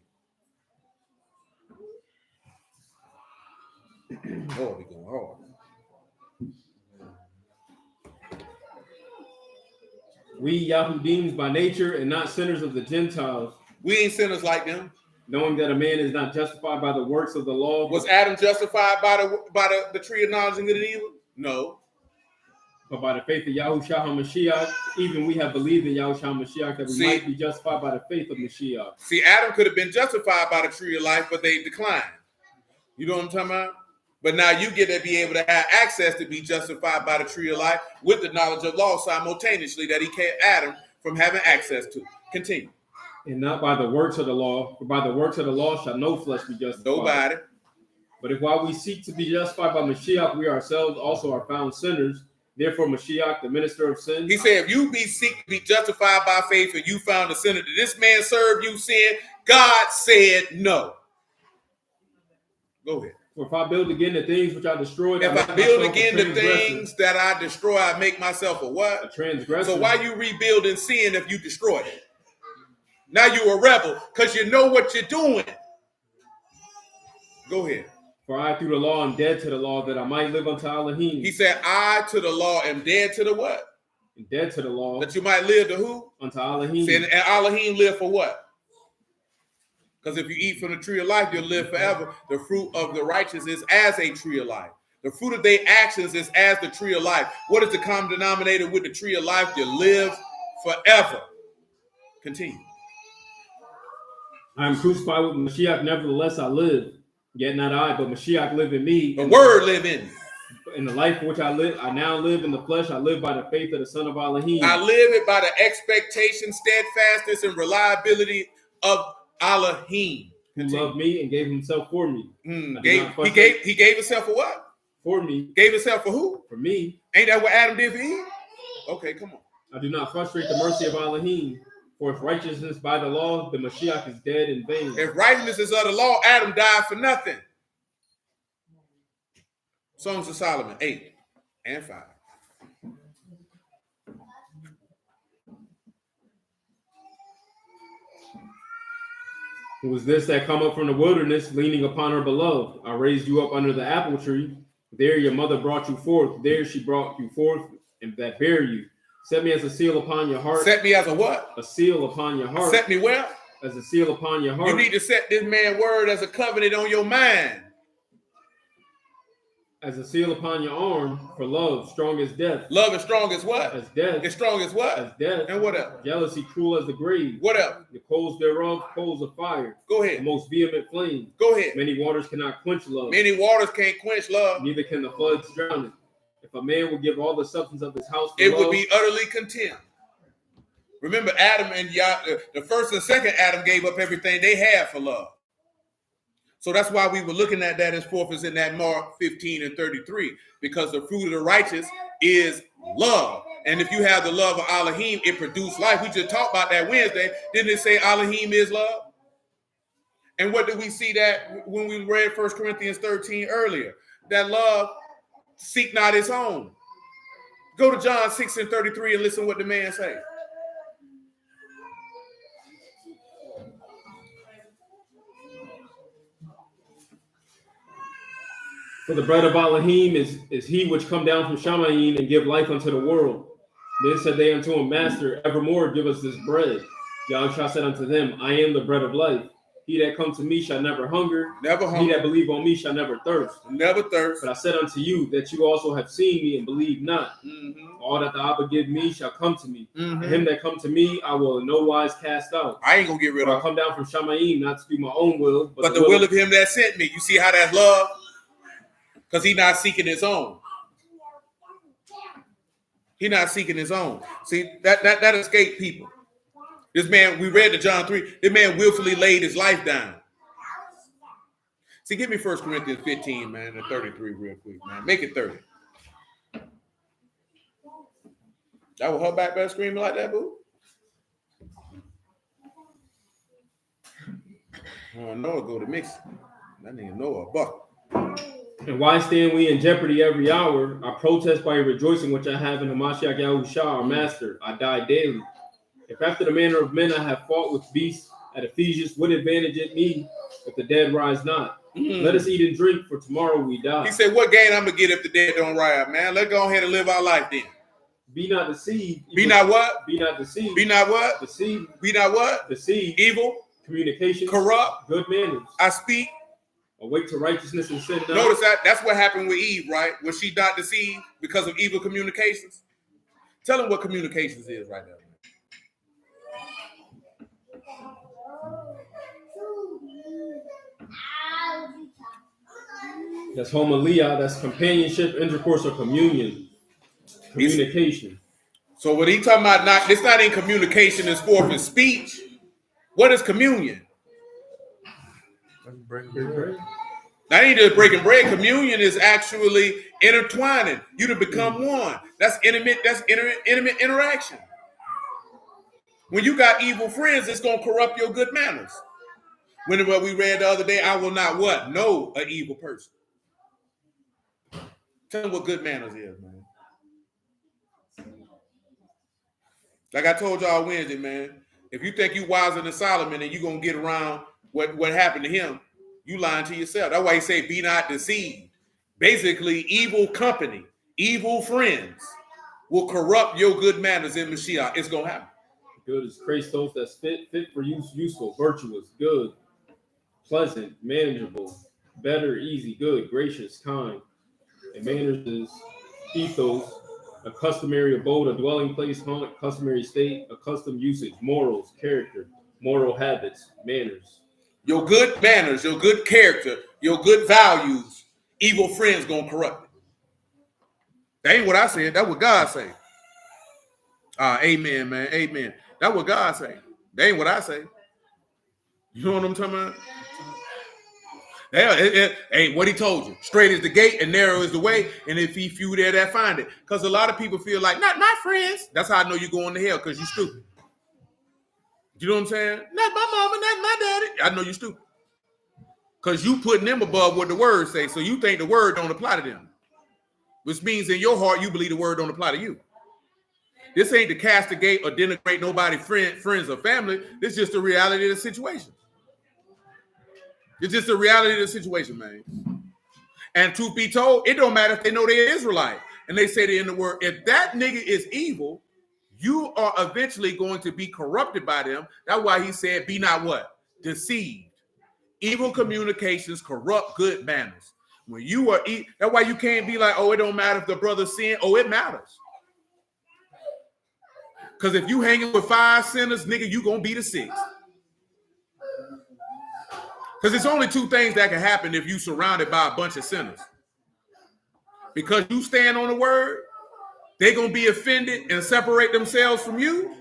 S1: Oh, we going hard.
S2: We Yahudims by nature and not sinners of the Gentiles.
S1: We ain't sinners like them.
S2: Knowing that a man is not justified by the works of the law.
S1: Was Adam justified by the tree of knowledge and good and evil? No.
S2: But by the faith of Yahushua HaMashiach, even we have believed in Yahushua HaMashiach that we might be justified by the faith of Mashiach.
S1: See, Adam could have been justified by the tree of life, but they declined. You know what I'm talking about? But now you get to be able to have access to be justified by the tree of life with the knowledge of law simultaneously that he kept Adam from having access to. Continue.
S2: And not by the works of the law, for by the works of the law shall no flesh be justified.
S1: Nobody.
S2: But if while we seek to be justified by Mashiach, we ourselves also are found sinners, therefore Mashiach, the minister of sin.
S1: He said, if you seek to be justified by faith and you found a sinner, did this man serve you sin? God said no. Go ahead.
S2: For if I build again the things which I destroyed,
S1: if I build again the things that I destroy, I make myself a what?
S2: A transgressor.
S1: So why you rebuilding sin if you destroyed it? Now you're a rebel because you know what you're doing. Go ahead.
S2: For I through the law am dead to the law that I might live unto Elohim.
S1: He said, I to the law am dead to the what?
S2: Dead to the law.
S1: That you might live to who?
S2: Unto Elohim.
S1: And Elohim live for what? Because if you eat from the tree of life, you'll live forever. The fruit of the righteous is as a tree of life. The fruit of their actions is as the tree of life. What is the common denominator with the tree of life? You live forever. Continue.
S2: I am crucified with Mashiach, nevertheless I live. Yet not I, but Mashiach live in me.
S1: The word live in me.
S2: In the life in which I live, I now live in the flesh. I live by the faith of the Son of Elohim.
S1: I live it by the expectation, steadfastness, and reliability of Elohim.
S2: Who loved me and gave himself for me.
S1: He gave himself for what?
S2: For me.
S1: Gave himself for who?
S2: For me.
S1: Ain't that what Adam did for Eve? Okay, come on.
S2: I do not frustrate the mercy of Elohim. For if righteousness by the law, the Mashiach is dead in vain.
S1: If righteousness is of the law, Adam died for nothing. Songs of Solomon 8 and 5.
S2: Who was this that come up from the wilderness, leaning upon her beloved? I raised you up under the apple tree. There your mother brought you forth. There she brought you forth, and that bare you. Set me as a seal upon your heart.
S1: Set me as a what?
S2: A seal upon your heart.
S1: Set me where?
S2: As a seal upon your heart.
S1: You need to set this man's word as a covenant on your mind.
S2: As a seal upon your arm, for love, strong as death.
S1: Love is strong as what?
S2: As death.
S1: It's strong as what?
S2: As death.
S1: And what else?
S2: Jealousy cruel as the grave.
S1: What else?
S2: The coals thereof, coals of fire.
S1: Go ahead.
S2: The most vehement flame.
S1: Go ahead.
S2: Many waters cannot quench love.
S1: Many waters can't quench love.
S2: Neither can the floods drown it. If a man would give all the substance of his house for
S1: it
S2: love,
S1: would be utterly contempt. Remember, Adam and the first and second Adam gave up everything they had for love. So that's why we were looking at that as forth as in that Mark 15 and 33, because the fruit of the righteous is love. And if you have the love of Elohim, it produces life. We just talked about that Wednesday. Didn't it say Elohim is love? And what did we see that when we read 1 Corinthians 13 earlier? That love seek not its own. Go to John 6 and 33 and listen what the man say.
S2: For the bread of Elohim is he which come down from Shamayim and give life unto the world. Then said they unto him, Master, evermore give us this bread. Yahushua said unto them, I am the bread of life. He that come to me shall never hunger.
S1: Never hunger.
S2: He that believe on me shall never thirst.
S1: Never thirst.
S2: But I said unto you that you also have seen me and believe not. Mm-hmm. All that the Abba give me shall come to me. Mm-hmm. And him that come to me I will in no wise cast out.
S1: I ain't gonna get rid of.
S2: I come down from Shamayim not to do my own will,
S1: but the will of him that sent me. You see how that's love? Because he's not seeking his own. He's not seeking his own. See, that escaped people. This man, we read the John 3, this man willfully laid his life down. See, give me 1 Corinthians 15, man, and 33 real quick, man. Make it 30. That was her back screaming like that, boo? Oh, Noah go to mix. That nigga Noah a buck.
S2: And why stand we in jeopardy every hour? I protest by rejoicing which I have in the Mashiach Yahushua, our master. I die daily. If after the manner of men I have fought with beasts at Ephesians, what advantage it me if the dead rise not? Let us eat and drink, for tomorrow we die.
S1: He said, what gain I'm going to get if the dead don't rise, man? Let's go ahead and live our life then.
S2: Be not deceived.
S1: Be not what?
S2: Be not deceived.
S1: Be not what?
S2: Deceived.
S1: Be not what?
S2: Deceived.
S1: Evil.
S2: Communication.
S1: Corrupt.
S2: Good manners.
S1: I speak.
S2: Awake to righteousness and sin.
S1: Notice that's what happened with Eve, right? Was she not deceived because of evil communications? Tell them what communications is right now.
S2: That's homilia, that's companionship, intercourse, or communion. Communication.
S1: So what he talking about, it's not in communication, it's forth in speech. What is communion? That ain't just breaking bread. Communion is actually intertwining you to become one. That's intimate interaction. When you got evil friends, it's going to corrupt your good manners. Whenever we read the other day, I will not what? Know an evil person. Tell them what good manners is, man. Like I told y'all Wednesday, man, if you think you wiser than Solomon and you're going to get around what happened to him, you lying to yourself. That's why he say, be not deceived. Basically, evil company, evil friends will corrupt your good manners in Mashiach. It's going to happen.
S2: Good is Christos, that's fit for use, useful, virtuous, good, pleasant, manageable, better, easy, good, gracious, kind. And manners is ethos, a customary abode, a dwelling place, haunt, customary state, a custom usage, morals, character, moral habits, manners.
S1: Your good manners, your good character, your good values, evil friends gonna corrupt it. That ain't what I said. That's what God say. Amen, man. Amen. That's what God say. That ain't what I say. You know what I'm talking about? Hey, what he told you. Straight is the gate and narrow is the way. And if he few there that find it. Because a lot of people feel like, not my friends. That's how I know you're going to hell, because you're stupid. You know what I'm saying? Not my mama, not my daddy. I know you're stupid. Because you putting them above what the word say. So you think the word don't apply to them. Which means in your heart, you believe the word don't apply to you. This ain't to castigate or denigrate nobody, friends or family. This is just the reality of the situation. It's just the reality of the situation, man. And truth be told, it don't matter if they know they're Israelite. And they say in the word, if that nigga is evil, you are eventually going to be corrupted by them. That's why he said, be not what? Deceived. Evil communications corrupt good manners. When you are, that's why you can't be like, oh, it don't matter if the brother sin. Oh, it matters. Because if you hanging with 5 sinners, nigga, you gonna be the 6th. Because it's only 2 things that can happen if you surrounded by a bunch of sinners. Because you stand on the word, they're gonna be offended and separate themselves from you,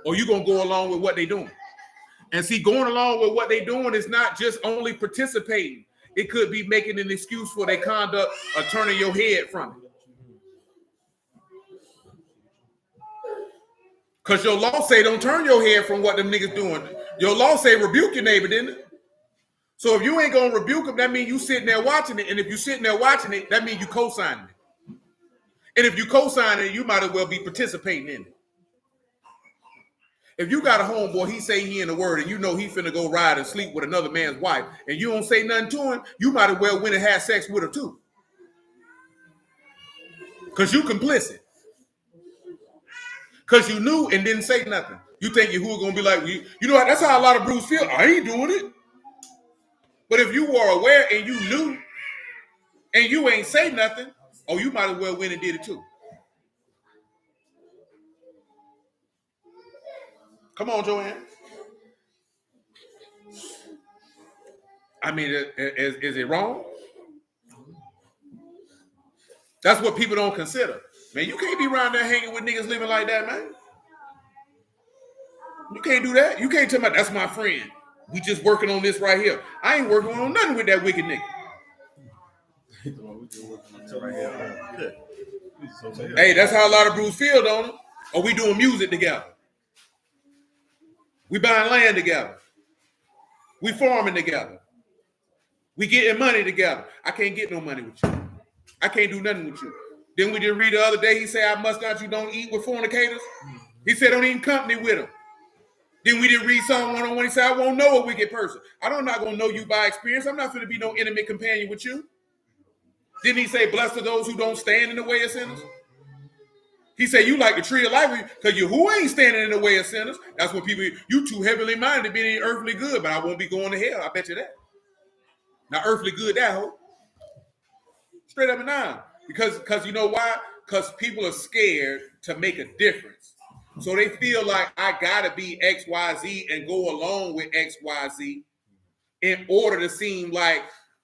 S1: or you gonna go along with what they're doing. And see, going along with what they're doing is not just only participating. It could be making an excuse for their conduct or turning your head from it. Because your law say don't turn your head from what them niggas doing. Your law say rebuke your neighbor, didn't it? So if you ain't going to rebuke them, that means you sitting there watching it. And if you sitting there watching it, that means you co-signing it. And if you co-signing it, you might as well be participating in it. If you got a homeboy, he say he in the word, and you know he finna go ride and sleep with another man's wife, and you don't say nothing to him, you might as well went and had sex with her too. Because you complicit. Because you knew and didn't say nothing. You think who are going to be like, you know what? That's how a lot of Bruce feel. I ain't doing it. But if you were aware and you knew and you ain't say nothing, oh, you might as well went and did it too. Come on, Joanne. I mean, is it wrong? That's what people don't consider. Man, you can't be around there hanging with niggas living like that, man. You can't do that. You can't tell me that's my friend. We just working on this right here. I ain't working on nothing with that wicked nigga. Hey, that's how a lot of Bruce feel, don't it? Or we doing music together. We buying land together. We farming together. We getting money together. I can't get no money with you. I can't do nothing with you. Then we just read the other day, he said, I must not, you don't eat with fornicators. He said, don't eat company with them. Then we didn't read Psalm 101. He said, I won't know a wicked person. I'm not going to know you by experience. I'm not going to be no intimate companion with you. Didn't he say, blessed are those who don't stand in the way of sinners? He said, you like the tree of life because you who ain't standing in the way of sinners. That's when people, you too heavily minded to be any earthly good, but I won't be going to hell. I bet you that. Now, earthly good, that hoe. Straight up and down. Because you know why? Because people are scared to make a difference. So they feel like I got to be XYZ and go along with XYZ in order to seem like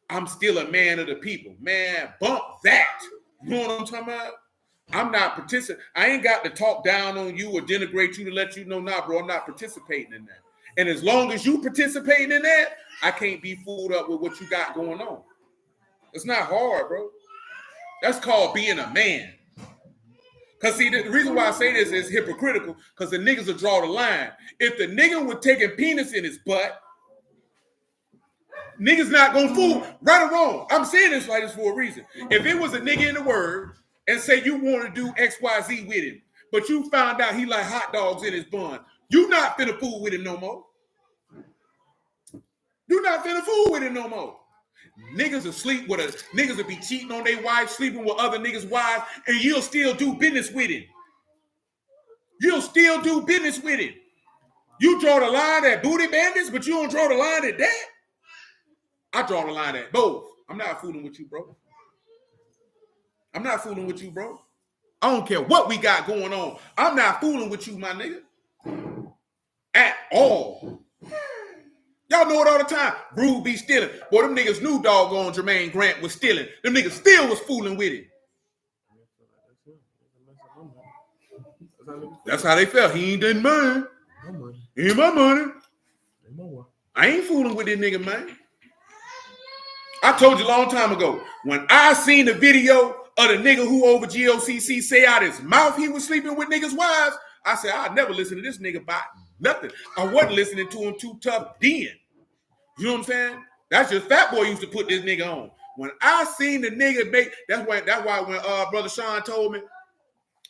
S1: I'm still a man of the people. Man, bump that. You know what I'm talking about? I'm not participating. I ain't got to talk down on you or denigrate you to let you know, nah, bro, I'm not participating in that. And as long as you participating in that, I can't be fooled up with what you got going on. It's not hard, bro. That's called being a man. Because, see, the reason why I say this is hypocritical, because the niggas will draw the line. If the nigga was taking penis in his butt, niggas not going to fool, right or wrong. I'm saying this like this for a reason. If it was a nigga in the word and say you want to do XYZ with him, but you found out he like hot dogs in his bun, you not finna fool with him no more. You not finna fool with him no more. Niggas will sleep with niggas will be cheating on their wives, sleeping with other niggas' wives, and you'll still do business with him. You'll still do business with him. You draw the line at booty bandits, but you don't draw the line at that. I draw the line at both. I'm not fooling with you, bro. I'm not fooling with you, bro. I don't care what we got going on. I'm not fooling with you, my nigga. At all. Y'all know it all the time. Rude be stealing. Boy, them niggas knew doggone Jermaine Grant was stealing. Them niggas still was fooling with him. That's how they felt. He ain't done mine. He ain't my money. I ain't fooling with this nigga, man. I told you a long time ago, when I seen the video of the nigga who over GOCC say out his mouth he was sleeping with niggas' wives, I said, I'd never listen to this nigga about nothing. I wasn't listening to him too tough then. You know what I'm saying? That's just Fat Boy used to put this nigga on. When I seen the nigga make, that's why when Brother Sean told me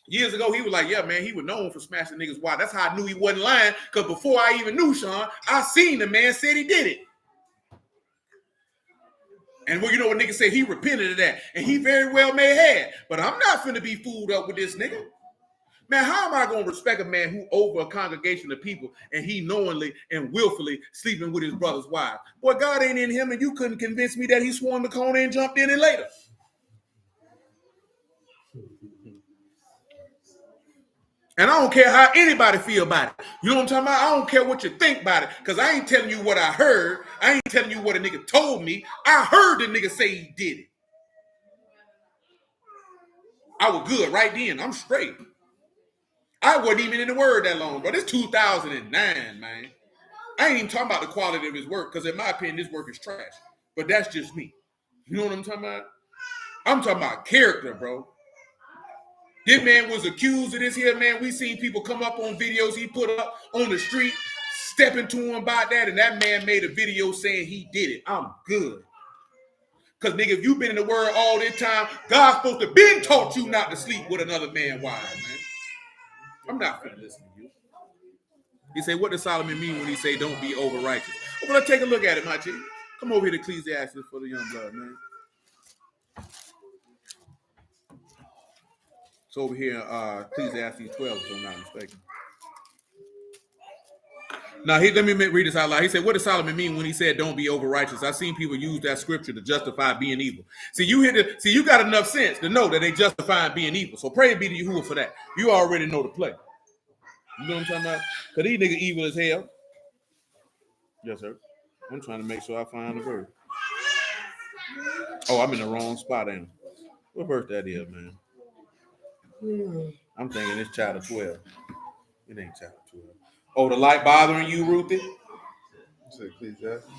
S1: years ago, he was like, yeah, man, he was known for smashing niggas' wives. That's how I knew he wasn't lying, because before I even knew Sean, I seen the man said he did it. And well, you know what nigga said? He repented of that. And he very well may have. But I'm not finna be fooled up with this nigga. Man, how am I going to respect a man who over a congregation of people and he knowingly and willfully sleeping with his brother's wife? Boy, God ain't in him, and you couldn't convince me that he swung the corner and jumped in it later. And I don't care how anybody feel about it. You know what I'm talking about? I don't care what you think about it, because I ain't telling you what I heard. I ain't telling you what a nigga told me. I heard the nigga say he did it. I was good right then. I'm straight. I wasn't even in the word that long, bro. This 2009, man. I ain't even talking about the quality of his work, because in my opinion, this work is trash. But that's just me. You know what I'm talking about? I'm talking about character, bro. This man was accused of this here, man. We seen people come up on videos he put up on the street, stepping to him about that, and that man made a video saying he did it. I'm good. Because, nigga, if you've been in the word all this time, God's supposed to been taught you not to sleep with another man's wife, man. I'm not finna listen to you. He said, what does Solomon mean when he say don't be over righteous? Well, let's take a look at it, my G. Come over here to Ecclesiastes for the young blood, man. It's over here in Ecclesiastes 12, if I'm not mistaken. Now, let me read this out loud. He said, what does Solomon mean when he said don't be over righteous? I've seen people use that scripture to justify being evil. See, you got enough sense to know that they justify being evil. So praise be to Yahuwah for that. You already know the play. You know what I'm talking about? Because these niggas evil as hell. Yes, sir. I'm trying to make sure I find the verse. Oh, I'm in the wrong spot, ain't I? What verse that is, man? I'm thinking it's chapter 12. It ain't chapter 12. Oh, the light bothering you, Ruthie?
S6: It's Ecclesiastes.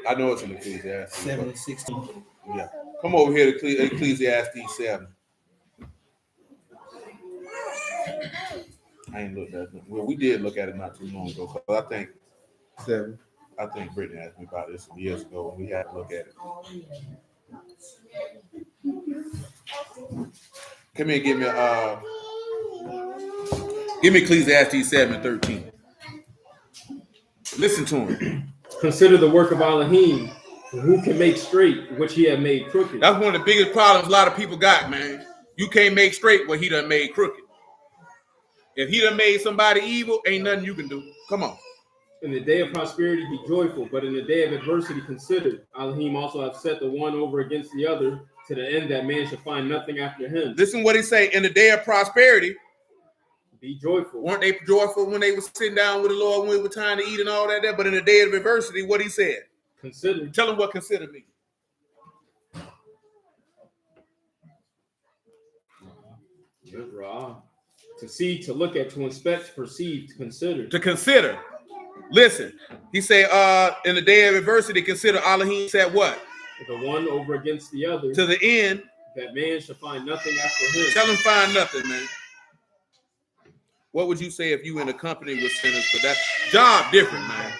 S1: I know it's in Ecclesiastes.
S4: 7:16.
S1: Yeah. Come over here to Ecclesiastes 7. I ain't looked at it. Well, we did look at it not too long ago. I think
S6: 7.
S1: I think Brittany asked me about this some years ago, and we had to look at it. Come here, give me Ecclesiastes 7:13. Listen to him.
S2: Consider the work of Elohim, who can make straight which he had made crooked.
S1: That's one of the biggest problems a lot of people got, man. You can't make straight what he done made crooked. If he done made somebody evil, ain't nothing you can do. Come on.
S2: In the day of prosperity, be joyful, but in the day of adversity, consider. Elohim also have set the one over against the other, to the end that man should find nothing after him.
S1: Listen what he say. In the day of prosperity,
S2: be joyful.
S1: Weren't they joyful when they were sitting down with the Lord when we were trying to eat and all that there? But in the day of adversity, what he said?
S2: Consider.
S1: Tell him what consider means.
S2: To see, to look at, to inspect, to perceive, to consider.
S1: To consider. Listen, he said, in the day of adversity, consider. Elohim said what?
S2: The one over against the other.
S1: To the end.
S2: That man shall find nothing after him.
S1: Tell him find nothing, man. What would you say if you in a company with sinners? But that job different, man.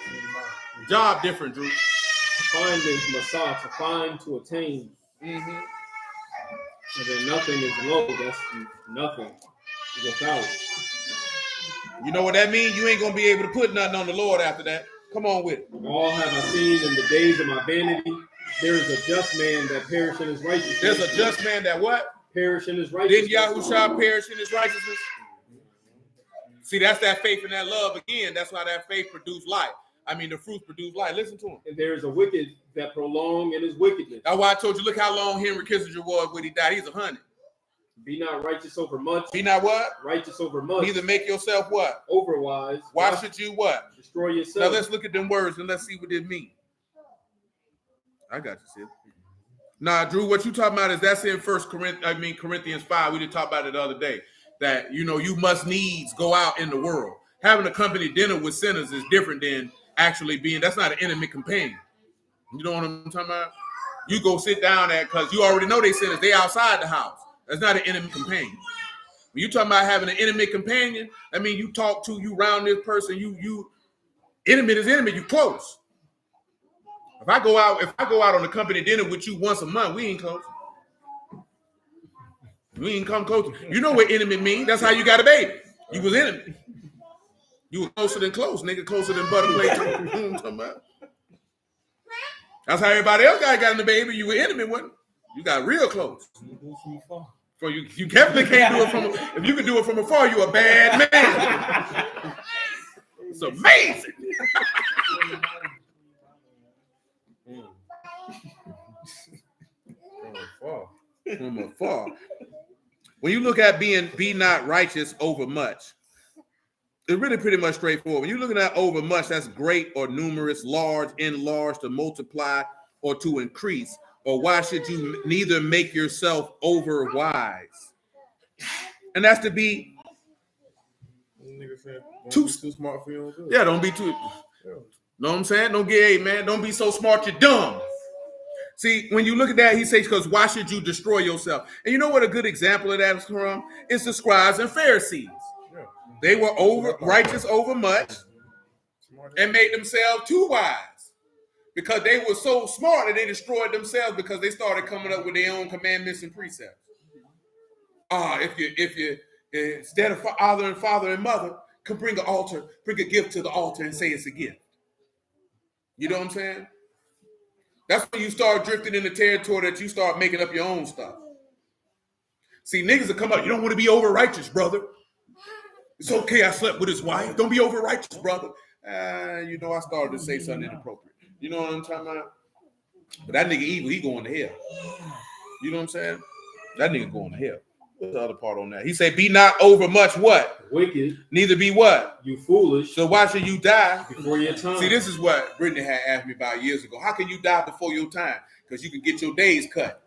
S1: Job different, Drew.
S2: Find is masah, to find, to attain.
S1: Mm-hmm.
S2: And then nothing is low. That's nothing. Without.
S1: You know what that means? You ain't gonna be able to put nothing on the Lord after that. Come on with it.
S2: All have I seen in the days of my vanity. There is a just man that perish in his righteousness.
S1: There's a just man that what?
S2: Perish in his righteousness.
S1: Didn't Yahushua perish in his righteousness? See, that's that faith and that love again. That's why that faith produced life. I mean, the fruits produce life. Listen to him.
S2: And there is a wicked that prolong in his wickedness.
S1: That's why I told you, look how long Henry Kissinger was when he died. He's 100.
S2: Be not righteous over much.
S1: Be not what?
S2: Righteous over much.
S1: Neither make yourself what?
S2: Overwise.
S1: Why should you what?
S2: Destroy yourself.
S1: Now let's look at them words and let's see what they mean. I got you, sis. Nah, Drew, what you talking about is that's in Corinthians 5. We didn't talk about it the other day. That, you know, you must needs go out in the world. Having a company dinner with sinners is different than actually being, that's not an intimate companion. You know what I'm talking about? You go sit down there because you already know they sinners. They outside the house. That's not an intimate companion. When you talking about having an intimate companion, I mean, you talk to, you around this person, you intimate is intimate, you close. If I go out on a company dinner with you once a month, we ain't close. We ain't come close. You know what intimate means. That's how you got a baby. You was intimate. You were closer than close, nigga, closer than butter plate too. You know what I'm talking about? That's how everybody else got in the baby. You were intimate with them. You got real close. So you definitely can't do it from if you can do it from afar, you're a bad man. It's amazing. From afar. When you look at be not righteous over much, it's really pretty much straightforward. When you're looking at over much, that's great or numerous, large, enlarged, to multiply or to increase. Or why should you neither make yourself over wise? And that's to be too
S6: smart for your own good.
S1: Yeah, don't be too.
S6: Yeah.
S1: Know what I'm saying? Don't be so smart you're dumb. See, when you look at that, he says, because why should you destroy yourself? And you know what a good example of that is from? It's the scribes and Pharisees. Yeah. They were righteous over much and made themselves too wise. Because they were so smart that they destroyed themselves because they started coming up with their own commandments and precepts. If you instead of father and mother, could bring a gift to the altar and say it's a gift. You know what I'm saying? That's when you start drifting in the territory that you start making up your own stuff. See, niggas will come up, you don't want to be over righteous, brother. It's okay, I slept with his wife. Don't be over righteous, brother. I started to say something inappropriate. You know what I'm talking about? But that nigga evil, he going to hell. You know what I'm saying? That nigga going to hell. What's the other part on that? He said, be not over much what?
S2: Wicked.
S1: Neither be what?
S2: You foolish.
S1: So why should you die
S2: before your time?
S1: See, this is what Brittany had asked me about years ago. How can you die before your time? Because you can get your days cut.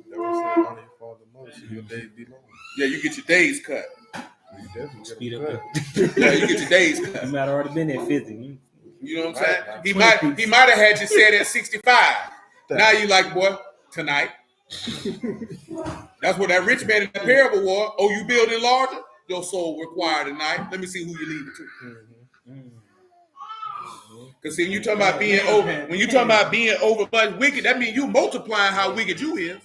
S6: Your days be long.
S1: Yeah, you get your days cut.
S4: Speed up.
S1: Yeah, you get your days cut.
S4: You might have already been at 50.
S1: You know what I'm saying? He might have had you set at 65. Now you like, boy, tonight. That's what that rich man in the parable was. Oh, you building larger? Your soul required tonight. Let me see who you leave it to. Because see, when you talking about being over, when you talking about being over much wicked, that means you multiplying how wicked you is.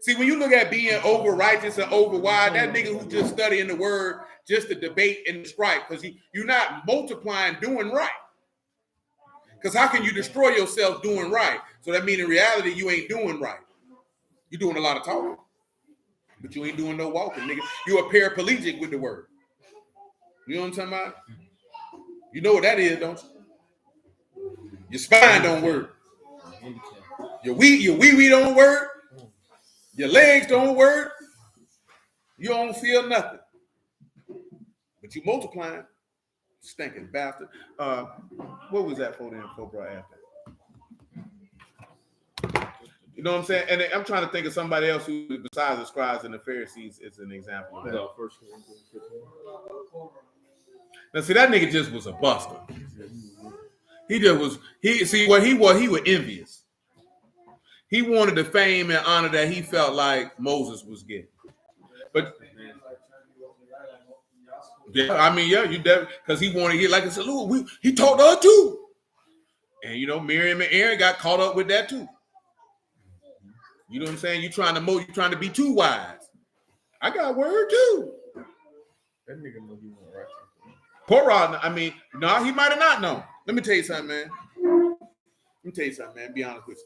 S1: See, when you look at being over righteous and over wise, that nigga who just studying the word just to debate and strife, because you're not multiplying doing right. Because how can you destroy yourself doing right? So that means in reality you ain't doing right. You're doing a lot of talking, but you ain't doing no walking, nigga. You're a paraplegic with the word. You know what I'm talking about? You know what that is, don't you? Your spine don't work. Your wee don't work. Your legs don't work. You don't feel nothing. But you multiplying. Stinking bastard. What was that for then, bro, after? You know what I'm saying? And I'm trying to think of somebody else who, besides the scribes and the Pharisees, is an example of that.
S2: No,
S1: now, see, that nigga just was a buster. He just was, what he was envious. He wanted the fame and honor that he felt like Moses was getting. But, yeah, I mean, yeah, you definitely, because he wanted to get, like I said, look, he talked to her too. And, you know, Miriam and Aaron got caught up with that too. You know what I'm saying? You trying to be too wise. I got word too.
S6: That nigga know he wasn't right.
S1: Korah, I mean, no, he might have not known. Let me tell you something, man. Be honest with you.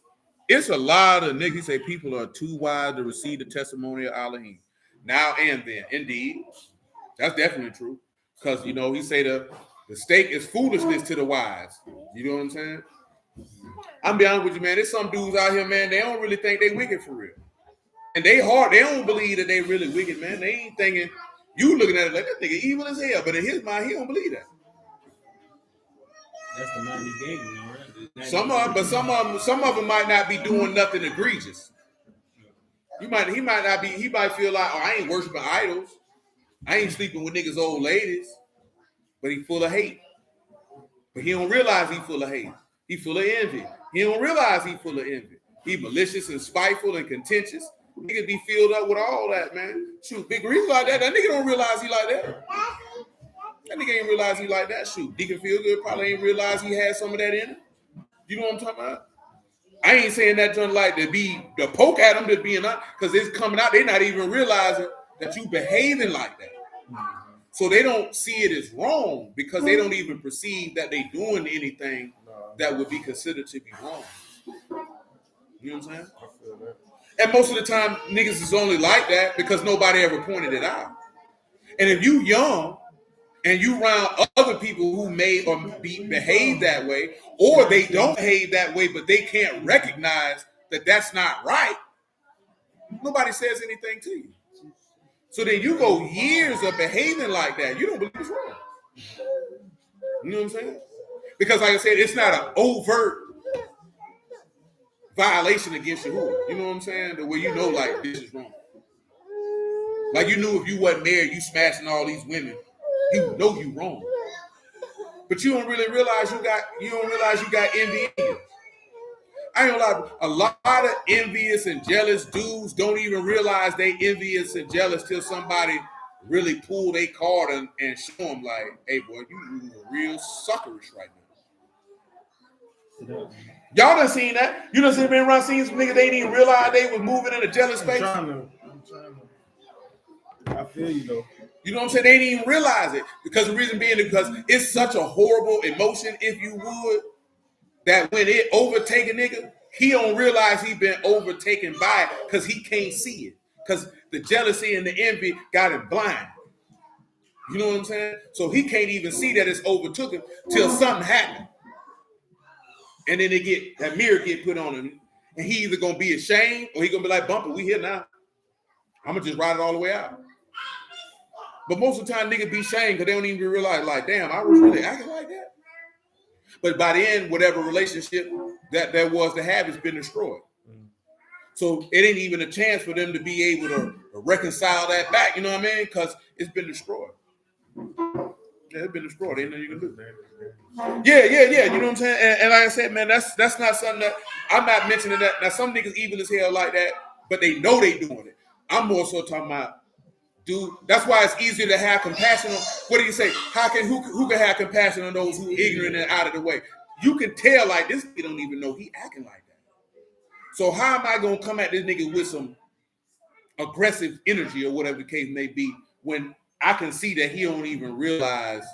S1: It's a lot of niggas say people are too wise to receive the testimony of Elohim. Now and then. Indeed. That's definitely true. Because, you know, he say the stake is foolishness to the wise. You know what I'm saying? I'm be honest with you, man. There's some dudes out here, man, they don't really think they wicked for real. And they don't believe that they really wicked, man. They ain't thinking, you looking at it like, that nigga evil as hell. But in his mind, he don't believe that.
S4: That's the mind he gave you, right?
S1: Some of them might not be doing nothing egregious. He might feel like, oh, I ain't worshiping idols. I ain't sleeping with niggas' old ladies. But he full of hate. But he don't realize he full of hate. He full of envy. He don't realize he full of envy. He malicious and spiteful and contentious. Niggas be filled up with all that, man. Shoot, Big Reef like that. That nigga don't realize he like that. That nigga ain't realize he like that. Shoot, Deacon Feelgood probably ain't realize he had some of that in him. You know what I'm talking about? I ain't saying that just like to poke at them, to being honest, because it's coming out. They're not even realizing that you behaving like that. So they don't see it as wrong because they don't even perceive that they doing anything that would be considered to be wrong. You know what I'm saying?
S6: I feel that.
S1: And most of the time, niggas is only like that because nobody ever pointed it out. And if you young and you around other people who may or behave that way, or they don't behave that way, but they can't recognize that that's not right, nobody says anything to you. So then you go years of behaving like that. You don't believe it's wrong. You know what I'm saying? Because like I said, it's not an overt violation against Yahuwah. You know what I'm saying? The way you know, like, this is wrong. Like you knew if you wasn't married, you smashing all these women, you know you wrong. But you don't really realize you got envy in you. I ain't gonna lie, a lot of envious and jealous dudes don't even realize they envious and jealous till somebody really pull their card and show them like, hey boy, you real suckerish right now. Y'all done seen that? You done been around seeing some niggas they didn't even realize they was moving in a jealous space?
S6: I'm trying to. I feel you though.
S1: You know what I'm saying? They didn't even realize it. Because the reason being because it's such a horrible emotion, if you would, that when it overtake a nigga, he don't realize he been overtaken by it because he can't see it. Because the jealousy and the envy got him blind. You know what I'm saying? So he can't even see that it's overtook him till something happened. And then that mirror get put on him. And he either gonna be ashamed or he gonna be like, Bumper, we here now. I'm gonna just ride it all the way out. But most of the time niggas be ashamed because they don't even realize, like, damn, I was really acting like that. But by the end, whatever relationship that there was to have has been destroyed. So it ain't even a chance for them to be able to reconcile that back. You know what I mean? Because it's been destroyed. Yeah, it's been destroyed. Ain't nothing you can do. Yeah. You know what I'm saying? And like I said, man, that's not something that I'm not mentioning that. Now some niggas evil as hell like that, but they know they doing it. I'm more so talking about Dude, that's why it's easier to have compassion on. What do you say? Who can have compassion on those who are ignorant and out of the way? You can tell like this nigga don't even know he acting like that. So how am I gonna come at this nigga with some aggressive energy or whatever the case may be when I can see that he don't even realize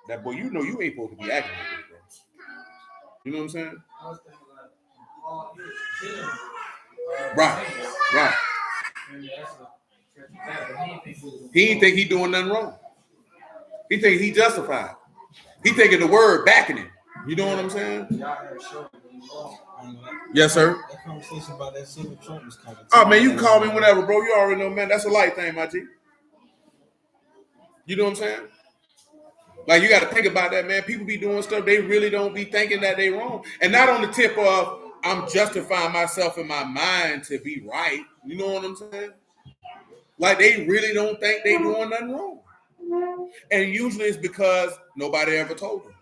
S1: that, boy, you know you ain't supposed to be acting like this, bro. You know what I'm saying?
S5: I was thinking like, oh, you're killing.
S1: Right.
S5: And that's a fact, but he didn't think
S1: He ain't think he doing nothing wrong. He think he justified. He thinking the word backing him. You know what I'm saying?
S5: y'all had a show when you wrong.
S1: Yes, sir.
S4: That conversation about that silver Trump was coming.
S1: Oh man, you can call me whenever, bro. You already know, man. That's a light thing, my G. You know what I'm saying? Like you got to think about that, man. People be doing stuff they really don't be thinking that they wrong, and not on the tip of I'm justifying myself in my mind to be right. You know what I'm saying? Like they really don't think they doing nothing wrong, and usually it's because nobody ever told them.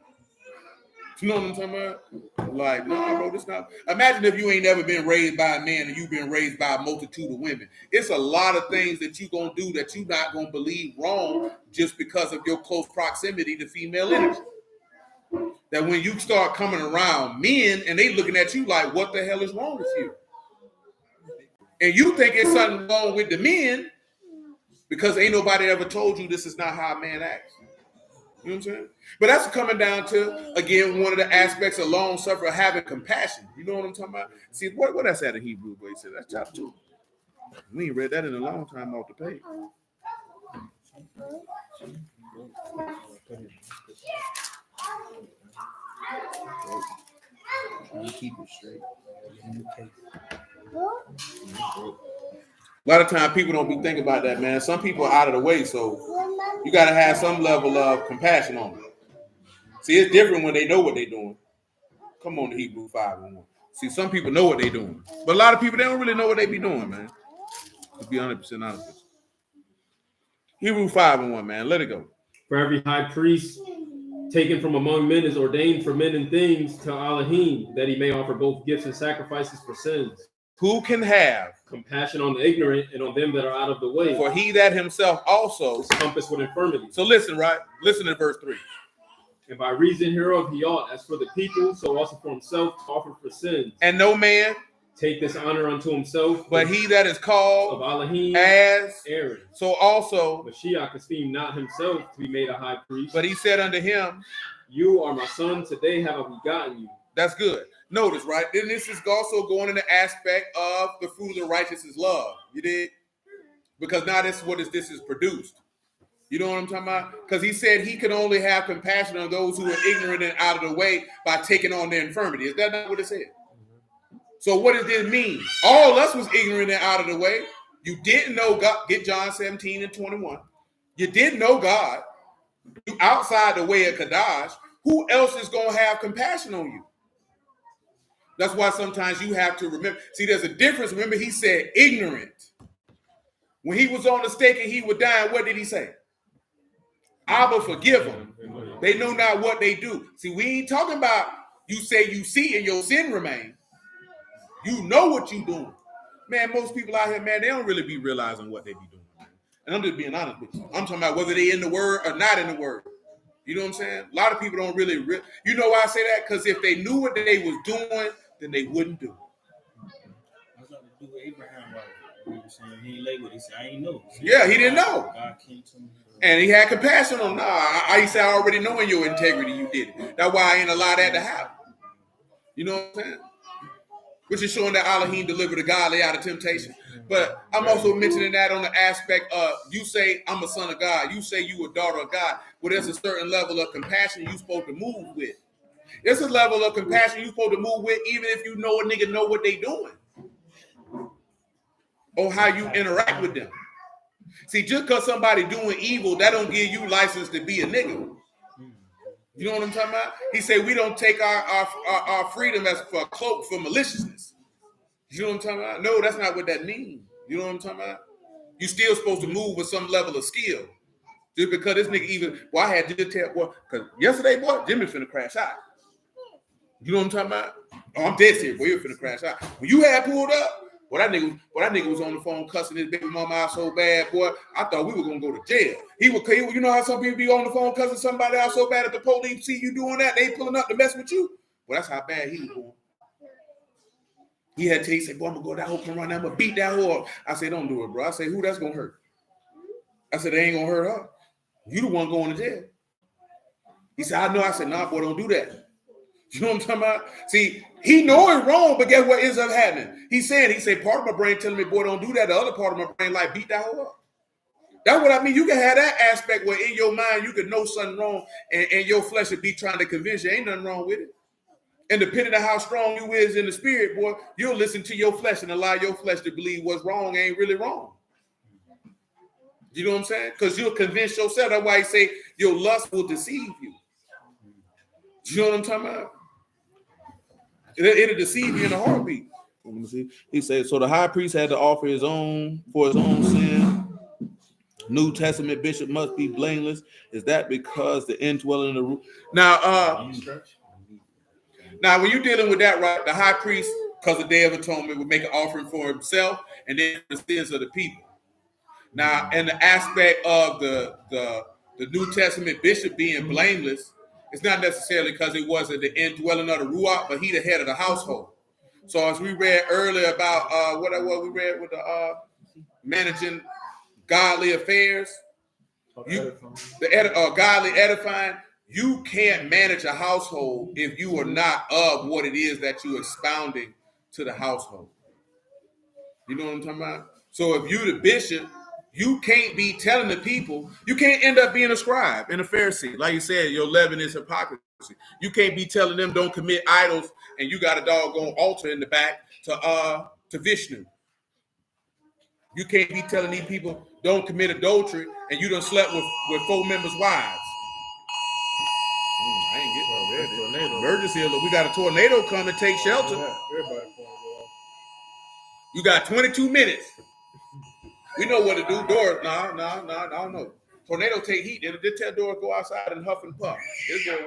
S1: You know what I'm talking about? Like, nah, bro, this not. Imagine if you ain't never been raised by a man and you've been raised by a multitude of women. It's a lot of things that you gonna do that you not gonna believe wrong just because of your close proximity to female energy. That when you start coming around men and they looking at you like, what the hell is wrong with you? And you think it's something wrong with the men because ain't nobody ever told you this is not how a man acts. You know what I'm saying? But that's coming down to, again, one of the aspects of long suffering, having compassion. You know what I'm talking about? See, what that's at in Hebrew, boy? He said that's chapter 2. We ain't read that in a long time off the page.
S4: You keep it straight.
S1: A lot of times people don't be thinking about that, man. Some people are out of the way, so you got to have some level of compassion on them. See, it's different when they know what they're doing. Come on to Hebrew 5:1. See, some people know what they're doing, but a lot of people, they don't really know what they be doing, man. To be 100% honest with you. Hebrew 5:1, man. Let it go.
S2: For every high priest taken from among men is ordained for men and things to Elohim, that he may offer both gifts and sacrifices for sins.
S1: Who can have
S2: compassion on the ignorant and on them that are out of the way?
S1: For he that himself also
S2: is compassed with infirmity.
S1: So listen, right? Listen to verse 3.
S2: And by reason hereof he ought, as for the people, so also for himself, to offer for sins.
S1: And no man
S2: take this honor unto himself,
S1: but he that is called
S2: of Elohim
S1: as
S2: Aaron. So
S1: also
S2: Mashiach esteemed not himself to be made a high priest.
S1: But he said unto him,
S2: you are my son, today have I begotten you.
S1: That's good. Notice, right? Then this is also going in the aspect of the fruit of righteousness love. You did? Because now this is produced. You know what I'm talking about? Because he said he can only have compassion on those who are ignorant and out of the way by taking on their infirmity. Is that not what it said? So what does this mean? All of us was ignorant and out of the way. You didn't know God. Get John 17:21. You didn't know God. You outside the way of Kadash. Who else is going to have compassion on you? That's why sometimes you have to remember. See, there's a difference. Remember, he said ignorant. When he was on the stake and he was dying, what did he say? Abba, forgive them. They know not what they do. See, we ain't talking about you say you see and your sin remain. You know what you doing. Man, most people out here, man, they don't really be realizing what they be doing. Man. And I'm just being honest with you. I'm talking about whether they in the word or not in the word. You know what I'm saying? A lot of people don't really you know why I say that? Because if they knew what they was doing, then they wouldn't do it.
S4: That's what to do with Abraham, right? You know what I'm saying? He ain't labeled. He said, I ain't know.
S1: Yeah, he didn't know.
S4: God came to me.
S1: And he had compassion on him. Nah, I say, I already knowing your integrity, you did it. That's why I ain't allowed that to happen. You know what I'm saying? Which is showing that Elohim delivered the godly out of temptation. But I'm also mentioning that on the aspect of, you say, I'm a son of God. You say you a daughter of God. Well, there's a certain level of compassion you're supposed to move with. There's a level of compassion you're supposed to move with, even if you know a nigga know what they doing. Or how you interact with them. See, just because somebody doing evil, that don't give you license to be a nigga. You know what I'm talking about? He said we don't take our freedom as for a cloak for maliciousness. You know what I'm talking about? No, that's not what that means. You know what I'm talking about? You still supposed to move with some level of skill. Just because this nigga even, well, I had to tell, well, because yesterday, boy, Jimmy finna crash out. You know what I'm talking about? Oh, I'm dead serious, boy, you're finna crash out. When you had pulled up, That nigga was on the phone cussing his baby mama out so bad, boy. I thought we were gonna go to jail. He would, you know how some people be on the phone cussing somebody out so bad that the police see you doing that, they pulling up to mess with you. Well, that's how bad he was going. He had to he said, boy, I'm gonna go that whole run, I'm gonna beat that whore. I said, don't do it, bro. I said, who that's gonna hurt? I said, they ain't gonna hurt her. You the one going to jail. He said, I know. I said, nah, boy, don't do that. You know what I'm talking about? See, he know it's wrong, but guess what ends up happening? He said, part of my brain telling me, boy, don't do that. The other part of my brain, like, beat that hoe up. That's what I mean. You can have that aspect where in your mind, you can know something wrong and your flesh would be trying to convince you ain't nothing wrong with it. And depending on how strong you is in the spirit, boy, you'll listen to your flesh and allow your flesh to believe what's wrong ain't really wrong. You know what I'm saying? Because you'll convince yourself. That's why he say your lust will deceive you. You know what I'm talking about? It'll deceive you in a heartbeat. Let me see. He said, so the high priest had to offer his own for his own sin. New Testament bishop must be blameless. Is that because the indwelling in the room? Now, when you're dealing with that, right, the high priest, because the Day of Atonement, would make an offering for himself and then for the sins of the people. Now, in the aspect of the New Testament bishop being blameless, it's not necessarily because it wasn't the indwelling of the Ruach, but he the head of the household. So as we read earlier about what we read with the managing godly affairs, godly edifying, you can't manage a household if you are not of what it is that you're expounding to the household. You know what I'm talking about? So if you the bishop, you can't be telling the people, you can't end up being a scribe and a Pharisee. Like you said, your leaven is hypocrisy. You can't be telling them don't commit idols and you got a doggone altar in the back to Vishnu. You can't be telling these people don't commit adultery and you done slept with 4 members' wives. I ain't getting no tornado. Emergency alert. We got a tornado coming. Take shelter. You got 22 minutes. We know what to do. Doors, no, I don't know. Tornado take heat. They tell doors go outside and huff and puff. It's going.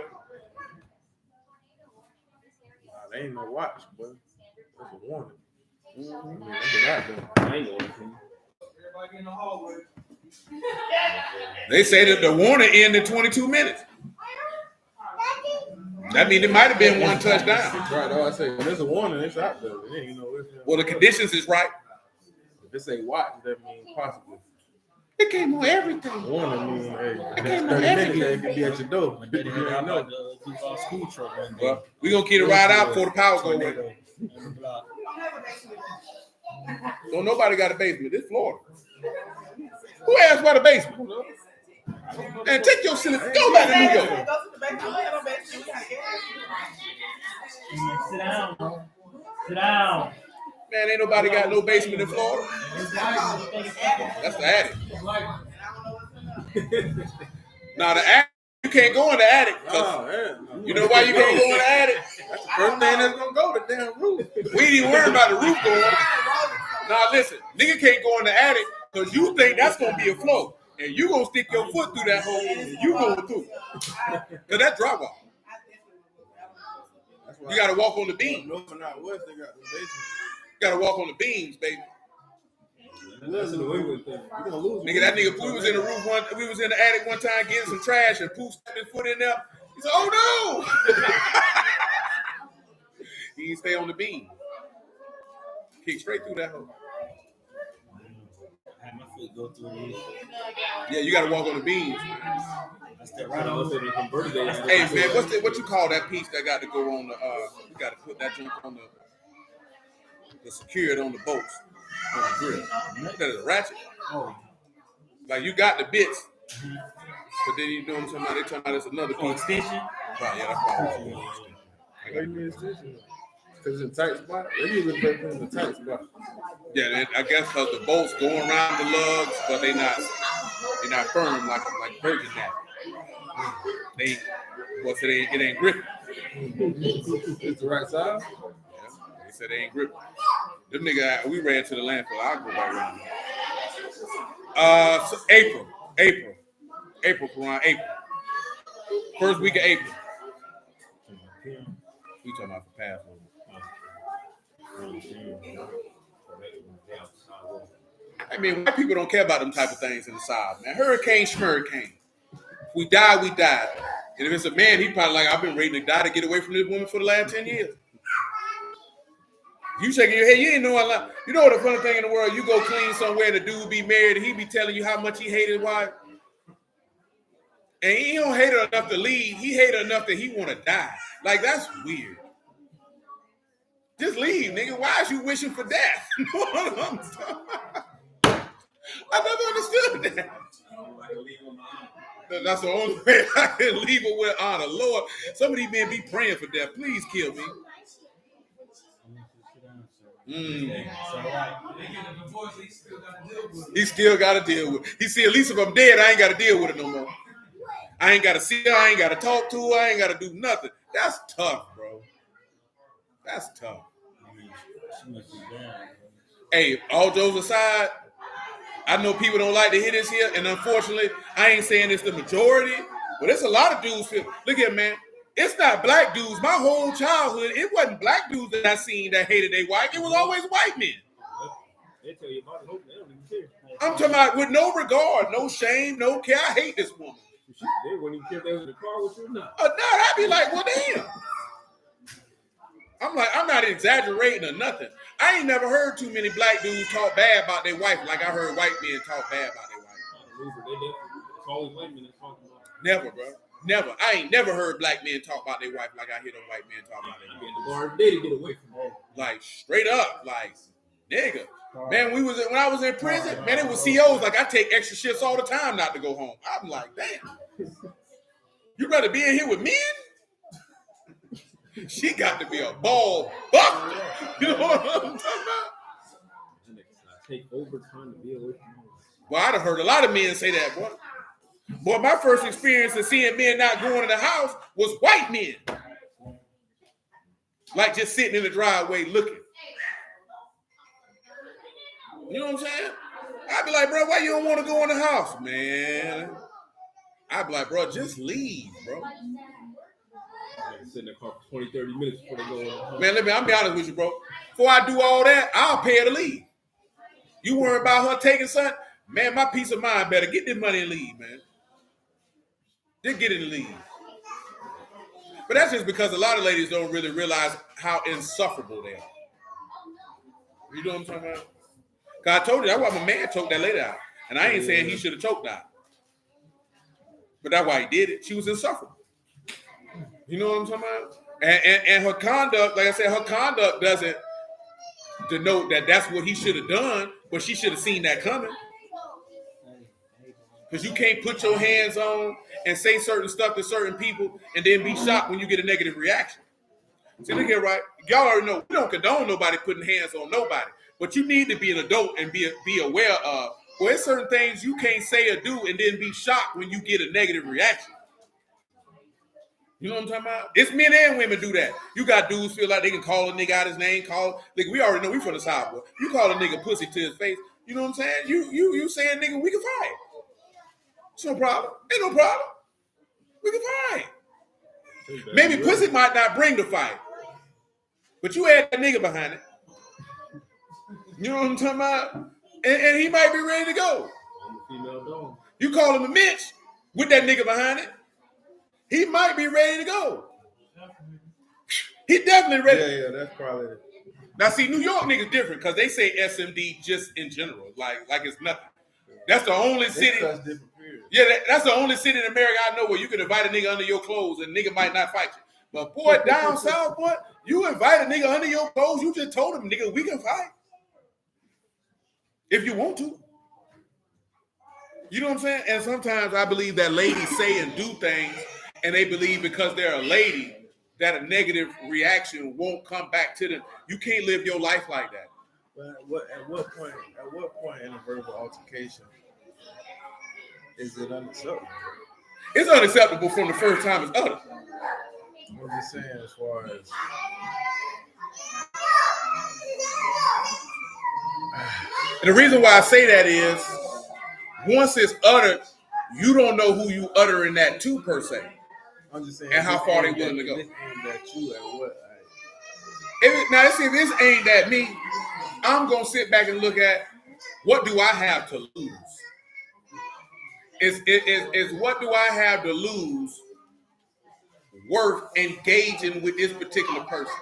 S6: They ain't no watch, but that's a warning.
S2: I ain't going to.
S5: Everybody in the hallway.
S1: They say that the warning ended in 22 minutes. That means it might have been one touchdown.
S6: Right, I say there's a warning. It's out there.
S1: Well, the conditions is right.
S6: If it say watch, that means possibly.
S1: It came on everything.
S6: Warning means, hey,
S1: It came
S6: 30
S1: on
S6: minutes,
S1: everything.
S6: it could be at your door.
S4: My daddy heard about the school truck one day.
S1: Well, we're going to get it right out before the power goes away.
S4: Tornado on the block.
S1: Don't nobody got a basement. This Florida. Who asked about a basement? And take your silly. Go back to New York.
S4: Sit down, bro. Sit down.
S1: Man, ain't nobody got no basement in Florida. That's the attic. Now the attic, you can't go in the attic. You know why you can't go in the attic?
S6: That's the first thing that's gonna go, the damn roof.
S1: We ain't even worried about the roof going. Now listen, nigga can't go in the attic because you think that's gonna be a floor. And you gonna stick your foot through that hole and you going through. Cause that's drywall. You gotta walk on the beams.
S6: No, not West, they got the basement.
S1: You gotta walk on the beams, baby.
S2: That's the New England thing.
S6: You're gonna lose.
S1: Nigga, that nigga, we was in the roof we was in the attic one time getting some trash and Pooh stuck his foot in there. He said, oh no! He didn't stay on the beam. Kick straight through that hole.
S4: I had my foot go through the roof.
S1: Yeah, you gotta walk on the beams.
S4: I stepped right on it.
S1: Hey man, what you call that piece that got to go on the you gotta put that junk on the secure it on the bolts on the grill. That is a ratchet.
S4: Oh.
S1: Like you got the bits, but then you know what I'm talking about, they talking about it's another
S4: Oh,
S1: piece.
S4: extension?
S1: Right, yeah, that's probably
S6: Because it's a tight spot. They usually put it in the tight spot.
S1: yeah, I guess because the bolts go around the lugs, but they're not firm like Virgin that. It ain't gripping.
S6: It's the right size.
S1: Yeah, they said they ain't gripping. Them nigga, we ran to the landfill. I'll go back around. So April, Quran, April. First week of April. We talking about the password. mean, white people don't care about them type of things in the South, man. Hurricane, schmurricane. If we die, we die. And if it's a man, he probably like, I've been ready to die to get away from this woman for the last 10 years. You shaking your head, you ain't know a lot. You know what the funny thing in the world, you go clean somewhere and the dude be married and he be telling you how much he hated his wife. And he don't hate her enough to leave. He hate her enough that he want to die. Like, that's weird. Just leave, nigga. Why is you wishing for death? I never understood that. That's the only way I can leave her with honor. Lord, some of these men be praying for death. Please kill me. He still got to deal with it. He see, at least if I'm dead, I ain't got to deal with it no more. I ain't got to see her. I ain't got to talk to her. I ain't got to do nothing. That's tough, bro. That's tough. Hey, all jokes aside, I know people don't like to hear this here, and unfortunately, I ain't saying it's the majority, but it's a lot of dudes feel. Look here, man. It's not black dudes. My whole childhood, it wasn't black dudes that I seen that hated their wife. It was always white men.
S2: They tell you about it, hope they don't even care.
S1: I'm talking about with no regard, no shame, no care. I hate this woman.
S2: They wouldn't even care if they was in the car with you or not.
S1: No, I'd be like, well, damn. I'm like, I'm not exaggerating or nothing. I ain't never heard too many black dudes talk bad about their wife like I heard white men talk bad about their wife.
S2: It's always white men that talk about it.
S1: Never, bro. Never. I ain't never heard black men talk about their wife like I hear them white men talk about their wife.
S2: You be in the bar every day to get away from her.
S1: Like, straight up, like, nigga. Man, when I was in prison, man, it was COs. Like, I take extra shifts all the time not to go home. I'm like, damn. You rather be in here with men? She got to be a ball buster. You know what I'm talking about?
S2: Take overtime to be away from home.
S1: Well, I'd have heard a lot of men say that, boy. Boy, my first experience of seeing men not going in the house was white men. Like just sitting in the driveway looking. You know what I'm saying? I'd be like, bro, why you don't want to go in the house? Man. I'd be like, bro, just leave, bro.
S2: Sit in the car for 20, 30 minutes before they go in the house.
S1: Man, I'll be honest with you, bro. Before I do all that, I'll pay her to leave. You worry about her taking something? Man, my peace of mind better get this money and leave, man. Just get it and leave. But that's just because a lot of ladies don't really realize how insufferable they are. You know what I'm talking about? Because I told you, that's why my man choked that lady out. And I ain't saying he should have choked out. But that's why he did it. She was insufferable. You know what I'm talking about? And her conduct, like I said, her conduct doesn't denote that that's what he should have done, but she should have seen that coming. Because you can't put your hands on and say certain stuff to certain people and then be shocked when you get a negative reaction. See, look here, right? Y'all already know, we don't condone nobody putting hands on nobody, but you need to be an adult and be aware of, well, there's certain things you can't say or do and then be shocked when you get a negative reaction. You know what I'm talking about? It's men and women do that. You got dudes feel like they can call a nigga out his name, like we already know we from the South, boy. You call a nigga pussy to his face, you know what I'm saying? You saying nigga, we can fight. It's no problem. Ain't no problem. We can fight. Maybe pussy might not bring the fight, but you add that nigga behind it. You know what I'm talking about? And he might be ready to go. You call him a Mitch with that nigga behind it. He might be ready to go. He definitely ready.
S6: Yeah, that's probably it.
S1: Now, see, New York niggas different because they say SMD just in general, like it's nothing. That's the only city. Yeah, that's the only city in America I know where you can invite a nigga under your clothes and nigga might not fight you. But boy, down south, boy, you invite a nigga under your clothes, you just told him, nigga, we can fight. If you want to. You know what I'm saying? And sometimes I believe that ladies say and do things and they believe because they're a lady that a negative reaction won't come back to them. You can't live your life like that.
S6: But at what point in a verbal altercation is it unacceptable?
S1: It's unacceptable from the first time it's uttered.
S6: I'm just saying as far as
S1: and the reason why I say that is once it's uttered, you don't know who you uttering that to per se.
S6: I'm just saying,
S1: and how far they willing to go.
S6: Aimed at you at what?
S1: Now, let's see if it's aimed at me. I'm gonna sit back and look at What do I have to lose? Is what do I have to lose worth engaging with this particular person?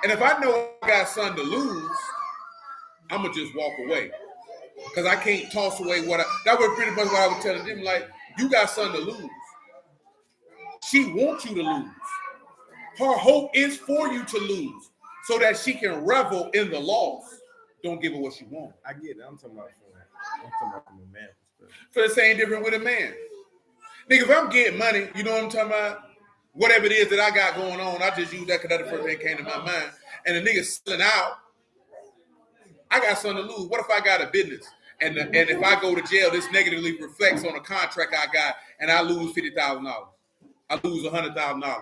S1: And if I know I got something to lose, I'm gonna just walk away because I can't toss away what I. That was pretty much what I was telling them. Like, you got something to lose. She wants you to lose. Her hope is for you to lose so that she can revel in the loss. Don't give her what she wants.
S6: I get it. I'm talking about from a man perspective.
S1: For the same difference with a man. Nigga, if I'm getting money, you know what I'm talking about? Whatever it is that I got going on, I just use that because that's the first thing that came to my mind. And the nigga selling out, I got something to lose. What if I got a business? And if I go to jail, this negatively reflects on a contract I got, and I lose $50,000. I lose $100,000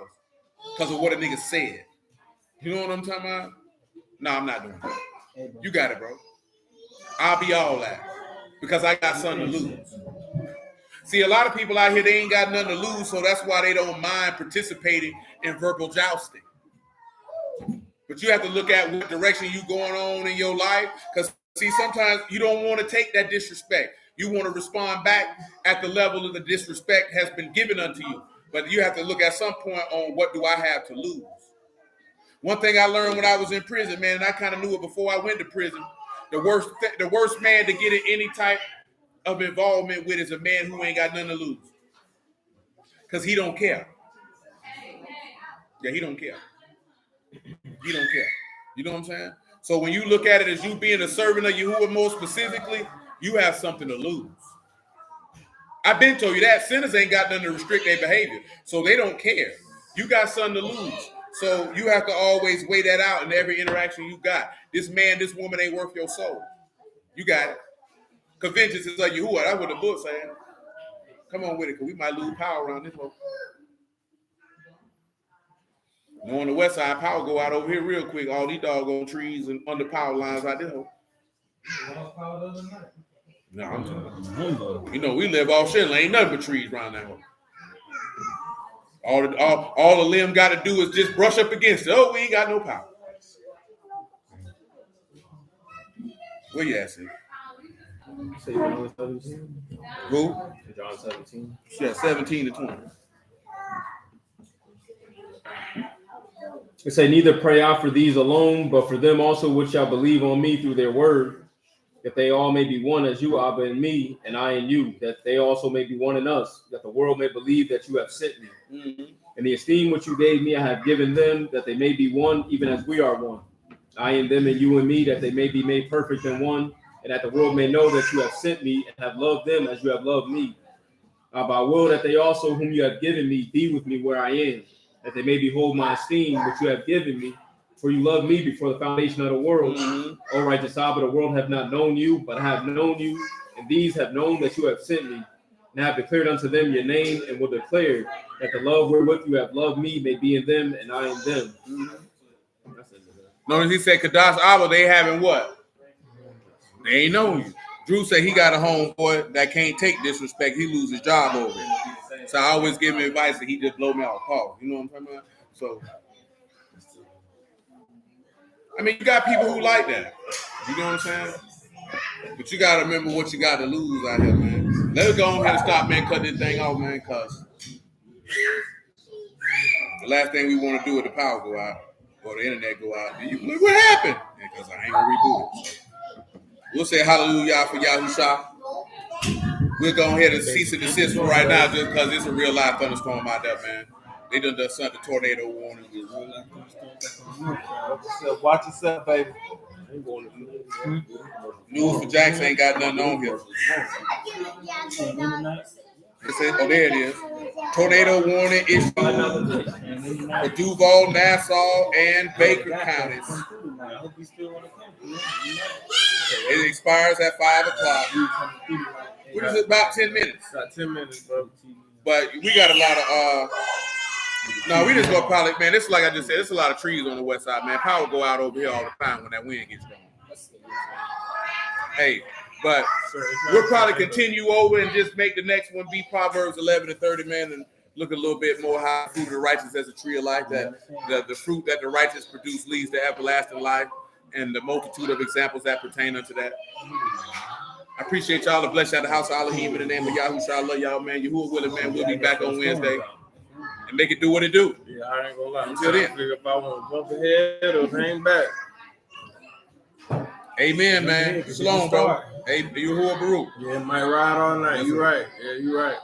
S1: because of what a nigga said. You know what I'm talking about? No, I'm not doing that. You got it, bro. I'll be all that because I got something to lose. See, a lot of people out here, they ain't got nothing to lose, so that's why they don't mind participating in verbal jousting. But you have to look at what direction you going on in your life, because see, sometimes you don't want to take that disrespect. You want to respond back at the level of the disrespect has been given unto you. But you have to look at some point on what do I have to lose. One thing I learned when I was in prison, man, and I kind of knew it before I went to prison, the worst man to get in any type of involvement with is a man who ain't got nothing to lose. Because he don't care. Yeah, he don't care. He don't care. You know what I'm saying? So when you look at it as you being a servant of Yahuwah more specifically, you have something to lose. I've been told you that. Sinners ain't got nothing to restrict their behavior. So they don't care. You got something to lose. So you have to always weigh that out in every interaction you got. This man, this woman ain't worth your soul. You got it. Conventions is like Yahuwah. That's what the book saying. Come on with it, because we might lose power around this one. On the west side, power go out over here real quick. All these doggone trees and under power lines out there. No, I'm talking. You know, we live off shit. Ain't nothing but trees around that hole. All the limb got to do is just brush up against it. Oh, we ain't got no power. Where you at, see?
S2: Say John 17.
S1: Who?
S2: John 17.
S1: Yeah, 17 to 20.
S2: It say, neither pray I for these alone, but for them also which shall believe on me through their word, that they all may be one as you, Abba, in me, and I in you, that they also may be one in us, that the world may believe that you have sent me. Mm-hmm. And the esteem which you gave me, I have given them, that they may be one, even as we are one. I in them and you in me, that they may be made perfect in one, and that the world may know that you have sent me and have loved them as you have loved me. Abba, I will that they also whom you have given me be with me where I am, that they may behold my esteem which you have given me, for you loved me before the foundation of the world. Mm-hmm. O righteous Abba, the world have not known you, but I have known you, and these have known that you have sent me, and I have declared unto them your name, and will declare that the love wherewith you have loved me may be in them, and I in them. Mm-hmm.
S1: Notice he said, Kadash Abba, they having what? They ain't known you. Drew said he got a homeboy that can't take disrespect. He lose his job over it. So I always give him advice that he just blow me off call. You know what I'm talking about? So, I mean, you got people who like that. You know what I'm saying? But you got to remember what you got to lose out here, man. Let's go on here and stop, man, cut this thing off, man, because the last thing we want to do is the power go out or the internet go out. You look what happened? Because I ain't going to reboot it. So. We'll say hallelujah for Yahusha. We'll go ahead and cease and desist for right now just because it's a real live thunderstorm out there, man. They done sent the tornado warning.
S6: Watch yourself, baby.
S1: News for Jackson ain't got nothing on here. Oh, there it is. Tornado warning issued for Duval, Nassau, and Baker counties. It expires at 5 o'clock. What is it, about 10 minutes?
S6: About 10 minutes, bro.
S1: But we got a lot of, no, we just go probably, man, this is like I just said, there's a lot of trees on the west side, man. Power go out over here all the time when that wind gets going. Hey, but we'll probably continue over and just make the next one be Proverbs 11 and 30, man, and look a little bit more how the fruit of the righteous as a tree of life, that the fruit that the righteous produce leads to everlasting life, and the multitude of examples that pertain unto that. I appreciate y'all. The bless out the house of Elohim in the name of Yahushua. I love y'all, man. Yahuwah willing, man. We'll be back on Wednesday and make it do what it do.
S6: Yeah, I ain't gonna lie. I'm
S1: Until
S6: trying
S1: then.
S6: to figure if I want to bump ahead or hang back.
S1: Amen, man. Shalom, bro. Hey, Yahuwah Baruch.
S6: Yeah, it might ride all night. You right. Yeah, you right.